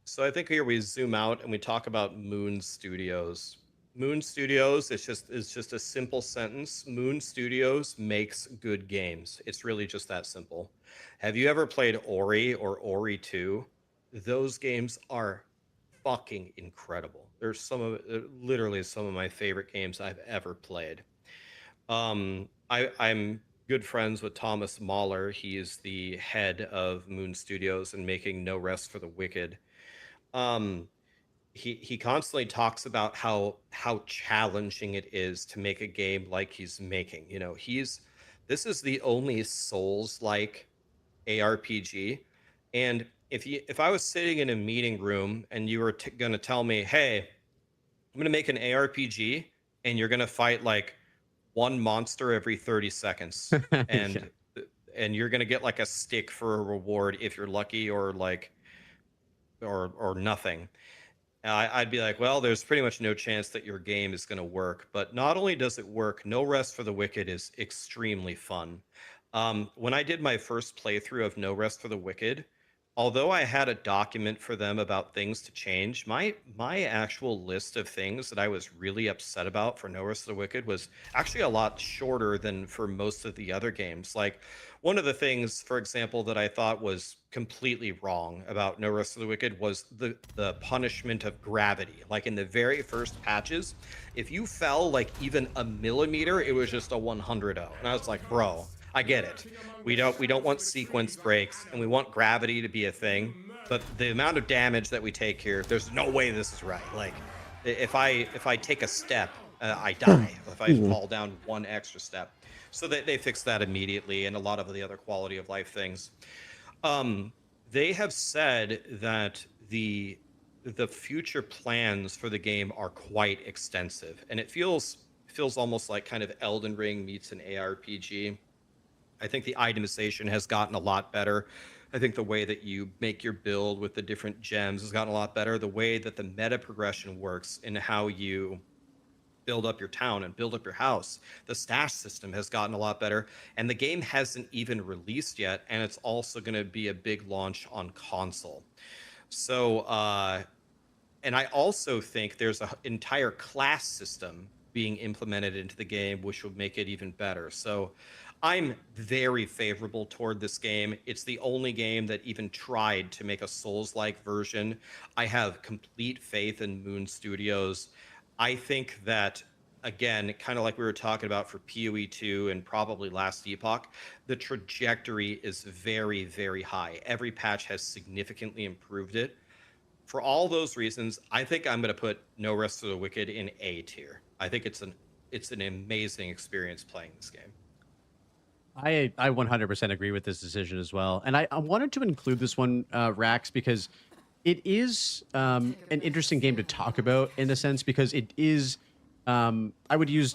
So I think here we zoom out and we talk about Moon Studios. Moon Studios is just a simple sentence. Moon Studios makes good games. It's really just that simple. Have you ever played Ori or Ori 2? Those games are fucking incredible. They're literally some of my favorite games I've ever played. I'm good friends with Thomas Mahler. He is the head of Moon Studios and making No Rest for the Wicked. He constantly talks about how challenging it is to make a game like he's making. You know, this is the only Souls-like ARPG, and if I was sitting in a meeting room and you were going to tell me, hey, I'm going to make an ARPG and you're going to fight like one monster every 30 seconds and you're going to get like a stick for a reward if you're lucky, or like or nothing, I'd be like, well, there's pretty much no chance that your game is going to work. But not only does it work, No Rest for the Wicked is extremely fun. When I did my first playthrough of No Rest for the Wicked, although I had a document for them about things to change, my actual list of things that I was really upset about for No Rest of the Wicked was actually a lot shorter than for most of the other games. Like, one of the things, for example, that I thought was completely wrong about No Rest of the Wicked was the punishment of gravity. Like in the very first patches, if you fell like even a millimeter, it was just a 100-0. And I was like, bro, I get it. We don't want sequence breaks, and we want gravity to be a thing. But the amount of damage that we take here, there's no way this is right. Like, if I take a step, I die. If I fall down one extra step. So they fixed that immediately, and a lot of the other quality of life things. They have said that the future plans for the game are quite extensive, and it feels almost like kind of Elden Ring meets an ARPG. I think the itemization has gotten a lot better. I think the way that you make your build with the different gems has gotten a lot better. The way that the meta progression works and how you build up your town and build up your house, the stash system has gotten a lot better. And the game hasn't even released yet, and it's also going to be a big launch on console. So, and I also think there's an entire class system being implemented into the game, which will make it even better. So I'm very favorable toward this game. It's the only game that even tried to make a Souls-like version. I have complete faith in Moon Studios. I think that, again, kind of like we were talking about for PoE 2 and probably Last Epoch, the trajectory is very, very high. Every patch has significantly improved it. For all those reasons, I think I'm going to put No Rest of the Wicked in A tier. I think it's an amazing experience playing this game. I 100% agree with this decision as well. And I wanted to include this one, Rax, because it is an interesting game to talk about in a sense, because it is, I would use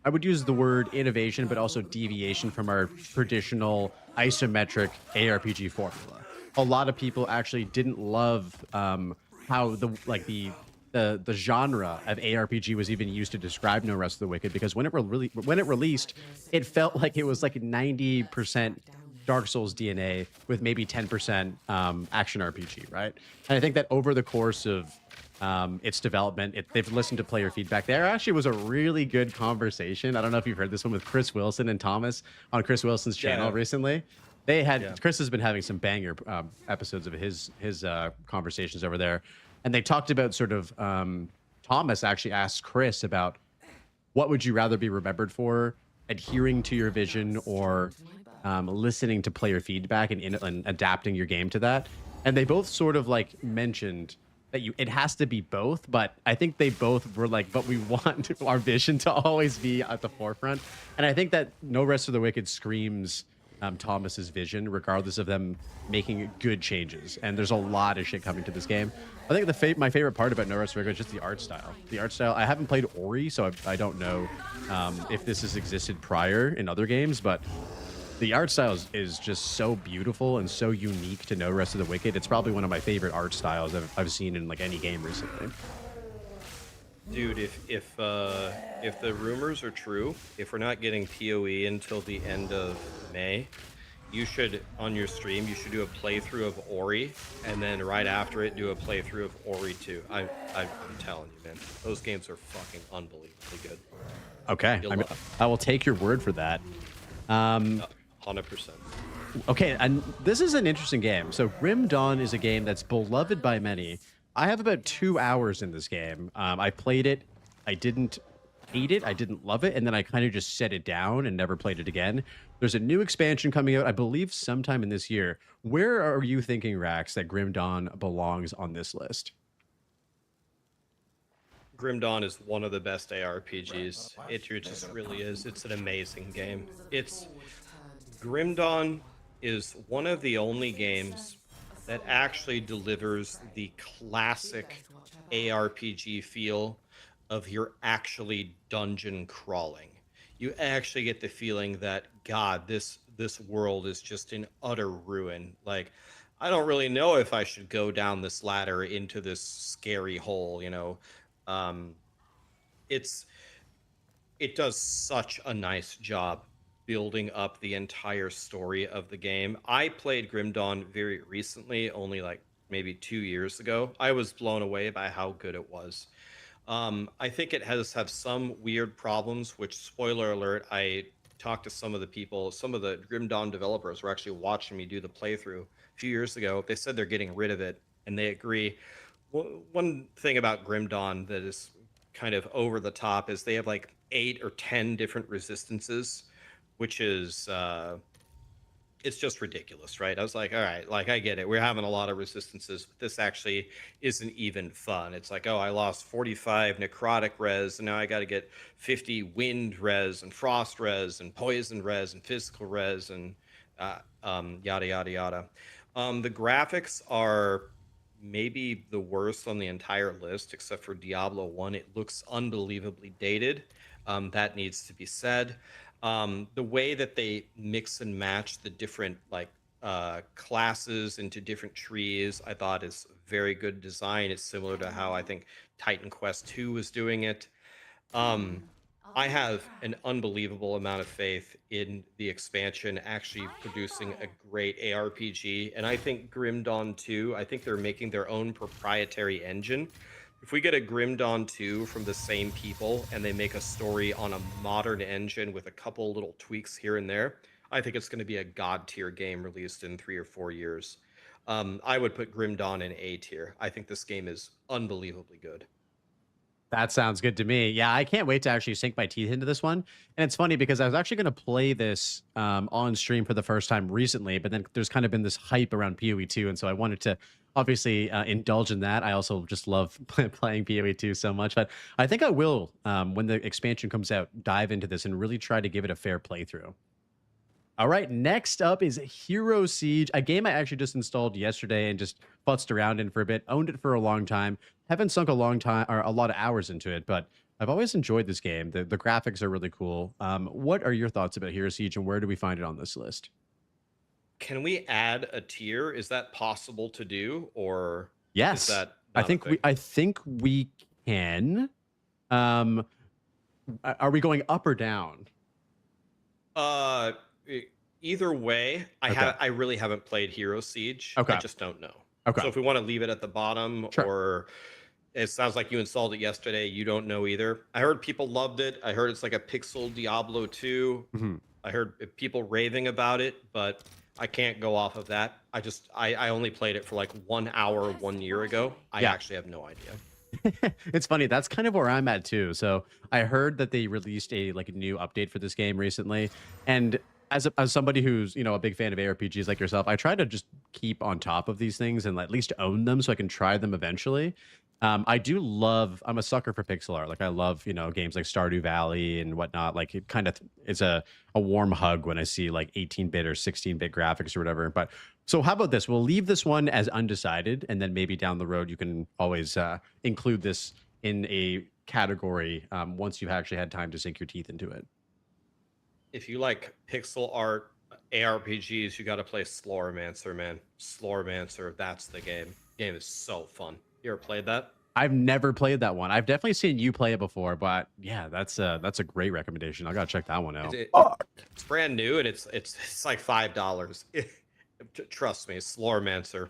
the word innovation, but also deviation from our traditional isometric ARPG formula. A lot of people actually didn't love how the genre of ARPG was even used to describe No Rest of the Wicked, because when it released, it felt like it was like 90% Dark Souls DNA with maybe 10% action RPG, right? And I think that over the course of its development, they've listened to player feedback. There actually was a really good conversation. I don't know if you've heard this one with Chris Wilson and Thomas on Chris Wilson's channel recently. Chris has been having some banger episodes of his conversations over there. And they talked about sort of, Thomas actually asked Chris about what would you rather be remembered for, adhering to your vision or listening to player feedback and adapting your game to that. And they both sort of like mentioned that it has to be both, but I think they both were like, but we want our vision to always be at the forefront. And I think that No Rest for the Wicked screams Thomas's vision, regardless of them making good changes. And there's a lot of shit coming to this game. I think my favorite part about No Rest for the Wicked is just the art style. The art style, I haven't played Ori, so I don't know if this has existed prior in other games, but the art style is just so beautiful and so unique to No Rest of the Wicked. It's probably one of my favorite art styles I've seen in like any game recently. Dude, if the rumors are true, if we're not getting PoE until the end of May, you should, on your stream, you should do a playthrough of Ori, and then right after it, do a playthrough of Ori 2. I'm telling you, man, those games are fucking unbelievably good. Okay, I will take your word for that. 100%. Okay, and this is an interesting game. So Grim Dawn is a game that's beloved by many. I have about 2 hours in this game. I played it. I didn't hate it. I didn't love it. And then I kind of just set it down and never played it again. There's a new expansion coming out, I believe, sometime in this year. Where are you thinking, Rax, that Grim Dawn belongs on this list? Grim Dawn is one of the best ARPGs. It just really is. It's an amazing game. Grim Dawn is one of the only games that actually delivers the classic ARPG feel of you're actually dungeon crawling. You actually get the feeling that, God, this world is just in utter ruin. Like, I don't really know if I should go down this ladder into this scary hole, you know. It does such a nice job building up the entire story of the game. I played Grim Dawn very recently, only like maybe 2 years ago. I was blown away by how good it was. I think it has some weird problems, which, spoiler alert, I talked to some of the people, some of the Grim Dawn developers were actually watching me do the playthrough a few years ago. They said they're getting rid of it, and they agree. One thing about Grim Dawn that is kind of over the top is they have like 8 or 10 different resistances, which is it's just ridiculous, right? I was like, all right, like I get it. We're having a lot of resistances, but this actually isn't even fun. It's like, oh, I lost 45 necrotic res, and now I got to get 50 wind res and frost res and poison res and physical res and yada, yada, yada. The graphics are maybe the worst on the entire list, except for Diablo 1. It looks unbelievably dated. That needs to be said. The way that they mix and match the different classes into different trees, I thought is very good design. It's similar to how I think Titan Quest 2 was doing it. I have an unbelievable amount of faith in the expansion actually producing a great ARPG, and I think Grim Dawn 2, I think they're making their own proprietary engine. If we get a Grim Dawn 2 from the same people and they make a story on a modern engine with a couple little tweaks here and there, I think it's going to be a god tier game released in 3 or 4 years. I would put Grim Dawn in A tier. I think this game is unbelievably good. That sounds good to me. Yeah, I can't wait to actually sink my teeth into this one. And it's funny because I was actually going to play this on stream for the first time recently, but then there's kind of been this hype around PoE 2, and so I wanted to obviously indulge in that. I also just love playing PoE 2 so much, but I think I will, when the expansion comes out, dive into this and really try to give it a fair playthrough. All right, next up is Hero Siege, a game I actually just installed yesterday and just futzed around in for a bit, owned it for a long time. Haven't sunk a lot of hours into it, but I've always enjoyed this game. The graphics are really cool. What are your thoughts about Hero Siege, and where do we find it on this list? Can we add a tier? Is that possible to do, or yes? Is that I think we can. Are we going up or down? Either way, I really haven't played Hero Siege. Okay. I just don't know. Okay. So if we want to leave it at the bottom, sure. Or it sounds like you installed it yesterday, you don't know either. I heard people loved it. I heard it's like a pixel Diablo 2. Mm-hmm. I heard people raving about it, but I can't go off of that. I only played it for like 1 hour 1 year ago. I actually have no idea. It's funny. That's kind of where I'm at too. So I heard that they released a new update for this game recently, and as somebody who's, you know, a big fan of ARPGs like yourself, I try to just keep on top of these things and at least own them so I can try them eventually. I do love, I'm a sucker for pixel art. Like I love, you know, games like Stardew Valley and whatnot. Like it kind of, it's a warm hug when I see like 18-bit or 16-bit graphics or whatever. But so how about this? We'll leave this one as undecided, and then maybe down the road you can always include this in a category once you've actually had time to sink your teeth into it. If you like pixel art ARPGs, you got to play Sloromancer, man. Sloromancer, that's the game. Game is so fun. You ever played that? I've never played that one. I've definitely seen you play it before, but yeah, that's a great recommendation. I gotta check that one out. It's brand new and it's like $5. Trust me, Sloromancer.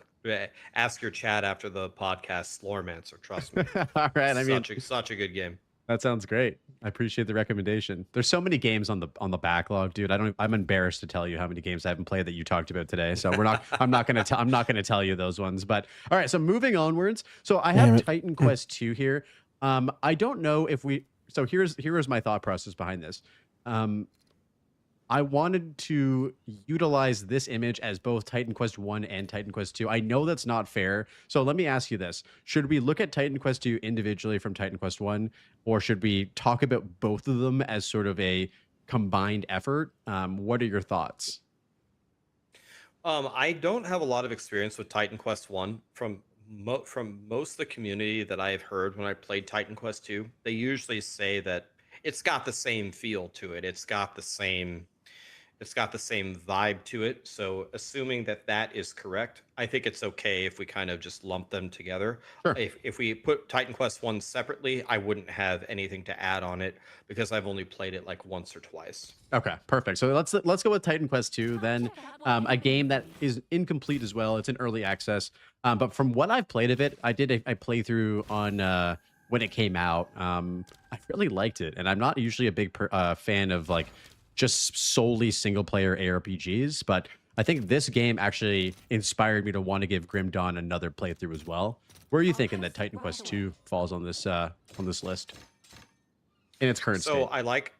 Ask your chat after the podcast. Sloromancer, trust me. All right, I mean, such a good game. That sounds great. I appreciate the recommendation. There's so many games on the backlog, dude. I'm embarrassed to tell you how many games I haven't played that you talked about today. So I'm not gonna tell you those ones. But all right, so moving onwards. So I have Titan Quest 2 here. I don't know if so here's my thought process behind this. I wanted to utilize this image as both Titan Quest 1 and Titan Quest 2. I know that's not fair. So let me ask you this. Should we look at Titan Quest 2 individually from Titan Quest 1, or should we talk about both of them as sort of a combined effort? What are your thoughts? I don't have a lot of experience with Titan Quest 1. From most of the community that I've heard when I played Titan Quest 2, they usually say that it's got the same feel to it. It's got the same vibe to it. So assuming that is correct, I think it's okay if we kind of just lump them together. Sure. If we put Titan Quest 1 separately, I wouldn't have anything to add on it because I've only played it like once or twice. Okay, perfect. So let's go with Titan Quest 2 then. A game that is incomplete as well. It's in early access. But from what I've played of it, I did a playthrough on when it came out. I really liked it, and I'm not usually a big fan of like just solely single player ARPGs, but I think this game actually inspired me to want to give Grim Dawn another playthrough as well. Where are you thinking that Titan Quest 2 falls on this list in its current state? So I like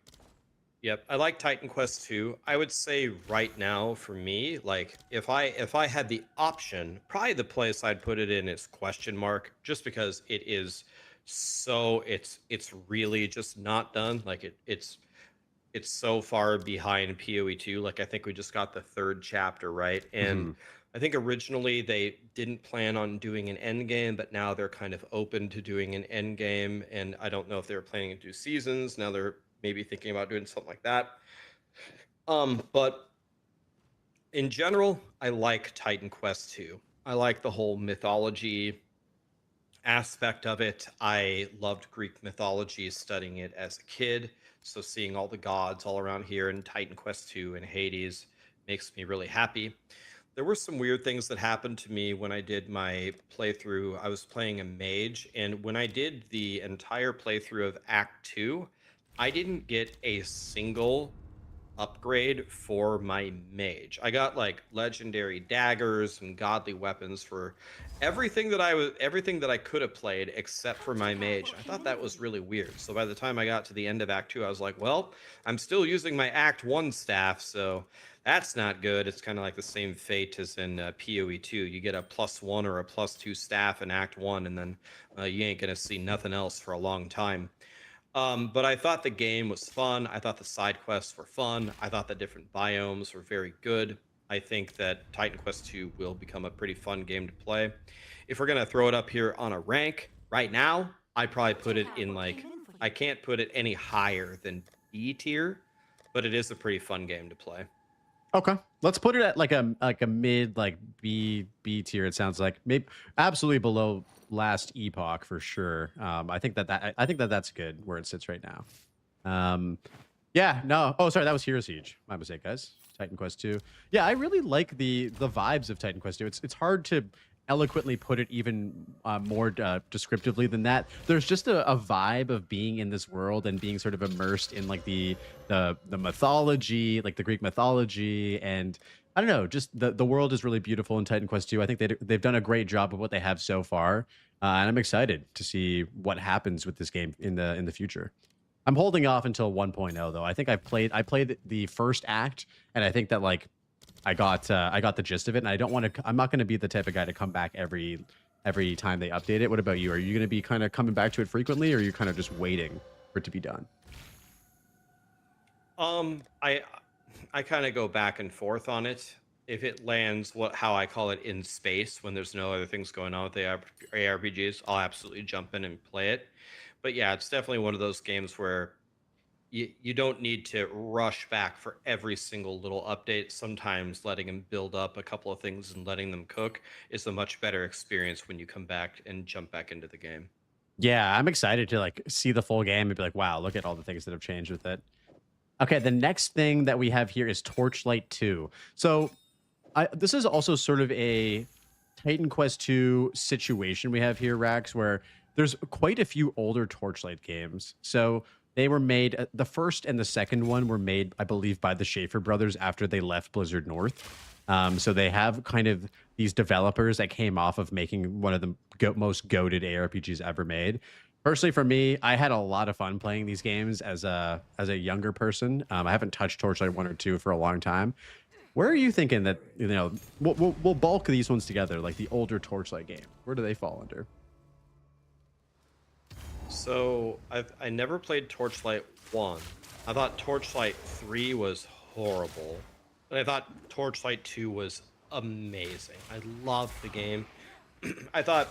Titan Quest 2. I would say right now for me, like if I had the option, probably the place I'd put it in is question mark, just because it is so it's really just not done. Like it's so far behind PoE 2. Like I think we just got the 3rd chapter, right? And I think originally they didn't plan on doing an end game, but now they're kind of open to doing an end game. And I don't know if they were planning to do seasons. Now they're maybe thinking about doing something like that. But in general, I like Titan Quest 2. I like the whole mythology aspect of it. I loved Greek mythology, studying it as a kid. So seeing all the gods all around here in Titan Quest 2 and Hades makes me really happy. There were some weird things that happened to me when I did my playthrough. I was playing a mage, and when I did the entire playthrough of Act 2, I didn't get a single upgrade for my mage. I got like legendary daggers and godly weapons for everything that I could have played except for my mage. I thought that was really weird. So by the time I got to the end of Act 2, I was like, well, I'm still using my Act 1 staff, so that's not good. It's kind of like the same fate as in PoE 2. You get a +1 or a +2 staff in Act 1, and then you ain't gonna see nothing else for a long time. But I thought the game was fun. I thought the side quests were fun. I thought the different biomes were very good. I think that Titan Quest 2 will become a pretty fun game to play. If we're going to throw it up here on a rank, right now, I'd probably put it in like, I can't put it any higher than B tier, but it is a pretty fun game to play. Okay, let's put it at like a mid, like B tier. It sounds like maybe absolutely below Last Epoch for sure. I think that's good where it sits right now. Yeah, no. Oh, sorry, that was Hero Siege. My mistake, guys. Titan Quest 2. Yeah, I really like the vibes of Titan Quest 2. It's hard to eloquently put it even more descriptively than that. There's just a vibe of being in this world and being sort of immersed in like the mythology, like the Greek mythology, and I don't know, just the world is really beautiful in Titan Quest 2. I think they've done a great job of what they have so far, and I'm excited to see what happens with this game in the future. I'm holding off until 1.0 though. I think I played the first act, and I think that like I got the gist of it, and I don't want to. I'm not going to be the type of guy to come back every time they update it. What about you? Are you going to be kind of coming back to it frequently, or are you kind of just waiting for it to be done? I kind of go back and forth on it. If it lands how I call it in space when there's no other things going on with the ARPGs, I'll absolutely jump in and play it. But yeah, it's definitely one of those games where you don't need to rush back for every single little update. Sometimes letting them build up a couple of things and letting them cook is a much better experience when you come back and jump back into the game. Yeah, I'm excited to like see the full game and be like, wow, look at all the things that have changed with it. Okay, the next thing that we have here is Torchlight 2. So this is also sort of a Titan Quest 2 situation we have here, Rax, where there's quite a few older Torchlight games. So they were made, the first and the second one were made, I believe, by the Schafer brothers after they left Blizzard North. So they have kind of these developers that came off of making one of the most goated ARPGs ever made. Personally, for me, I had a lot of fun playing these games as a younger person. I haven't touched Torchlight 1 or 2 for a long time. Where are you thinking that, you know, we'll bulk these ones together, like the older Torchlight game? Where do they fall under? So I never played Torchlight 1. I thought Torchlight 3 was horrible. And I thought Torchlight 2 was amazing. I loved the game. I thought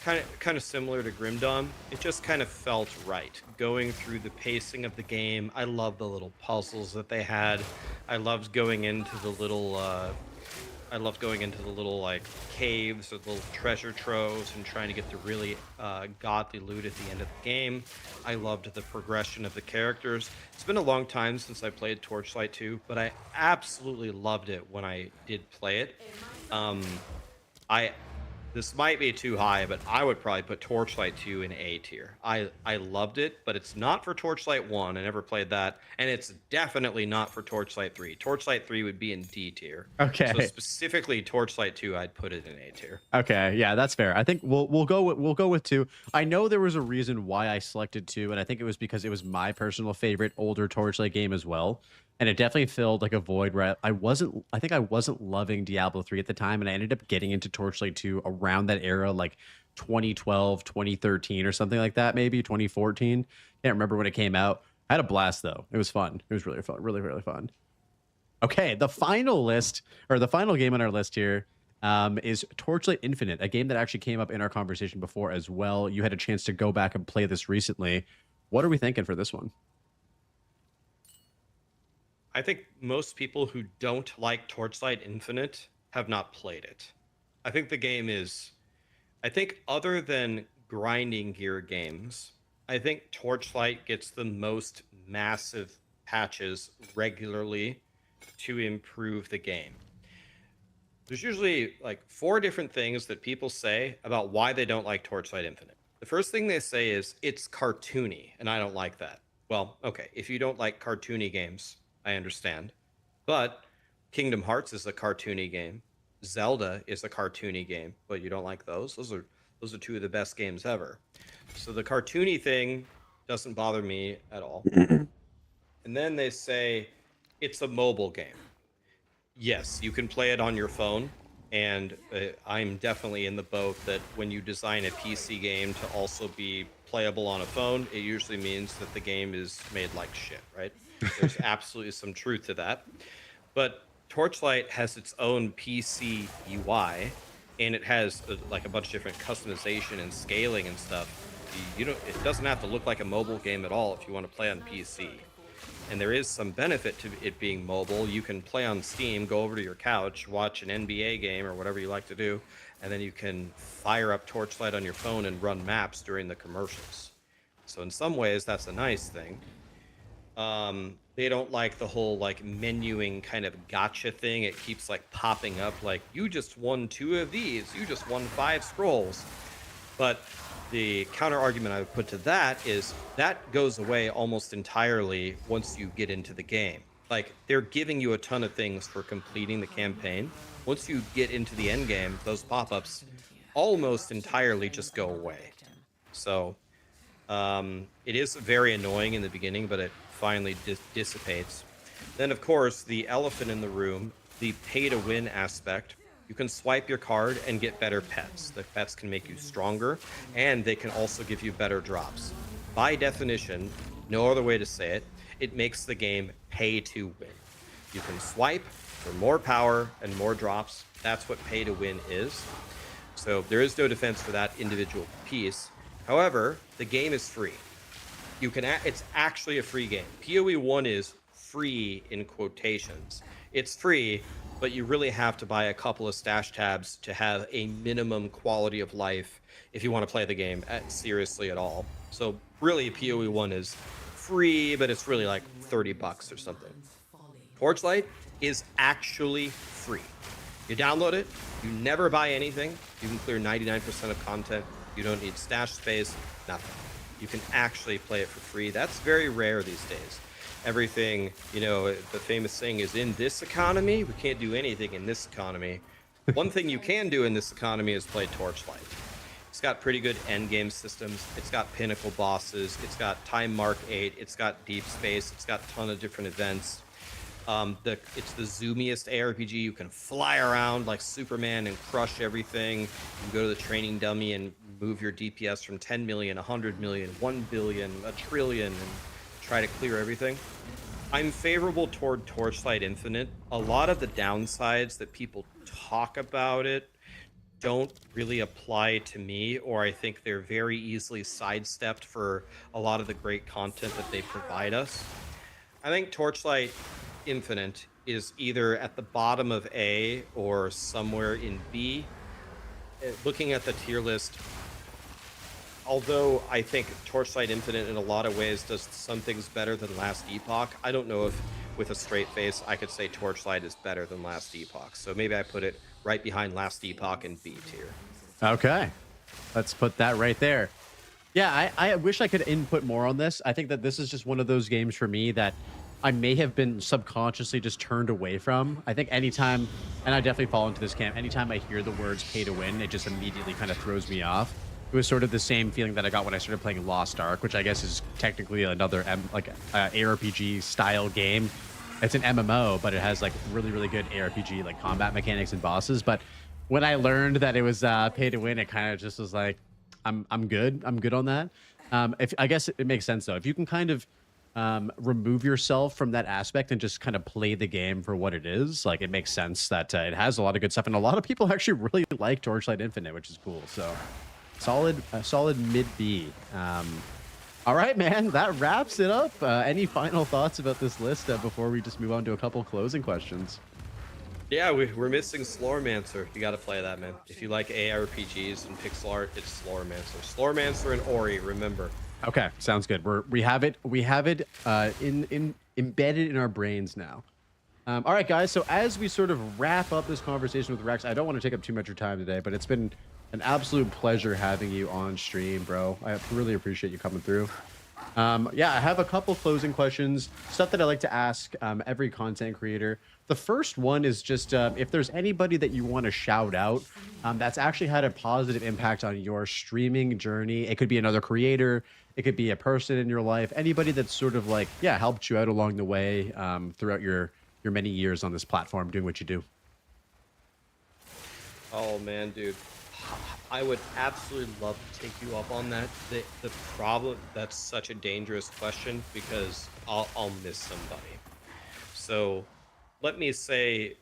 kind of similar to Grim Dawn. It just kind of felt right. Going through the pacing of the game. I loved the little puzzles that they had. I loved going into the little like caves or little treasure troves and trying to get the really godly loot at the end of the game. I loved the progression of the characters. It's been a long time since I played Torchlight 2, but I absolutely loved it when I did play it. This might be too high, but I would probably put Torchlight 2 in A tier. I loved it, but it's not for Torchlight 1. I never played that. And it's definitely not for Torchlight 3. Torchlight 3 would be in D tier. Okay. So specifically Torchlight 2, I'd put it in A tier. Okay, yeah, that's fair. I think we'll go with 2. I know there was a reason why I selected 2, and I think it was because it was my personal favorite older Torchlight game as well. And it definitely filled like a void where I think I wasn't loving Diablo 3 at the time, and I ended up getting into Torchlight 2 around that era, like 2012, 2013 or something like that, maybe 2014. Can't remember when it came out. I had a blast though. It was fun. It was really fun, really, really fun. Okay, the final game on our list here is Torchlight Infinite, a game that actually came up in our conversation before as well. You had a chance to go back and play this recently. What are we thinking for this one? I think most people who don't like Torchlight Infinite have not played it. I think the game is, other than grinding gear games, I think Torchlight gets the most massive patches regularly to improve the game. There's usually like 4 different things that people say about why they don't like Torchlight Infinite. The first thing they say is it's cartoony, and I don't like that. Well, okay, if you don't like cartoony games, I understand. But Kingdom Hearts is a cartoony game. Zelda is a cartoony game, but you don't like those? Those are 2 of the best games ever. So the cartoony thing doesn't bother me at all. And then they say it's a mobile game. Yes, you can play it on your phone, and I'm definitely in the boat that when you design a PC game to also be playable on a phone, it usually means that the game is made like shit, right? There's absolutely some truth to that. But Torchlight has its own PC UI, and it has like a bunch of different customization and scaling and stuff. It doesn't have to look like a mobile game at all if you want to play on PC. And there is some benefit to it being mobile. You can play on Steam, go over to your couch, watch an NBA game or whatever you like to do, and then you can fire up Torchlight on your phone and run maps during the commercials. So in some ways, that's a nice thing. They don't like the whole like menuing kind of gotcha thing. It keeps like popping up like, you just won 2 of these, you just won 5 scrolls. But the counter argument I would put to that is that goes away almost entirely once you get into the game. Like, they're giving you a ton of things for completing the campaign. Once you get into the end game, those pop-ups almost entirely just go away. So It is very annoying in the beginning, but it finally dissipates. Then, of course, the elephant in the room, the pay-to-win aspect. You can swipe your card and get better pets. The pets can make you stronger, and they can also give you better drops. By definition, no other way to say it, it makes the game pay to win. You can swipe for more power and more drops. That's what pay to win is. So there is no defense for that individual piece. However, the game is free. It's actually a free game. PoE 1 is free in quotations. It's free, but you really have to buy a couple of stash tabs to have a minimum quality of life if you want to play the game seriously at all. So really, PoE 1 is free, but it's really like $30 or something. Torchlight is actually free. You download it, you never buy anything, you can clear 99% of content, you don't need stash space, nothing. You can actually play it for free. That's very rare these days. Everything, the famous saying is, in this economy, we can't do anything in this economy. One thing you can do in this economy is play Torchlight. It's got pretty good endgame systems. It's got pinnacle bosses. It's got Time Mark 8. It's got Deep Space. It's got a ton of different events. It's the zoomiest ARPG. You can fly around like Superman and crush everything. You can go to the training dummy and move your DPS from 10 million, 100 million, 1 billion, a trillion, and try to clear everything. I'm favorable toward Torchlight Infinite. A lot of the downsides that people talk about it don't really apply to me, or I think they're very easily sidestepped for a lot of the great content that they provide us. I think Torchlight Infinite is either at the bottom of A or somewhere in B. Looking at the tier list, although I think Torchlight Infinite in a lot of ways does some things better than Last Epoch, I don't know if with a straight face I could say Torchlight is better than Last Epoch. So maybe I put it right behind Last Epoch in B tier. Okay. Let's put that right there. Yeah, I wish I could input more on this. I think that this is just one of those games for me that I may have been subconsciously just turned away from. I think anytime, and I definitely fall into this camp, anytime I hear the words pay to win, it just immediately kind of throws me off. It was sort of the same feeling that I got when I started playing Lost Ark, which I guess is technically another ARPG style game. It's an MMO, but it has like really, really good ARPG like combat mechanics and bosses. But when I learned that it was pay to win, it kind of just was like, I'm good. I'm good on that. I guess it makes sense though. If you can kind of remove yourself from that aspect and just kind of play the game for what it is, like it makes sense that it has a lot of good stuff, and a lot of people actually really like Torchlight Infinite, which is cool. So solid mid B. All right, man, that wraps it up. Any final thoughts about this list before we just move on to a couple closing questions? Yeah, we're missing Slormancer. You got to play that, man. If you like ARPGs and pixel art, it's Slormancer. Slormancer and Ori, remember. Okay, sounds good. We have it embedded in our brains now. All right, guys. So as we sort of wrap up this conversation with Rex, I don't want to take up too much of your time today, but it's been an absolute pleasure having you on stream, bro. I really appreciate you coming through. Yeah, I have a couple closing questions, stuff that I like to ask every content creator. The first one is just if there's anybody that you want to shout out that's actually had a positive impact on your streaming journey. It could be another creator. It could be a person in your life. Anybody that's sort of like, yeah, helped you out along the way throughout your many years on this platform doing what you do. Oh, man, dude. I would absolutely love to take you up on that. The problem, that's such a dangerous question because I'll miss somebody. So let me say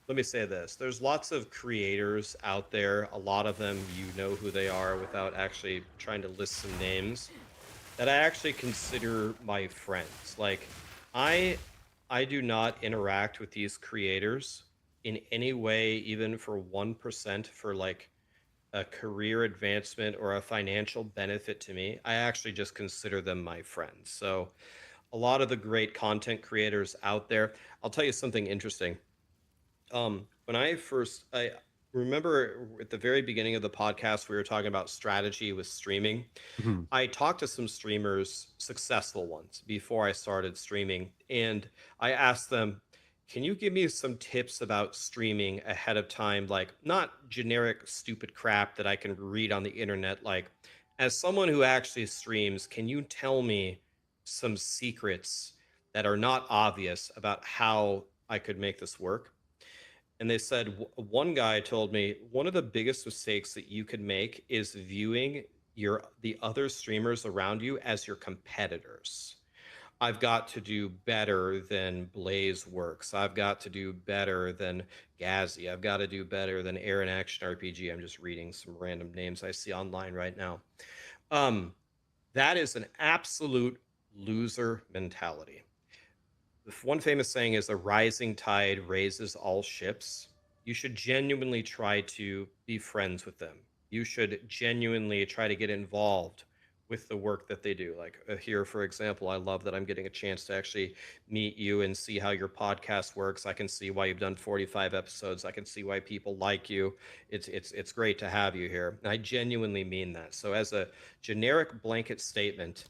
this. There's lots of creators out there. A lot of them, you know who they are without actually trying to list some names that I actually consider my friends. Like I do not interact with these creators in any way, even for 1% for like a career advancement or a financial benefit to me. I actually just consider them my friends. So a lot of the great content creators out there, I'll tell you something interesting. When I remember at the very beginning of the podcast, we were talking about strategy with streaming. Mm-hmm. I talked to some streamers, successful ones, before I started streaming. And I asked them, can you give me some tips about streaming ahead of time? Like not generic stupid crap that I can read on the internet, like as someone who actually streams, can you tell me some secrets that are not obvious about how I could make this work? And they said, one guy told me, one of the biggest mistakes that you could make is viewing the other streamers around you as your competitors. I've got to do better than Blaze Works. I've got to do better than Gazzy. I've got to do better than Aaron Action RPG. I'm just reading some random names I see online right now. That is an absolute loser mentality. One famous saying is, a rising tide raises all ships. You should genuinely try to be friends with them. You should genuinely try to get involved with the work that they do. Like here, for example, I love that I'm getting a chance to actually meet you and see how your podcast works. I can see why you've done 45 episodes. I can see why people like you. It's great to have you here. And I genuinely mean that. So as a generic blanket statement,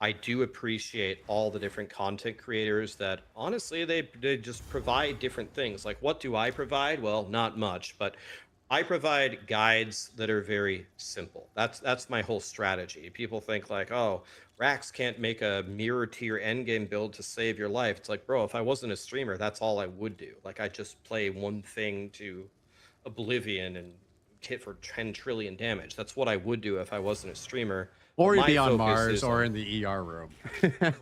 I do appreciate all the different content creators that honestly, they just provide different things. Like, what do I provide? Well, not much, but I provide guides that are very simple. That's my whole strategy. People think like, oh, Rax can't make a mirror tier endgame build to save your life. It's like, bro, if I wasn't a streamer, that's all I would do. Like, I just play one thing to oblivion and hit for 10 trillion damage. That's what I would do if I wasn't a streamer. Or you'd My be on focus Mars is or on- in the ER room.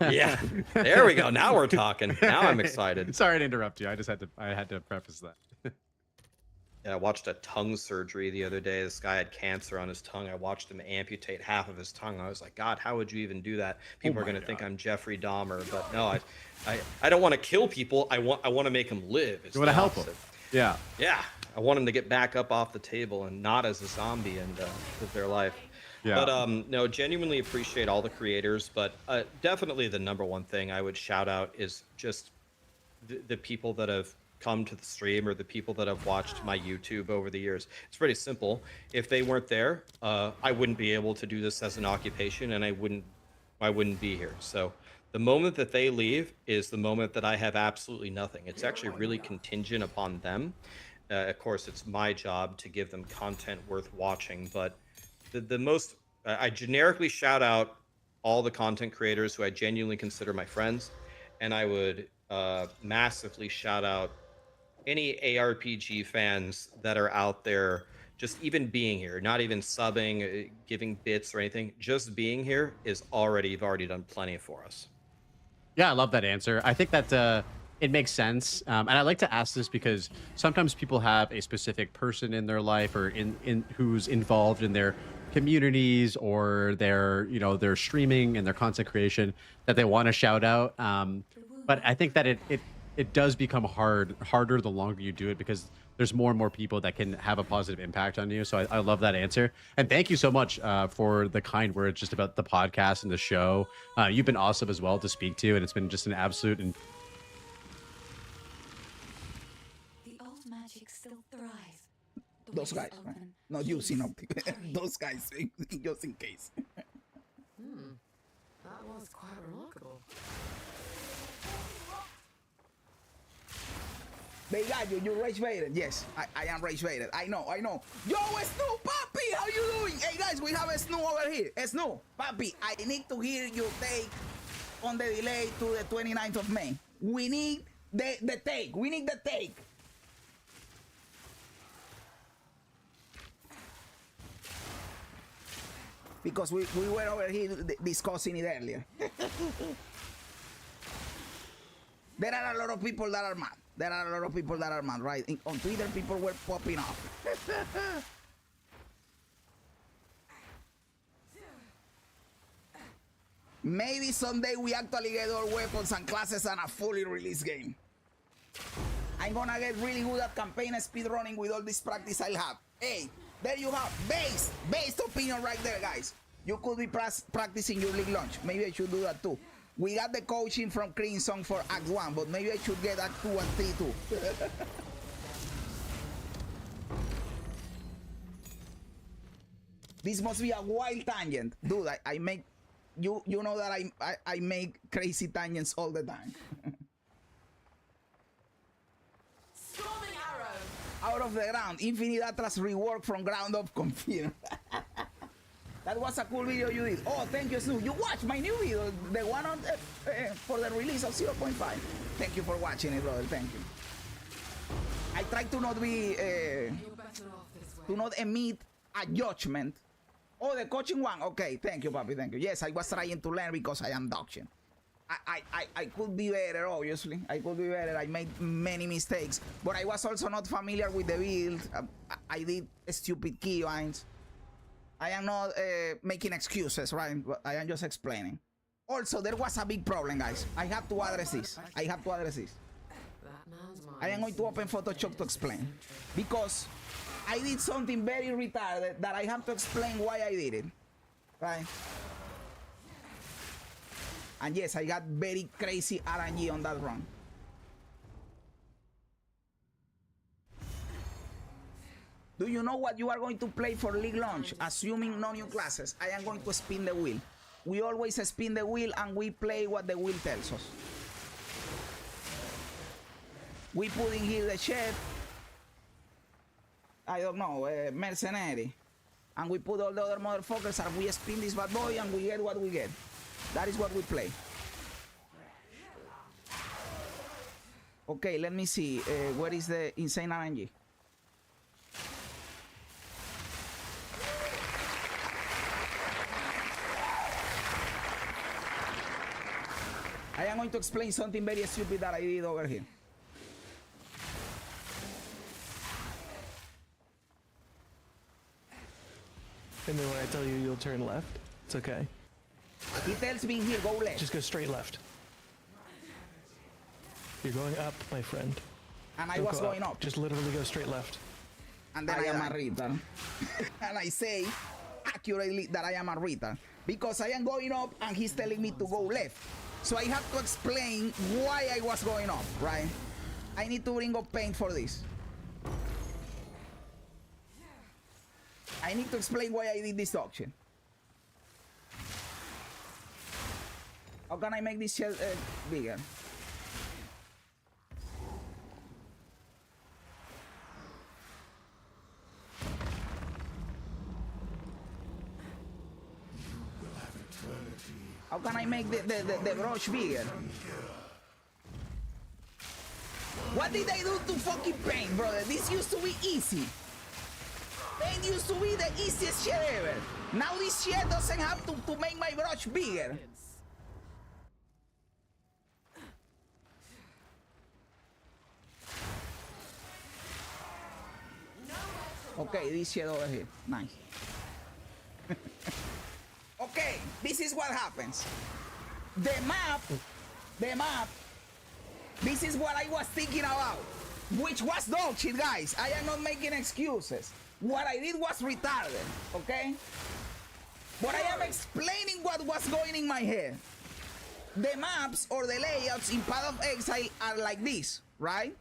Yeah, there we go. Now we're talking. Now I'm excited. Sorry to interrupt you. I had to preface that. Yeah, I watched a tongue surgery the other day. This guy had cancer on his tongue. I watched him amputate half of his tongue. I was like, God, how would you even do that? People are going to think I'm Jeffrey Dahmer, but no, I don't want to kill people. I want to make them live. It's You want to the help them. opposite. Yeah. Yeah, I want them to get back up off the table and not as a zombie and live their life. Yeah. But no, genuinely appreciate all the creators. But definitely the number one thing I would shout out is just the people that have come to the stream or the people that have watched my YouTube over the years. It's pretty simple. If they weren't there, I wouldn't be able to do this as an occupation, and I wouldn't be here. So the moment that they leave is the moment that I have absolutely nothing. It's actually really contingent upon them. Of course, it's my job to give them content worth watching, but the most I generically shout out all the content creators who I genuinely consider my friends, and I would massively shout out any ARPG fans that are out there. Just even being here, not even subbing, giving bits or anything, just being here is you've already done plenty for us. Yeah, I love that answer. I think that it makes sense. And I like to ask this because sometimes people have a specific person in their life or in who's involved in their communities or their streaming and their content creation that they want to shout out. But I think that it does become harder the longer you do it because there's more and more people that can have a positive impact on you. So I love that answer. And thank you so much for the kind words just about the podcast and the show. You've been awesome as well to speak to, and it's been just an absolute... The old magic still thrives. Those guys, right? Not you, Synoptic. Those guys, just in case. That was quite remarkable. They got you. You rage baited. Yes, I am rage baited. I know. Yo, Snoop, Papi, how you doing? Hey guys, we have a Snoop over here. Snoop, Papi, I need to hear your take on the delay to the 29th of May. We need the take. We need the take. Because we were over here discussing it earlier. There are a lot of people that are mad. Right? On Twitter, people were popping off. Maybe someday we actually get all weapons and classes and a fully released game. I'm gonna get really good at campaign speedrunning with all this practice I'll have. Hey, there you have based opinion right there, guys. You could be practicing your league launch. Maybe I should do that too. We got the coaching from Crimson for Act 1, but maybe I should get Act 2 and 3 too. This must be a wild tangent. Dude, I make... You know that I make crazy tangents all the time. Storming arrow. Out of the ground. Infinite Atlas rework from ground up confirmed. That was a cool video you did. Oh, thank you, Snoop. You watched my new video, the one on for the release of 0.5. Thank you for watching it, brother. Thank you. I try to not be, to not emit a judgment. Oh, the coaching one. Okay, thank you, papi. Thank you. Yes, I was trying to learn because I am dodging. I could be better, obviously. I could be better. I made many mistakes, but I was also not familiar with the build. I did stupid keybinds. I am not making excuses, right? I am just explaining. Also, there was a big problem, guys. I have to address this. I have to address this. I am going to open Photoshop to explain. Because I did something very retarded that I have to explain why I did it. Right? And yes, I got very crazy RNG on that run. Do you know what you are going to play for League Launch? Assuming no new classes, I am going to spin the wheel. We always spin the wheel and we play what the wheel tells us. We put in here the chef, I don't know, mercenary. And we put all the other motherfuckers and we spin this bad boy and we get what we get. That is what we play. Okay, let me see. Where is the insane RNG? I am going to explain something very stupid that I did over here. And then when I tell you you'll turn left, it's okay. He tells me here, go left. Just go straight left. You're going up, my friend. And I Don't was go going up. Just literally go straight left. And then I am a retard. And I say accurately that I am a retard. Because I am going up and he's telling me to go left. So I have to explain why I was going up, right? I need to bring up paint for this. I need to explain why I did this auction. How can I make this shell bigger? How can I make the brush bigger? What did I do to fucking paint, brother? This used to be easy. Paint used to be the easiest shit ever. Now this shit doesn't have to make my brush bigger. Okay, this shit over here. Nice. Okay, this is what happens. The map, this is what I was thinking about, which was dog shit, guys. I am not making excuses. What I did was retarded, okay? But I am explaining what was going in my head. The maps or the layouts in Path of Exile are like this, right?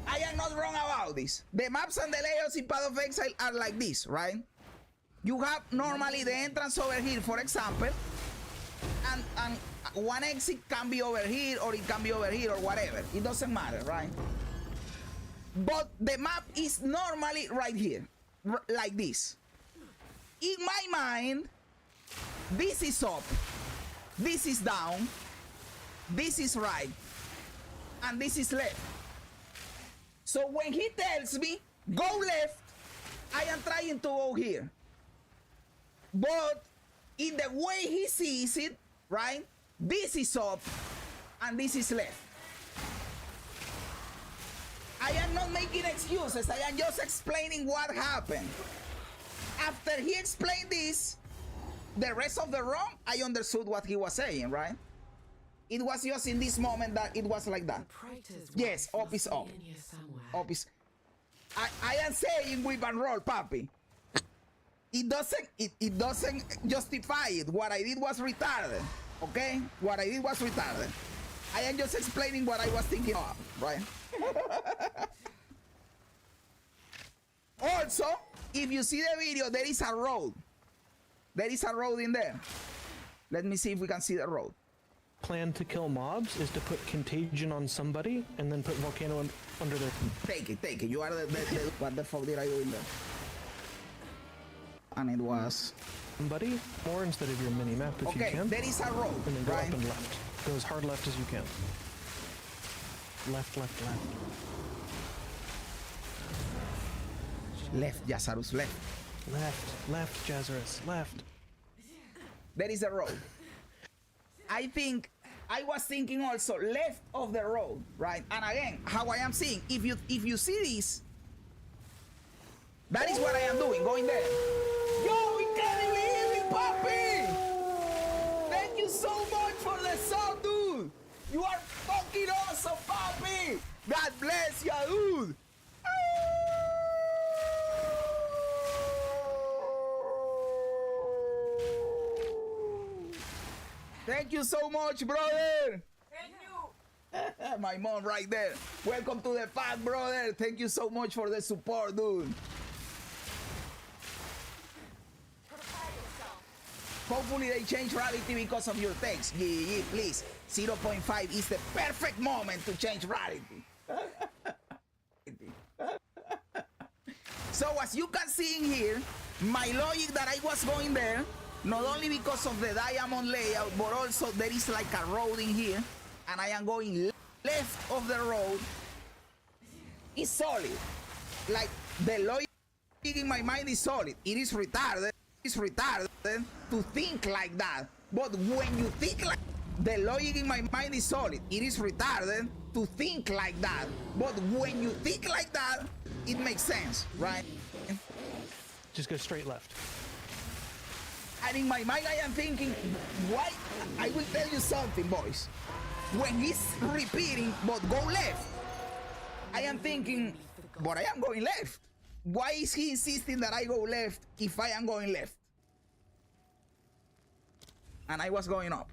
I am not wrong about this. The maps and the layouts in Path of Exile are like this, right? You have normally the entrance over here, for example, and one exit can be over here or it can be over here or whatever. It doesn't matter, right? But the map is normally right here, like this. In my mind, this is up, this is down, this is right, and this is left. So when he tells me, go left, I am trying to go here. But in the way he sees it, right, this is up and this is left. I am not making excuses. I am just explaining what happened. After he explained this, the rest of the run, I understood what he was saying, right? It was just in this moment that it was like that. Yes, up is up. Up is... I am saying whip and roll, papi. It doesn't justify it. What I did was retarded, okay? What I did was retarded. I am just explaining what I was thinking of, right? Also, if you see the video, there is a road. There is a road in there. Let me see if we can see the road. Plan to kill mobs is to put contagion on somebody and then put volcano under their... Take it. You are the what the fuck did I do in there? and it was... Somebody, more instead of your mini map if you Okay, can. there is a road, And then go right? up and left. Go as hard left as you can. Left, left, left. Left, Yazarus, left. Left, left, Jazarus, left. There is a road. I was thinking also left of the road, right? And again, how I am seeing, if you see this, that is what I am doing, going there. Yo, incredibly easy, Papi! Thank you so much for the sub, dude! You are fucking awesome, Papi! God bless you, dude! Thank you so much, brother! Thank you! My mom right there. Welcome to the pack, brother. Thank you so much for the support, dude. Hopefully they change rarity because of your text. Yeah, please. 0.5 is the perfect moment to change rarity. So as you can see in here, my logic that I was going there, not only because of the diamond layout, but also there is like a road in here, and I am going left of the road. It's solid. Like the logic in my mind is solid. It is retarded. It's retarded to think like that. But when you think like the logic in my mind is solid. It is retarded to think like that. But when you think like that, it makes sense, right? Just go straight left. And in my mind, I am thinking, why? I will tell you something, boys. When he's repeating, but go left, I am thinking, but I am going left. Why is he insisting that I go left if I am going left? And I was going up.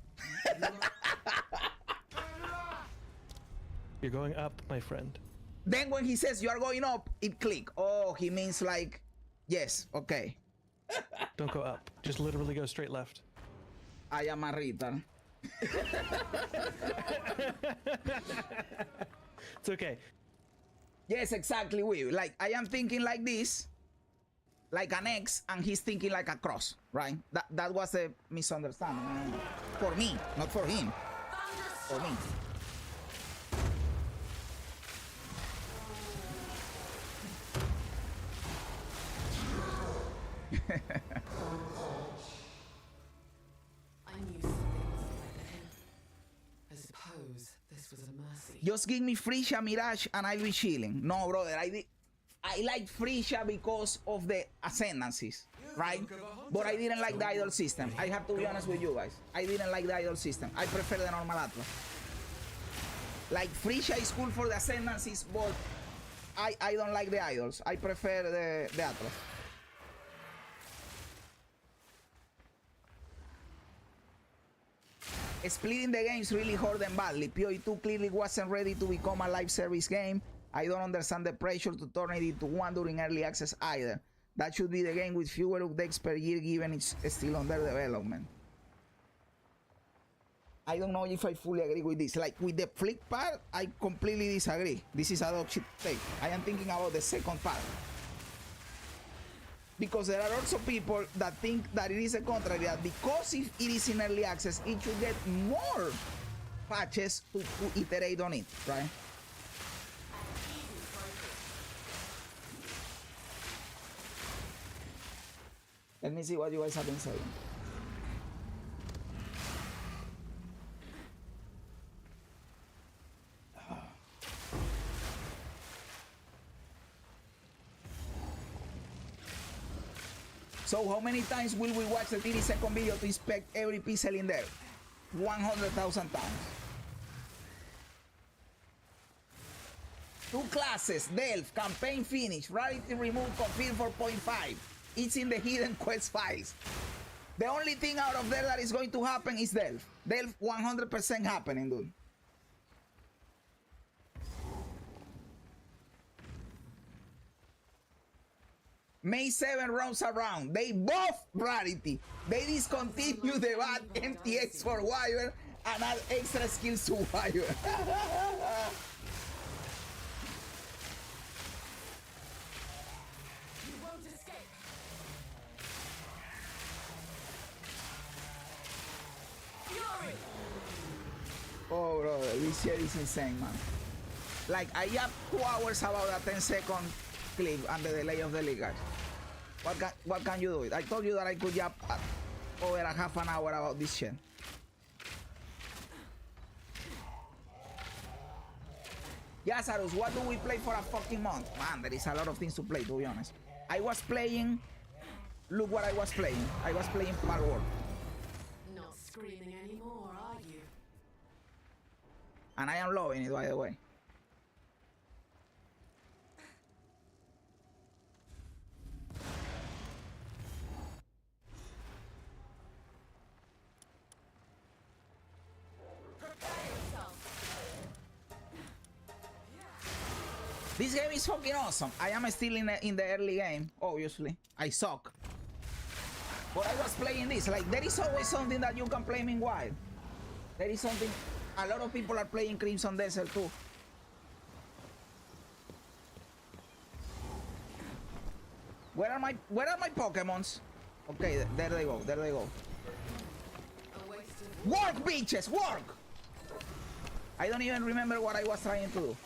You're going up, my friend. Then when he says you are going up, it click. Oh, he means like, yes, okay. Don't go up. Just literally go straight left. I am a retard. It's okay. Yes, exactly. Like I am thinking like this, like an X, and he's thinking like a cross, right? That was a misunderstanding for me, not for him. For me. I knew something wasn't right with him. I suppose this was a mercy. Just give me Frisha Mirage and I'll be chilling. No, brother, I like Frisha because of the ascendancies, right? But I didn't like the idol system. I have to be honest with you guys. I didn't like the idol system. I prefer the normal Atlas. Like Frisha is cool for the ascendancies, but I don't like the idols. I prefer the Atlas. Splitting the games really hurt them badly. PoE2 clearly wasn't ready to become a live service game. I don't understand the pressure to turn it into one during early access either. That should be the game with fewer updates per year given it's still under development. I don't know if I fully agree with this. Like with the flick part, I completely disagree. This is a dog shit take. I am thinking about the second part. Because there are also people that think that it is a contrary, that because if it is in early access, it should get more patches to iterate on it, right? Let me see what you guys have been saying. So how many times will we watch the 30-second video to inspect every pixel in there? 100,000 times. 2 classes, Delve, campaign finish, rarity removed, confirmed 4.5. It's in the hidden quest files. The only thing out of there that is going to happen is Delve. Delve 100% happening, dude. May 7 rounds around. They buff rarity. They discontinue the bad MTX for Wyvern and add extra skills to Wyvern. This shit is insane, man. Like, I have 2 hours about a 10-second clip and the delay of the league, guys. What can you do? I told you that I could jump over a half an hour about this shit. Yeah, Sarus, what do we play for a fucking month? Man, there is a lot of things to play, to be honest. I was playing... Look what I was playing. I was playing Palworld. Not screaming anymore, are you? And I am loving it, by the way. This game is fucking awesome. I am still in the early game, obviously. I suck. But I was playing this. Like, there is always something that you can play meanwhile. There is something... A lot of people are playing Crimson Desert too. Where are my Pokemons? Okay, there they go. There they go. Work, bitches, work! I don't even remember what I was trying to do.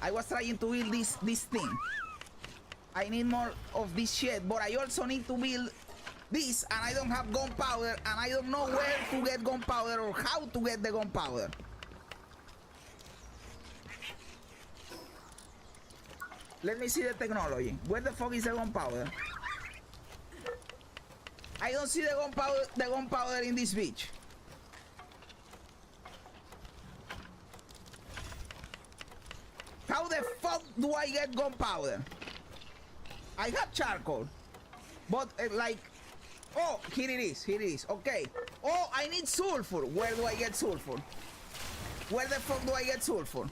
I was trying to build this thing. I need more of this shit, but I also need to build this, and I don't have gunpowder, and I don't know where to get gunpowder or how to get the gunpowder. Let me see the technology. Where the fuck is the gunpowder? I don't see the gunpowder in this bitch. How the fuck do I get gunpowder? I have charcoal, but like, oh, here it is, okay. Oh, I need sulfur. Where do I get sulfur? Where the fuck do I get sulfur?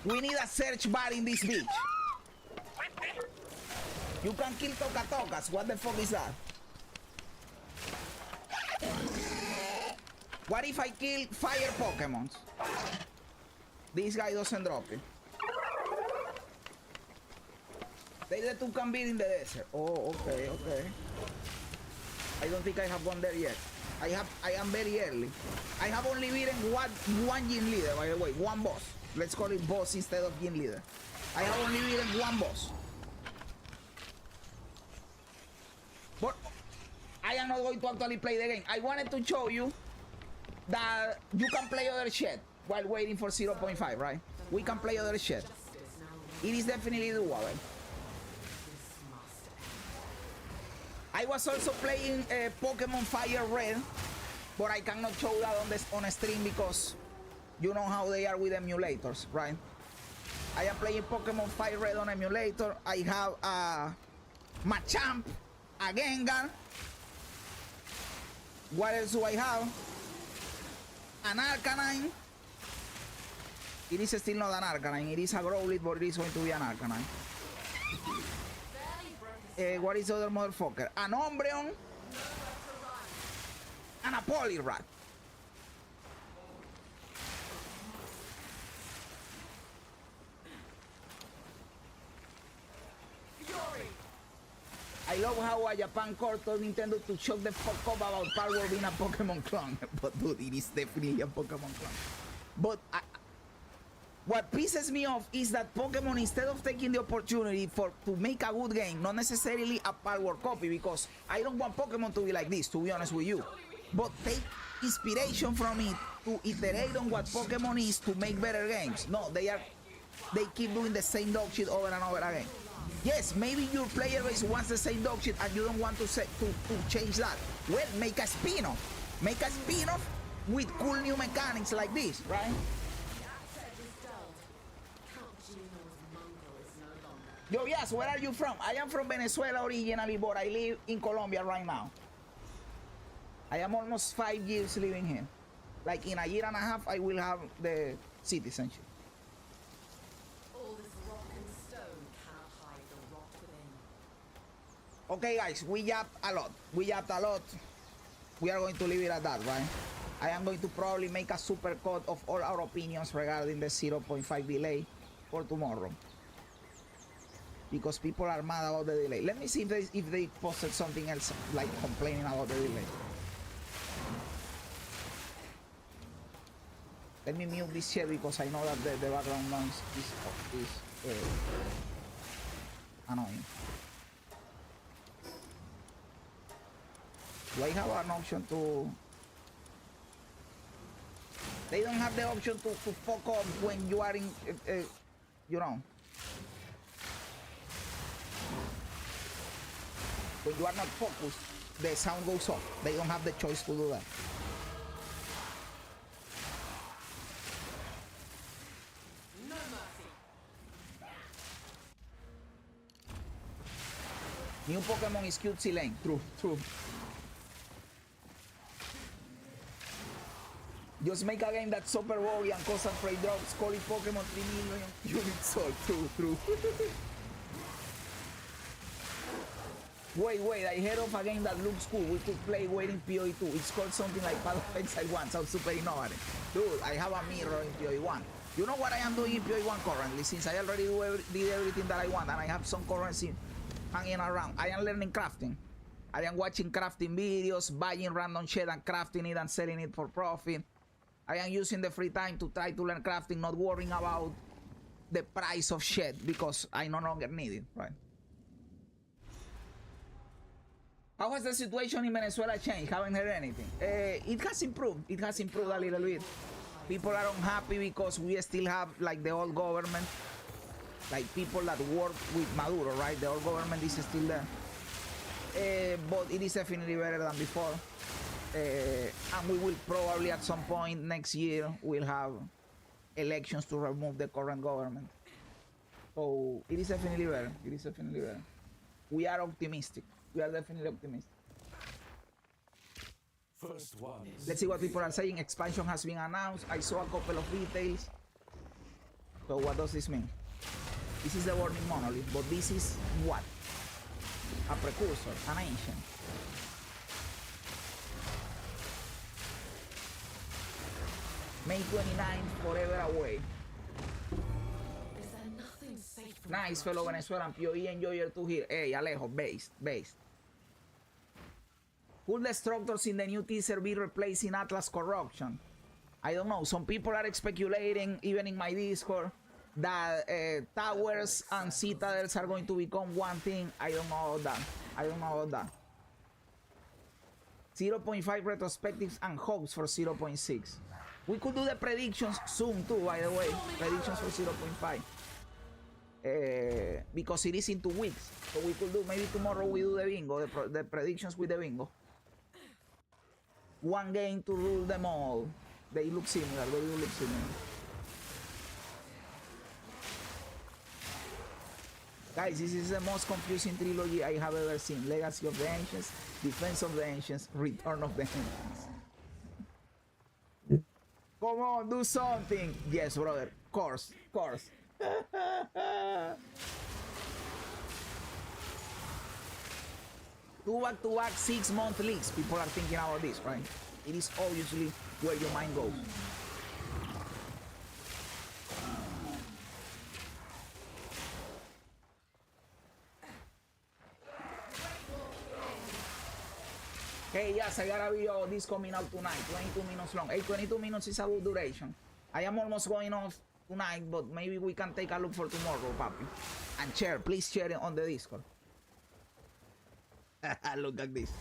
We need a search bar in this bitch. You can kill Tokatokas. What the fuck is that? What if I kill fire Pokemons? This guy doesn't drop it. They the two can be in the desert. Oh, okay, okay. I don't think I have gone there yet. I am very early. I have only beaten one gym leader, by the way, one boss. Let's call it boss instead of gym leader. I have only beaten one boss. But I am not going to actually play the game. I wanted to show you that you can play other shit while waiting for 0.5, right? We can play other shit. It is definitely doable. I was also playing Pokemon Fire Red, but I cannot show that on a stream because you know how they are with emulators, right? I am playing Pokemon Fire Red on emulator. I have a Machamp, a Gengar. What else do I have? An Arcanine. It is still not an Arcanine. It is a Growlithe, but it is going to be an Arcanine. What is the other motherfucker? An Umbreon. And a Poliwrath. I love how a Japan court told Nintendo to shut the fuck up about Palworld being a Pokemon clone. But dude, it is definitely a Pokemon clone. But what pisses me off is that Pokemon, instead of taking the opportunity to make a good game, not necessarily a Palworld copy, because I don't want Pokemon to be like this, to be honest with you, but take inspiration from it to iterate on what Pokemon is to make better games. No, they keep doing the same dog shit over and over again. Yes, maybe your player base wants the same dog shit and you don't want to change that. Well, make a spin-off. Make a spin-off with cool new mechanics like this, right? Yo, yes, where are you from? I am from Venezuela originally, but I live in Colombia right now. I am almost 5 years living here. Like in a year and a half, I will have the citizenship. All this rock and stone cannot hide the rot within. Okay, guys, we yapped a lot. We are going to leave it at that, right? I am going to probably make a super cut of all our opinions regarding the 0.5 delay for tomorrow. because people are mad about the delay. Let me see if they posted something else like complaining about the delay. Let me mute this shit because I know that the background noise is annoying. Do I have an option to... They don't have the option to fuck up when you are in, you know. When you are not focused, the sound goes off. They don't have the choice to do that. No mercy. New Pokemon is cutesy lane. True. Just make a game that's super boring and cause and free drops, call it Pokemon 3 million units sold. True. Wait, I heard of a game that looks cool. We could play waiting PoE 2. It's called something like Path of Exile 1. Sounds super innovative. Dude, I have a mirror in PoE 1. You know what I am doing in PoE 1 currently? Since I already did everything that I want and I have some currency hanging around, I am learning crafting. I am watching crafting videos, buying random shit and crafting it and selling it for profit. I am using the free time to try to learn crafting, not worrying about the price of shit because I no longer need it, right? How has the situation in Venezuela changed? Haven't heard anything. It has improved. It has improved a little bit. People are unhappy because we still have like the old government, like people that work with Maduro, right? The old government is still there. But it is definitely better than before. And we will probably at some point next year we'll have elections to remove the current government. So it is definitely better. It is definitely better. We are optimistic. We are definitely optimistic. First one. Let's see what people are saying. Expansion has been announced. I saw a couple of details. So what does this mean? This is the Burning Monolith, but this is what? A precursor, an ancient. May 29, forever away. Is there nothing safe from Nice, fellow Venezuelan PoE enjoyer to hear. Hey, Alejo, based. Could destructors in the new teaser be replacing Atlas Corruption? I don't know. Some people are speculating, even in my Discord, that towers and citadels are going to become one thing. I don't know about that. 0.5 retrospectives and hopes for 0.6. We could do the predictions soon too, by the way. Predictions for 0.5. Because it is in 2 weeks. So we could do, maybe tomorrow we do the bingo, the predictions with the bingo. One game to rule them all. They look similar, they do look similar. Guys, this is the most confusing trilogy I have ever seen. Legacy of the Ancients, Defense of the Ancients, Return of the Ancients. Come on, do something. Yes, brother. Course. Two back-to-back 6-month leaks. People are thinking about this, right? It is obviously where your mind goes. Hey, yes, I got a video of this coming out tonight. 22 minutes long. Hey, 22 minutes is a good duration. I am almost going off tonight, but maybe we can take a look for tomorrow, papi. And share, please share it on the Discord. Look at this.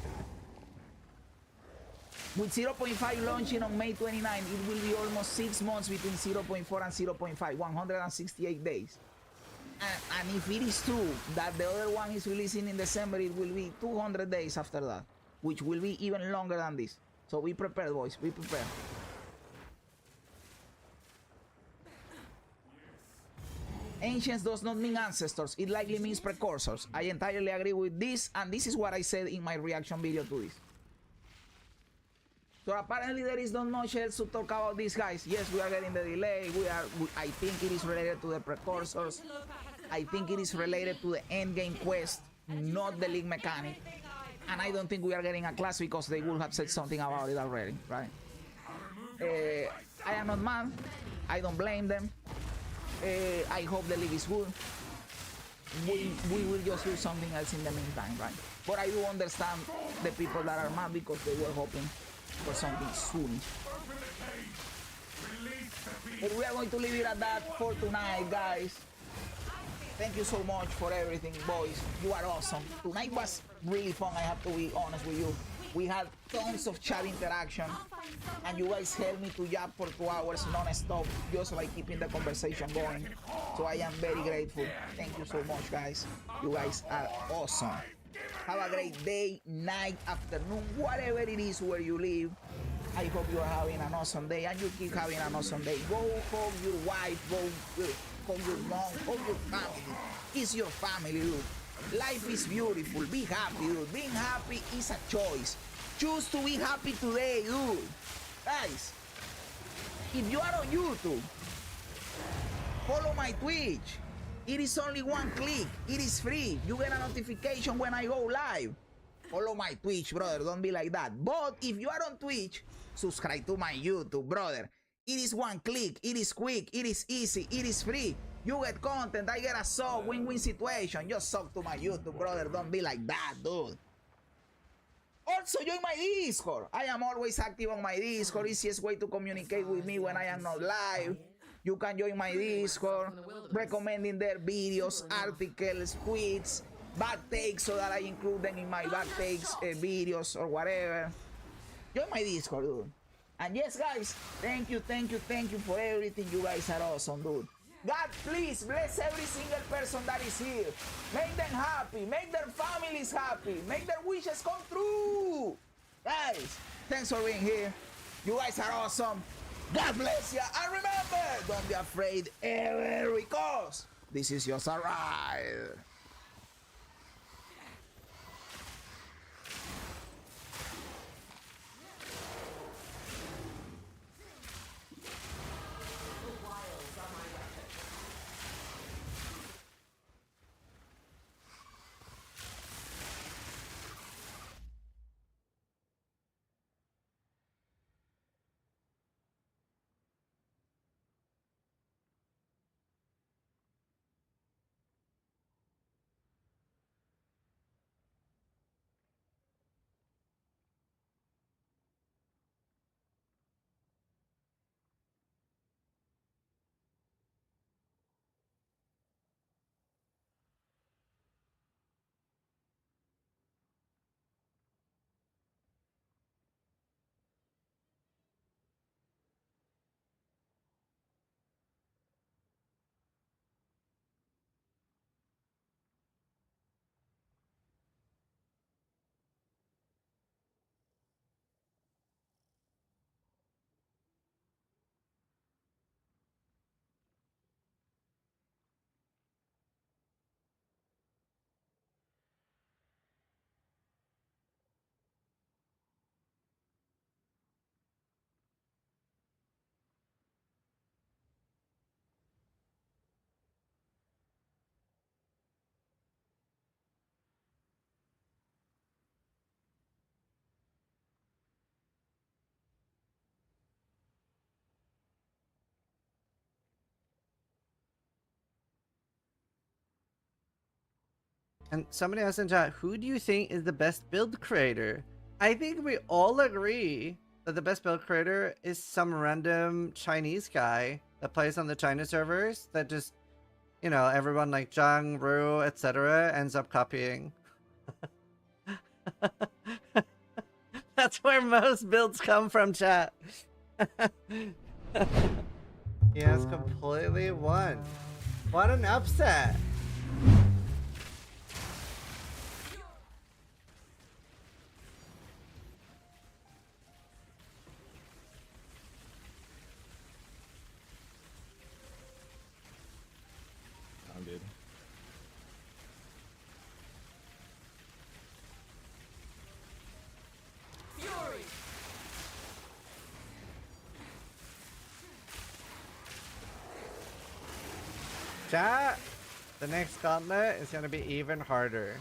With 0.5 launching on May 29, it will be almost 6 months between 0.4 and 0.5, 168 days. And if it is true that the other one is releasing in December, it will be 200 days after that, which will be even longer than this. So be prepared, boys, be prepared. Ancients does not mean ancestors, it likely means precursors. I entirely agree with this, and this is what I said in my reaction video to this. So apparently there is not much else to talk about these guys. Yes, we are getting the delay. I think it is related to the precursors. I think it is related to the end game quest, not the league mechanic. And I don't think we are getting a class because they would have said something about it already, right? I am not mad. I don't blame them. I hope the league is good. we will just do something else in the meantime, right? But I do understand the people that are mad because they were hoping for something soon. But we are going to leave it at that for tonight, guys. Thank you so much for everything, boys. You are awesome. Tonight was really fun, I have to be honest with you. We had tons of chat interaction, and you guys helped me to jab for 2 hours non-stop just by keeping the conversation going. So I am very grateful. Thank you so much, guys. You guys are awesome. Have a great day, night, afternoon, whatever it is where you live. I hope you are having an awesome day, and you keep having an awesome day. Go hug your wife, go hug your mom, hug your family. It's your family, dude. Life is beautiful. Be happy, dude. Being happy is a choice. Choose to be happy today, dude. Guys, if you are on YouTube, follow my Twitch. It is only 1 click. It is free. You get a notification when I go live. Follow my Twitch, brother. Don't be like that. But if you are on Twitch, subscribe to my YouTube, brother. It is 1 click. It is quick. It is easy. It is free. You get content. I get a sub. Win-win situation. Just sub to my YouTube, brother. Don't be like that, dude. Also, join my Discord. I am always active on my Discord. Easiest way to communicate with me when I am not live. You can join my Discord, recommending their videos, articles, tweets, back takes, so that I include them in my back takes videos or whatever. Join my Discord, dude. And yes, guys, thank you for everything. You guys are awesome, dude. God, please bless every single person that is here. Make them happy. Make their families happy. Make their wishes come true. Guys, thanks for being here. You guys are awesome. God bless you. And remember, don't be afraid ever, because this is just a ride. And somebody asked in chat, who do you think is the best build creator? I think we all agree that the best build creator is some random Chinese guy that plays on the China servers that just, you know, everyone like Zhang, Ru, etc. ends up copying. That's where most builds come from, chat. He has completely won. What an upset. I'm good. Fury! Chat, the next gauntlet is gonna be even harder.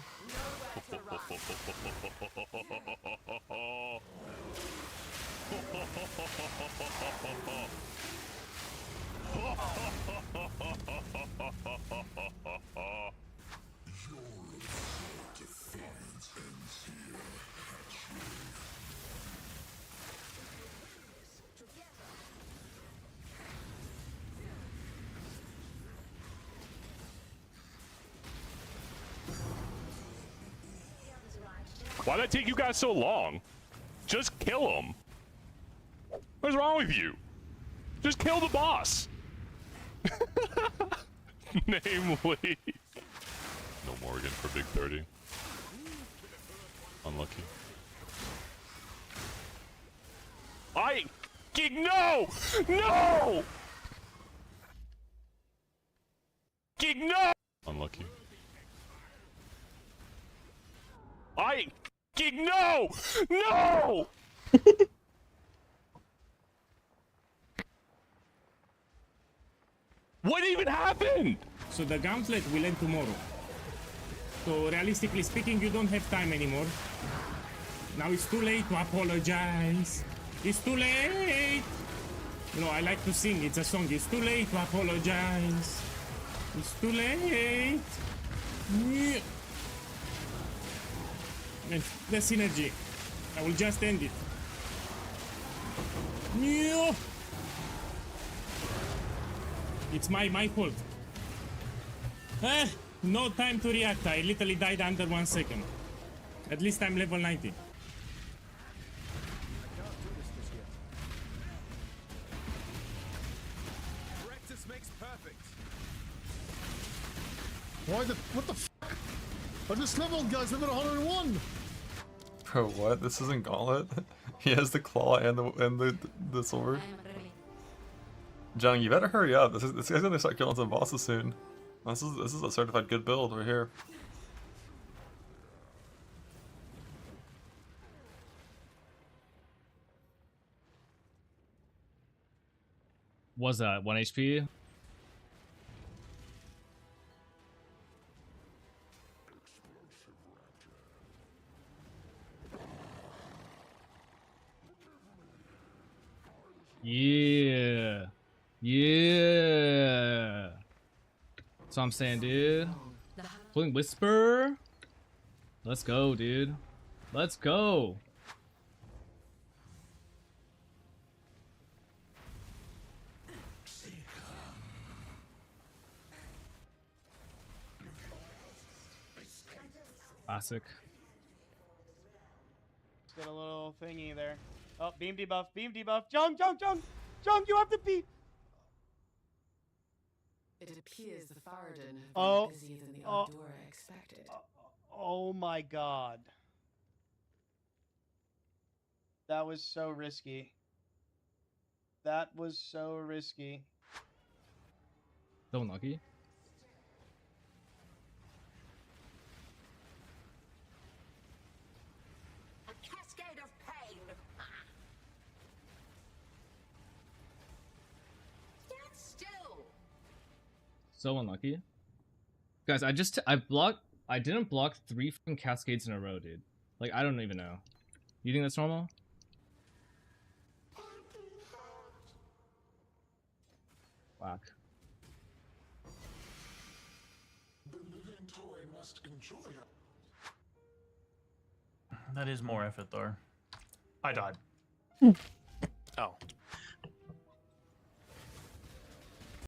Why'd that take you guys so long? Just kill him. What's wrong with you? Just kill the boss. Name Lee. No Morgan for big 30. Unlucky. No! No! No! Unlucky. No! No! What even happened? So the gauntlet will end tomorrow. So realistically speaking, you don't have time anymore. Now it's too late to apologize. It's too late. You know, I like to sing. It's a song. It's too late to apologize. It's too late. And the synergy. I will just end it. It's my fault. No time to react. I literally died under 1 second. At least I'm level 90. Practice makes perfect. What the f***? I just leveled, guys. I'm at 101. Bro, what? This isn't Gauntlet? He has the claw and the sword. Jung, you better hurry up. This guy's gonna start killing some bosses soon. This is a certified good build right here. Was that 1 HP? Yeah. Yeah. That's what I'm saying, dude. Pulling Whisper. Let's go, dude. Let's go. Classic. Got a little thingy there. Oh, beam debuff, beam debuff. Jung, you have to be. It appears the Faradin have Oh. been busier than the Ardora expected. Oh my god. That was so risky. That was so risky. So unlucky. A cascade of pain. Stand still. So unlucky. Guys, I didn't block 3 fucking cascades in a row, dude. Like, I don't even know. You think that's normal? Whack. That is more effort, though. I died. Oh.